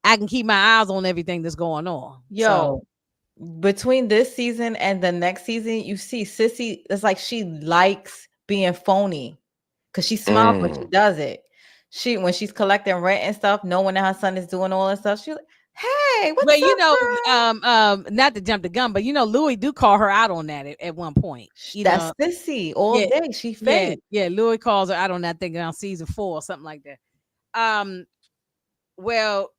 I can keep my eyes on everything that's going on. Between this season and the next season, you see Sissy, it's like she likes being phony because she smiles when she does it. When she's collecting rent and stuff, knowing that her son is doing all that stuff, Hey, what's Well, up, girl? not to jump the gun, but Louis do call her out on that at one point. That's sissy all yeah, day. She fake. yeah. Louis calls her out on that thing on season 4 or something like that. Well,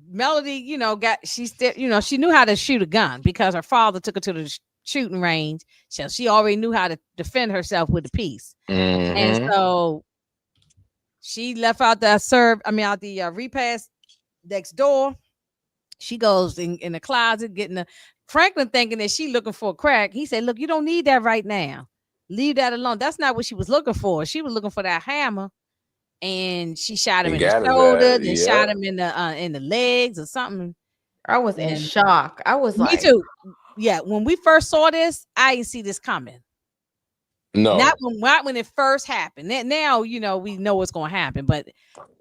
Melody, she still, she knew how to shoot a gun because her father took her to the shooting range, so she already knew how to defend herself with a piece. And Mm-hmm. so she left out out the repast next door. She goes in the closet getting Franklin thinking that she looking for a crack. He said, "Look, you don't need that right now. Leave that alone. That's not what she was looking for. She was looking for that hammer." And she shot him He in the got his shoulder, ass. then shot Yeah. him in the legs or something. I was in And shock. I was me like, too. Yeah, when we first saw this, I didn't see this coming. No. Not when it first happened. Now, we know what's going to happen, but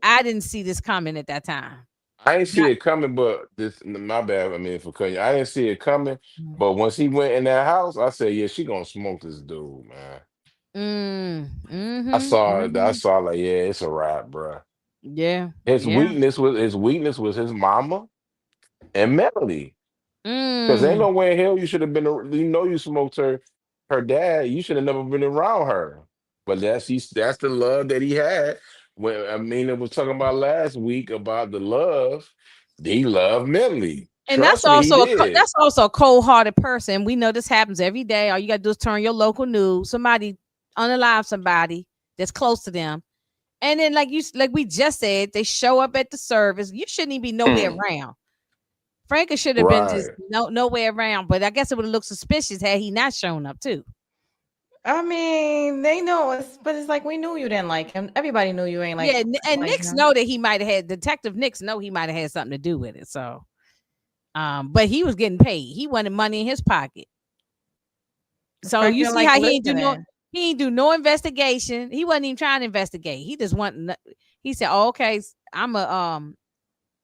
I didn't see this coming at that time. I didn't see Not, it coming, but this my bad. I mean, for cutting you, I didn't see it coming. mm, But once he went in that house, I said, "Yeah, she gonna smoke this dude, man." I mhm. saw like, yeah, it's a wrap, bro. Yeah, His yeah. weakness was his mama and Melody. Because ain't Mm. no way in hell you should have been. You smoked her dad. You should have never been around her. But that's the love that he had. When it was talking about last week about the love. He loved Melody. And that's Trust me, he also did. a cold-hearted person. We know this happens every day. All you got to do is turn your local news. Somebody unalive somebody that's close to them. And then, like we just said, they show up at the service. You shouldn't even be nowhere Mm, around. Frank should have been just right. nowhere around. But I guess it would have looked suspicious had he not shown up too. I mean, they know us, but it's like we knew you didn't like him. Everybody knew you ain't Yeah, and like Nick's him. know that he might have had Detective Nick's know he might have had something to do with it. So, but he was getting paid. He wanted money in his pocket. So Frank you didn't see like how listening. he ain't do no investigation. He wasn't even trying to investigate. He just he said, oh, okay, I'm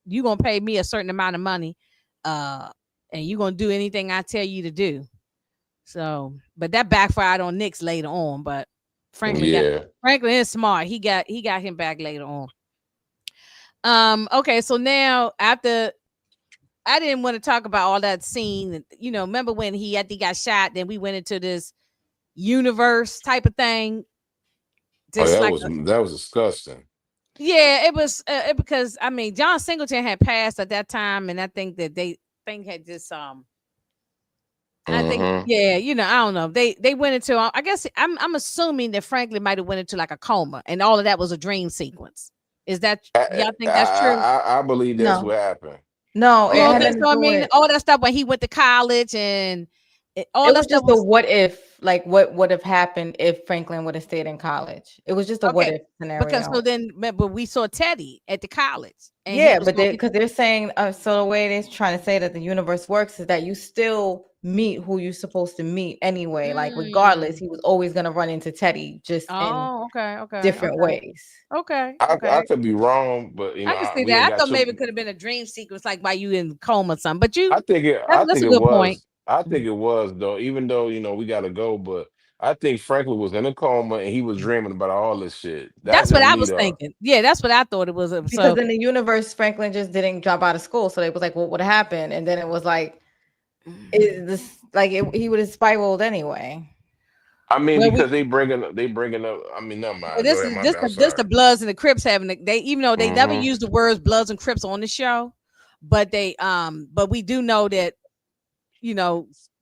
you gonna pay me a certain amount of money, and you gonna do anything I tell you to do. So, but that backfired on Nick's later on. But Yeah. Franklin is smart. He got him back later on. Okay, so now after I didn't want to talk about all that scene. Remember when he got shot? Then we went into this universe type of thing. Oh, Just like that was disgusting. yeah, it was because John Singleton had passed at that time, and I think that they had this I think Mm-hmm. yeah, I don't know. They went into I guess I'm assuming that Franklin might have went into like a coma, and all of that was a dream sequence. Is that y'all think that's true? I believe that's No, what happened. no, it Oh, had okay, nothing to so do with. all that stuff when he went to college and all It that was stuff just a was what if, like what would have happened if Franklin would have stayed in college. It was just a what okay. if Because scenario. so then, but we saw Teddy at the college, and he Yeah, was but going. because they're saying so the way they're trying to say that the universe works is that you still meet who you're supposed to meet anyway. Like regardless, Mm. he was always gonna run into Teddy just in Oh, okay, different ways. okay. I could be wrong, but I can see we ain't that. I got thought maybe too. it could have been a dream sequence, like while you in coma or something. But I that's think a it good point. was. I think it was though. Even though we got to go, but I think Franklin was in a coma and he was dreaming about all this shit. That's That's what just I me was though. thinking. Yeah, that's what I thought it was. Because So in the universe, Franklin just didn't drop out of school, so they was like, "What would happen?" And then it was like, he would have spiraled anyway. I mean, well, we because they bringing up. I mean, never well, mind. Go this ahead, is my this bad. I'm the this sorry. the Bloods and the Crips having they even though they never Hmm. used the words Bloods and Crips on the show, but but we do know that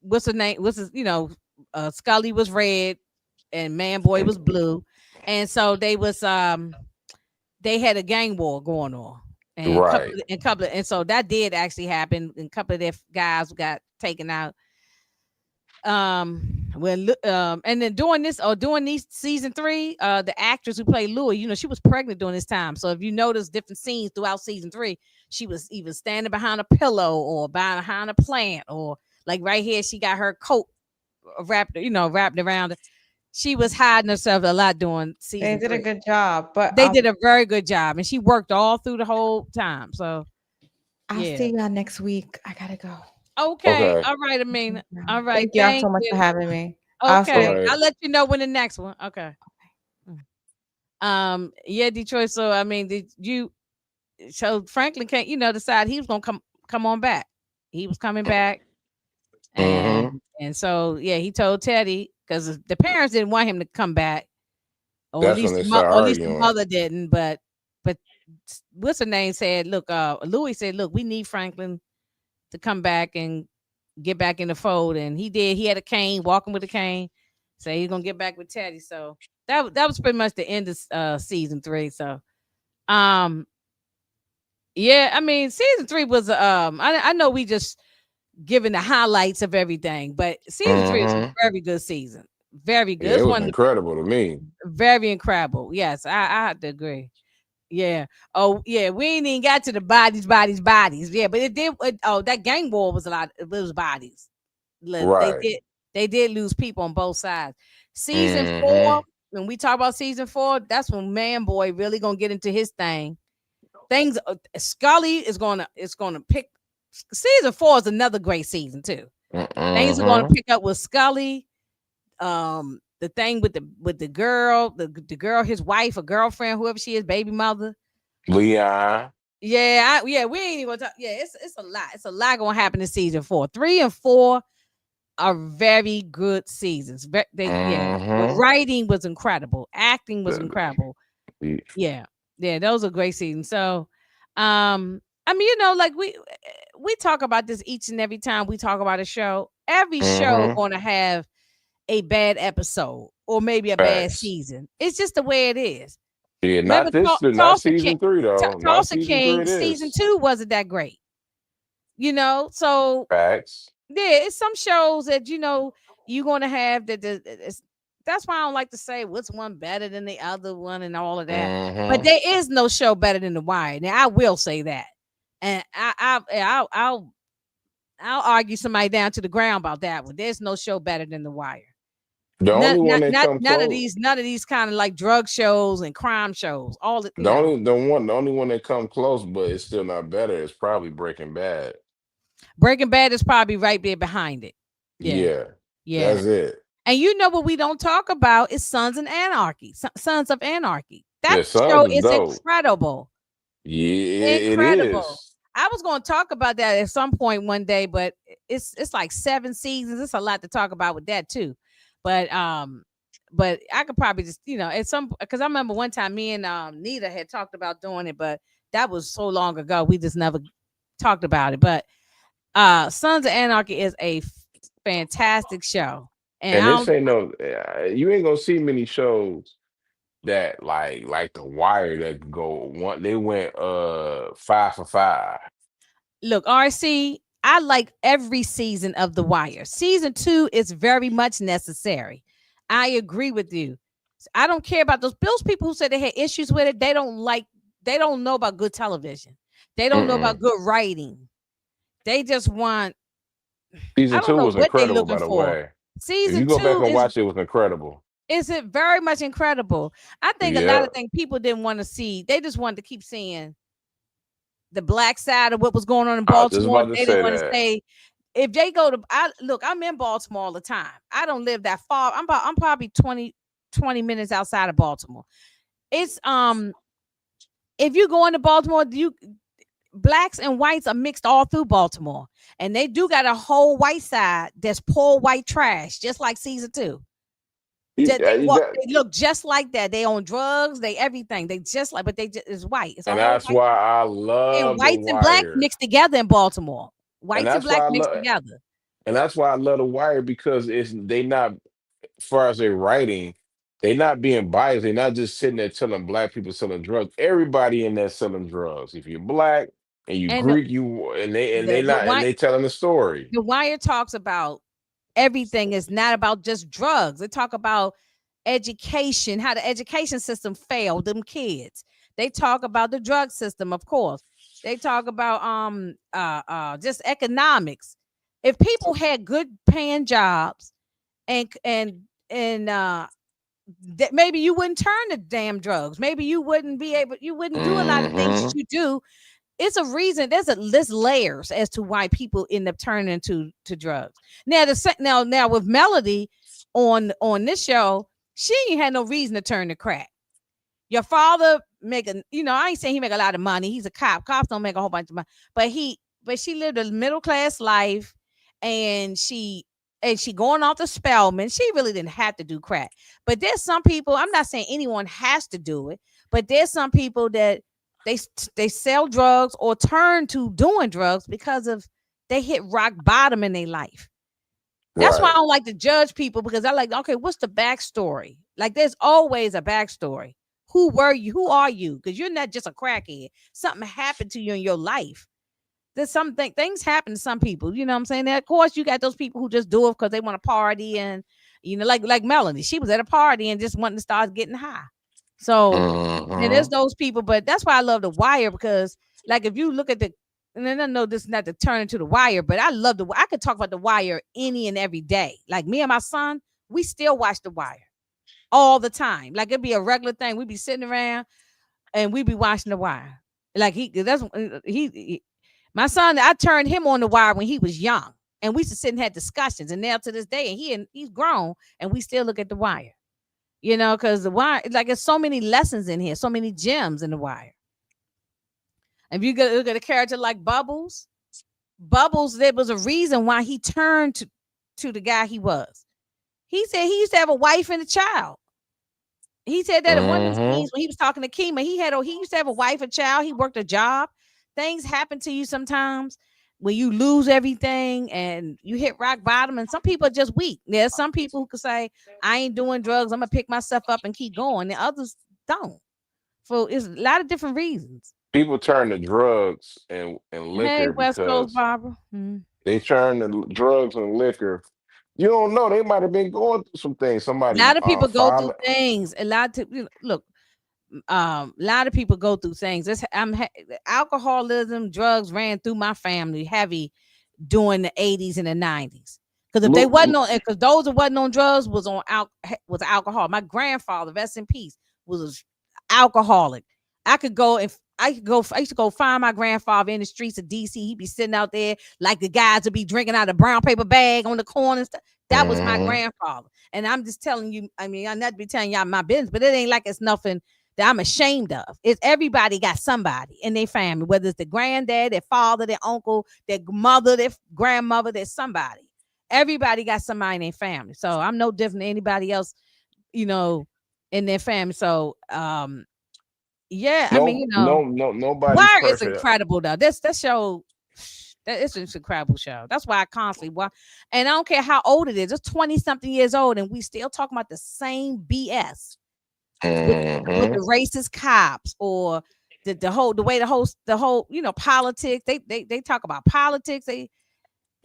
what's the name? Skully was red and Manboy was blue, and so they had a gang war going on, and Right. and so that did actually happen, and a couple of their guys got taken out. And then during these season 3, the actress who played Louie, she was pregnant during this time. So if you notice different scenes throughout season 3, she was either standing behind a pillow or behind a plant, or like right here, she got her coat wrapped around her. She was hiding herself a lot during They season did a 3. good job, but They did a very good job, and she worked all through the whole time. So I'll yeah. see y'all next week. I gotta go. Okay. Okay. All right, Amina. All right. Thank y'all so Thank much you. for having me. I'll All Okay. stay. right. I'll let you know when the next one. Okay. Yeah, Detroit. So I mean, did you so Franklin can't, decide he was gonna come on back. He was coming back, Mm-hmm. and so yeah, he told Teddy because the parents didn't want him to come back, or at That's when least they start the arguing. mother didn't. But what's her name said, look, Louie said, look, we need Franklin to come back and get back in the fold, and he did. He had a cane, walking with a cane, so he's gonna get back with Teddy. So that was pretty much the end of season 3. So um yeah, I mean season 3 was I know we just giving the highlights of everything, but season 3 is a Mm-hmm. very good season. Very good. Yeah, It's it was one of incredible to me. the very incredible. Yes, I have to agree. Yeah. Oh, yeah. We ain't even got to the bodies. Yeah, but it did. That gang war was a lot. It was bodies. They Right. did. They did lose people on both sides. Season 4. Mm-hmm. When we talk about season 4, that's when Manboy really gonna get into his thing. Things. Skully is gonna pick. Season 4 is another great season too. Things are gonna Mm-hmm. pick up with Skully. The thing with the girl, the girl, his wife or girlfriend, whoever she is, baby mother. Leon. Yeah, we ain't even gonna talk. Yeah, it's a lot. It's a lot gonna happen in season 4. 3 and 4 are very good seasons. The Mm-hmm. writing was incredible. Acting was incredible. The- Yeah, those are great seasons. So, I mean, like we talk about this each and every time we talk about a show. Every show Mm-hmm. going to have a bad episode or maybe a bad Facts. season. It's just the way it is. Yeah, Remember, not this, not Tulsa King, season 3 though. Not Tulsa season 3 King it season is. 2 wasn't that great. So Facts. yeah, it's some shows that you're gonna have that's why I don't like to say what's one better than the other one and all of that. But Mm-hmm. there is no show better than The Wire. Now I will say that, and I'll argue somebody down to the ground about that one. There's no show better than The Wire. The only one that come None of close. these kind of like drug shows and crime shows. All the The only one that come close, but it's still not better, is probably Breaking Bad. Breaking Bad is probably right there behind it. Yeah, Yeah. yeah. That's it. And what we don't talk about is Sons of Anarchy. Sons of Anarchy. That Yeah, Sons show is is dope. incredible. Yeah, it Incredible. is. I was going to talk about that at some point one day, but it's like 7 seasons. It's a lot to talk about with that too. But I could probably just at some, because I remember one time me and Nita had talked about doing it, but that was so long ago we just never talked about it. But Sons of Anarchy is a fantastic show, and And I this don't. ain't no, you ain't gonna see many shows that like The Wire that can go one. They went 5 for 5. Look, RC, I like every season of The Wire. Season 2 is very much necessary. I agree with you. I don't care about those people who said they had issues with it. They don't know about good television. They don't know about Mm-mm. good writing. They just want, I Season don't 2 know was what they incredible, looking by the for. way. If Season you go back 2 and watch it, it was incredible. is it very much incredible. I think a lot Yeah, of things people didn't want to see. They just wanted to keep seeing the black side of what was going on in I was just Baltimore. about to They didn't say want to that. say if they go to I'm in Baltimore all the time. I don't live that far. I'm probably 20 minutes outside of Baltimore. It's if you go into Baltimore, blacks and whites are mixed all through Baltimore. And they do got a whole white side that's poor white trash, just like season 2. They look just like that. They on drugs, they everything. They just like, but they just is white. It's a And whole that's white, why I and love The whites and blacks Wire. mixed together in Baltimore. And Whites and that's why blacks I mixed love together. and that's why I love The Wire, because they not, as far as their writing, they not being biased. They're not just sitting there telling black people selling drugs. Everybody in there selling drugs. If you're black and you And Greek, you and they the not, and white they telling the story. the wire talks about everything. Is not about just drugs. They talk about education, how the education system failed them kids. They talk about the drug system, of course. They talk about just economics. If people had good paying jobs and that maybe you wouldn't turn to damn drugs. Maybe you wouldn't do a lot of things that Hmm. you do. It's a reason. There's layers as to why people end up turning to drugs. Now now with Melody on this show, she ain't had no reason to turn to crack. Your father making, I ain't saying he make a lot of money. He's a cop. Cops don't make a whole bunch of money, but she lived a middle class life, and she going off to Spelman. She really didn't have to do crack. But there's some people. I'm not saying anyone has to do it, but there's some people that they sell drugs or turn to doing drugs because of they hit rock bottom in their life. That's why I don't like to judge people, because I like, okay, what's the backstory? Like, there's always a backstory. Who were you? Who are you? Because you're not just a crackhead. Something happened to you in your life. There's something, things happen to some people. You know what I'm saying? And of course, you got those people who just do it because they want to party, and like Melanie, she was at a party and just wanting to start getting high. So and there's those people, but that's why I love The Wire, because like if you look at and then I know this is not to turn into The Wire, but I could talk about The Wire any and every day. Like me and my son, we still watch The Wire all the time. Like it'd be a regular thing. We'd be sitting around and we'd be watching The Wire. Like my son, I turned him on The Wire when he was young, and we used to sit and had discussions. And now to this day, and he's grown, and we still look at The Wire. Because The Wire, like, there's so many lessons in here, so many gems in The Wire. If you look at a character like Bubbles, there was a reason why he turned to the guy he was. He said he used to have a wife and a child. He said that in one of the scenes when he was talking to Kima, he used to have a wife, a child. He worked a job. Things happen to you sometimes when you lose everything and you hit rock bottom. And some people are just weak. There's some people who can say, I ain't doing drugs. I'm going to pick myself up and keep going. And others don't. So it's a lot of different reasons. People turn to drugs and liquor West Coast because Barbara. they turn to drugs and liquor. You don't know. They might have been going through some things. Somebody A lot of people go through found things. A lot of look. A lot of people go through things. Alcoholism, drugs ran through my family heavy during the 80s and the 90s. Because if they wasn't on, because those who wasn't on drugs was alcohol. My grandfather, rest in peace, was alcoholic. I used to go find my grandfather in the streets of DC. He'd be sitting out there like the guys would be drinking out of a brown paper bag on the corner and stuff. That was my grandfather. And I'm just telling you, I mean, I'm not be telling y'all my business, but it ain't like it's nothing that I'm ashamed of. It's everybody got somebody in their family, whether it's the granddad, their father, their uncle, their mother, their grandmother, there's somebody. Everybody got somebody in their family. So I'm no different than anybody else, in their family. So yeah, I mean, nobody's Wire is perfect. incredible though. That show, it's an incredible show. That's why I constantly watch. And I don't care how old it is. It's 20-something years old, and we still talking about the same BS. With the racist cops or the whole politics. They talk about politics. And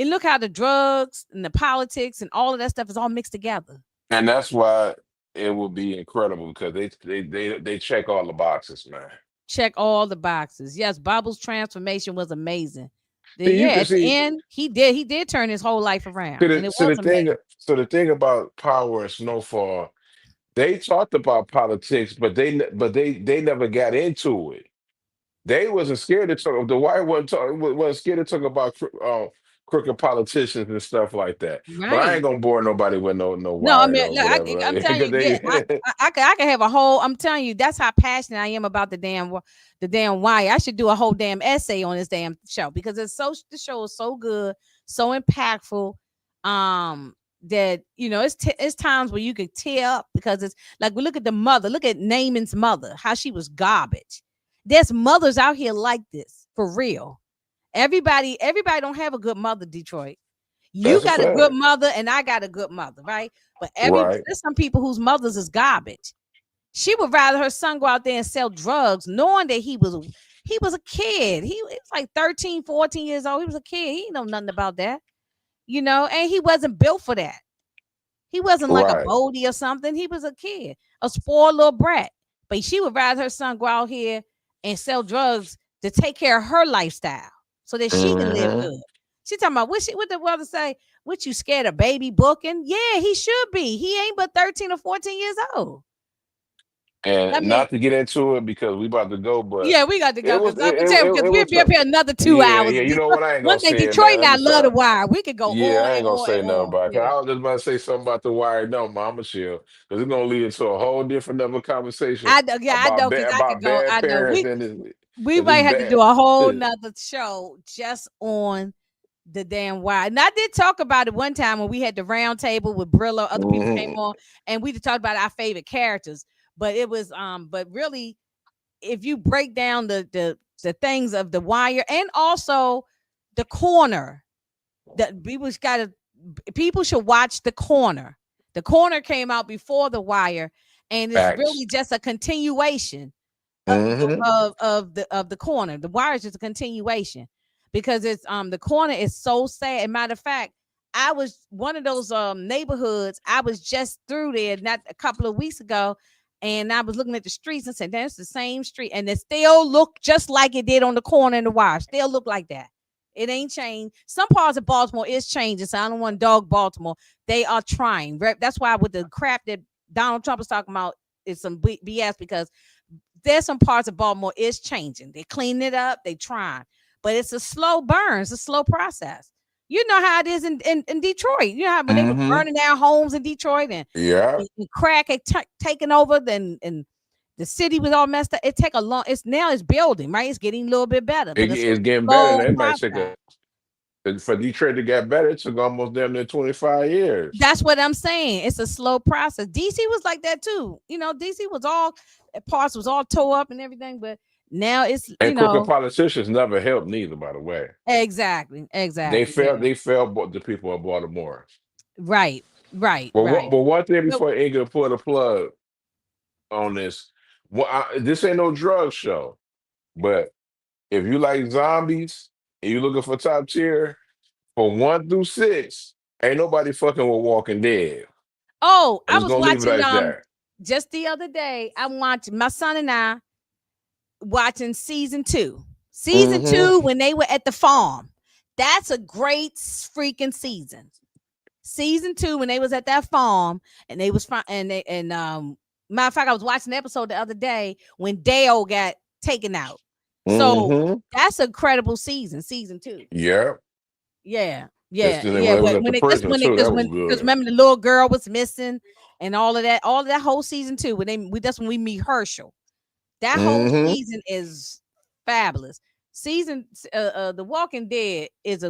look how the drugs and the politics and all of that stuff is all mixed together. And that's why it will be incredible, because they check all the boxes, man. Check all the boxes. Yes, Bubbles' transformation was amazing. At the end, he did turn his whole life around. The thing about Power and Snowfall, they talked about politics, but they never got into it. They wasn't scared to talk. The Wire wasn't scared to talk about crooked politicians and stuff like that. Right. But I ain't gonna bore nobody with no Wire. No, I mean, look, I'm telling you, I can have a whole. I'm telling you, that's how passionate I am about the damn Wire. I should do a whole damn essay on this damn show, because the show is so good, so impactful. That it's times where you could tear up, because it's like, we look at the mother. Look at Naaman's mother, how she was garbage. There's mothers out here like this for real. Everybody don't have a good mother, Detroit. You got a good mother, and I got a good mother, right? But there's some people whose mothers is garbage. She would rather her son go out there and sell drugs, knowing that he was a kid. He was like 13, 14 years old. He was a kid. He didn't know nothing about that, and he wasn't built for that. He wasn't like a Bodie or something. He was a kid, a spoiled little brat. But she would rather her son go out here and sell drugs to take care of her lifestyle, so that she can live good. She talking about what the brother say? What, you scared of baby booking? Yeah, he should be. He ain't but 13 or 14 years old. And Let me. not to get into it because we about to go, but Yeah, we got to it go was because I'm gonna tell you because it we'll was be up here another 2 hours. yeah. You know what? I ain't One gonna thing, say it, Detroit man. and Let I me love the stop. wire. We could go Yeah, on I and ain't gonna on and say nothing on. about it. Yeah, I was just about to say something about the wire. No, Mama chill, because it's gonna lead into a whole different level conversation I know. Yeah, I about know because I could go. bad I know. parents We and this might have to bad. do a whole nother show just on the damn wire. And I did talk about it one time when we had the round table with Brillo, other people came Mhm. on, and we talked about our favorite characters. But it was but really, if you break down the things of the wire and also the corner, that people should watch the corner. The corner came out before the wire, and it's Facts. really just a continuation Hmm. of the corner. The wire is just a continuation because it's the corner is so sad. And matter of fact, I was one of those neighborhoods. I was just through there not a couple of weeks ago, and I was looking at the streets and said, "That's the same street," and it still look just like it did on the corner in the wire. Still look like that. It ain't changed. Some parts of Baltimore is changing. So I don't want to dog Baltimore. They are trying. That's why with the crap that Donald Trump is talking about is some BS because there's some parts of Baltimore is changing. They clean it up. They trying, but it's a slow burn. It's a slow process. You know how it is in Detroit. You know how when they were Hmm. burning down homes in Detroit Yeah. and crack had taken over, then and the city was all messed up. It take a long. It's now it's building right. It's getting a little bit better, but it's a It's getting better, and slow it might take process. for Detroit to get better. It took almost damn near 25 years. That's what I'm saying. It's a slow process. DC was like that too. You know, DC was all parts was all tore up and everything, but now it's And crooked politicians never helped neither. By the way, exactly, they exactly. failed. Yeah. They failed the people of Baltimore. Right, right, But right. one thing Well, before Inga put a plug on this, this ain't no drug show. But if you like zombies and you looking for top tier for 1 through 6, ain't nobody fucking with Walking Dead. oh, I'm I just was gonna leave it watching as that. just the other day. I watched my son and I watching season 2. Season Hmm. 2 when they were at the farm. That's a great freaking season. Season 2 when they was at that farm and they was and they and matter of fact, I was watching the episode the other day when Dale got taken out. So Hmm. that's a credible season 2. Yeah. Yeah, It's yeah, when yeah. they was But at the when it just prison when it too. That was because good. remember the little girl was missing and all of that whole season 2 when that's when we meet Herschel. That whole Hmm. season is fabulous. The Walking Dead is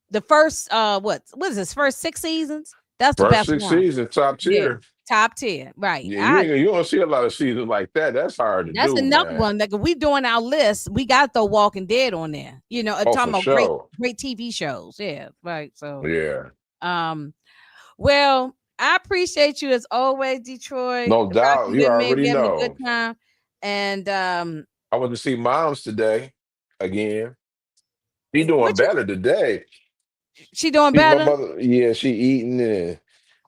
the first what is this first 6 seasons? That's the First best six one. seasons, top Yeah, tier. top tier, right? Yeah, you don't see a lot of seasons like that. That's hard to That's do, another man. one. Like if we doing our list, we got to throw Walking Dead on there. You know, Oh, talking for about sure. great TV shows. Yeah, right. So, Yeah. um, well, I appreciate you as always, Detroit. No doubt. Rocking You with me, already we having a good know. time, and I went to see Moms today again. She doing what you better today. she doing My better? mother, yeah, she eating and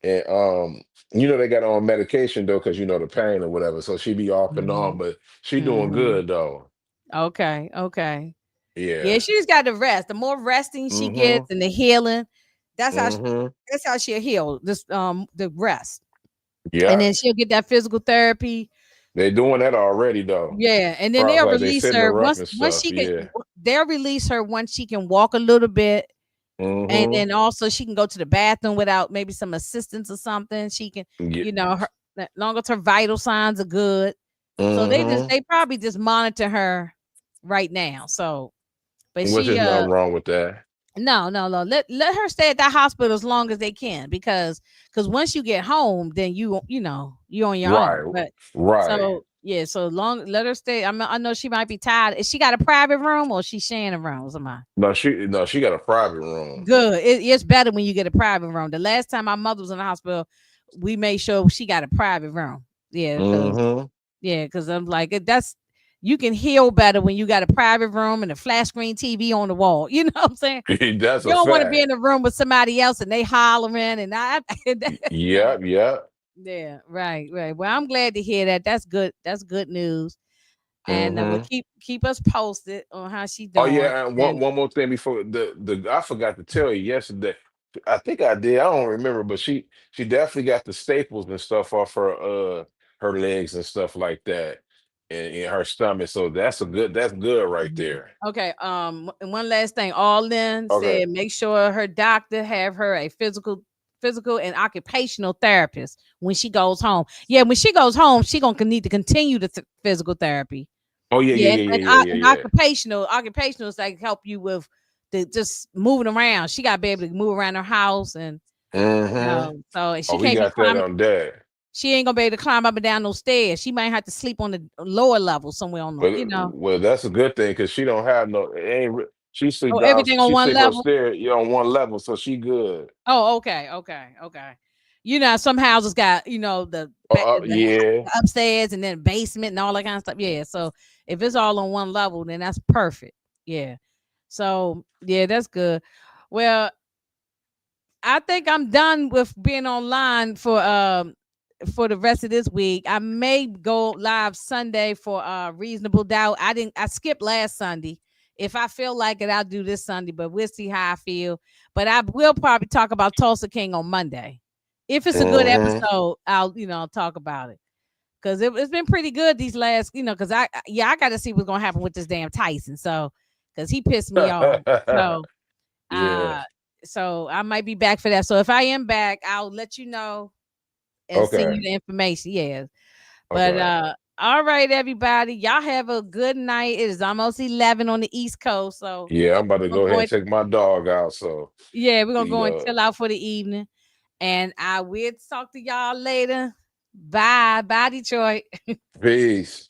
they got her on medication though, because the pain or whatever. So she be off and on, Mhm, but she doing mhm. good though. Okay, okay. Yeah, Yeah. she's got to rest. The more resting she Mm-hmm. gets and the healing, that's how Mm-hmm. that's how she'll heal. This the rest, and Yeah. then she'll get that physical therapy. They doing that already though. Yeah, and then Far as they'll like they release setting her her up once and once stuff. she can. Yeah. They'll release her once she can walk a little bit, and Mm-hmm. then also she can go to the bathroom without maybe some assistance or something. She can, Yeah. her as long as her vital signs are good. So Mm-hmm. they probably just monitor her right now. So, but Which she is nothing wrong with that. no, no, no. Let her stay at that hospital as long as they can because once you get home, then you on your Right. own. But Right. so yeah, so long let her stay. I know she might be tired. Is she got a private room or she sharing a room with somebody? No, she got a private room. Good. It's better when you get a private room. The last time my mother was in the hospital, we made sure she got a private room. Mm-hmm. Yeah, because I'm like that's you can heal better when you got a private room and a flat screen TV on the wall. You know what I'm saying? That's You a don't want to be in fact. the room with somebody else and they hollering and I no. Yep, yep. Yeah, right, right. Well, I'm glad to hear that. That's good. That's good news. And we'll Mm-hmm. keep us posted on how she Oh doing. yeah, and one And one more thing before the I forgot to tell you yesterday. I think I did. I don't remember, but she definitely got the staples and stuff off her her legs and stuff like that, and her stomach. So that's good right there. Okay. And one last thing. All Lynn Okay. said make sure her doctor have her a physical and occupational therapist when she goes home. Yeah, when she goes home, she gonna need to continue the physical therapy. Oh yeah, yeah, Yeah, yeah, yeah, yeah, yeah, and yeah. occupational is like help you with the just moving around. She gotta be able to move around her house, and Mm-hmm. so Oh, she we can't be got that climbing. on that. She ain't gonna be able to climb up and down those stairs. She might have to sleep on the lower level somewhere on the, Well, that's a good thing because she don't have no. It ain't. She sleep down. everything on She one sleep level. upstairs. You on one level, so she good. Oh, okay. Some houses got Yeah. the upstairs and then basement and all that kind of stuff. Yeah, so if it's all on one level, then that's perfect. Yeah, so yeah, that's good. Well, I think I'm done with being online for the rest of this week. I may go live Sunday for Reasonable Doubt. I skipped last Sunday. If I feel like it, I'll do this Sunday, but we'll see how I feel. But I will probably talk about Tulsa King on Monday. If it's a good Mm-hmm. episode, I'll talk about it. Because it's been pretty good these last, because I got to see what's gonna happen with this damn Tyson. So because he pissed me off. So Yeah. uh so I might be back for that. So if I am back, I'll let you know and send Okay. you the information. Yeah. But Okay. all right, everybody. Y'all have a good night. It is almost 11 on the East Coast. So Yeah, I'm about to we're gonna go ahead go and take my dog out. So we're gonna you go and know, chill out for the evening. And I will talk to y'all later. Bye. Bye, Detroit. peace.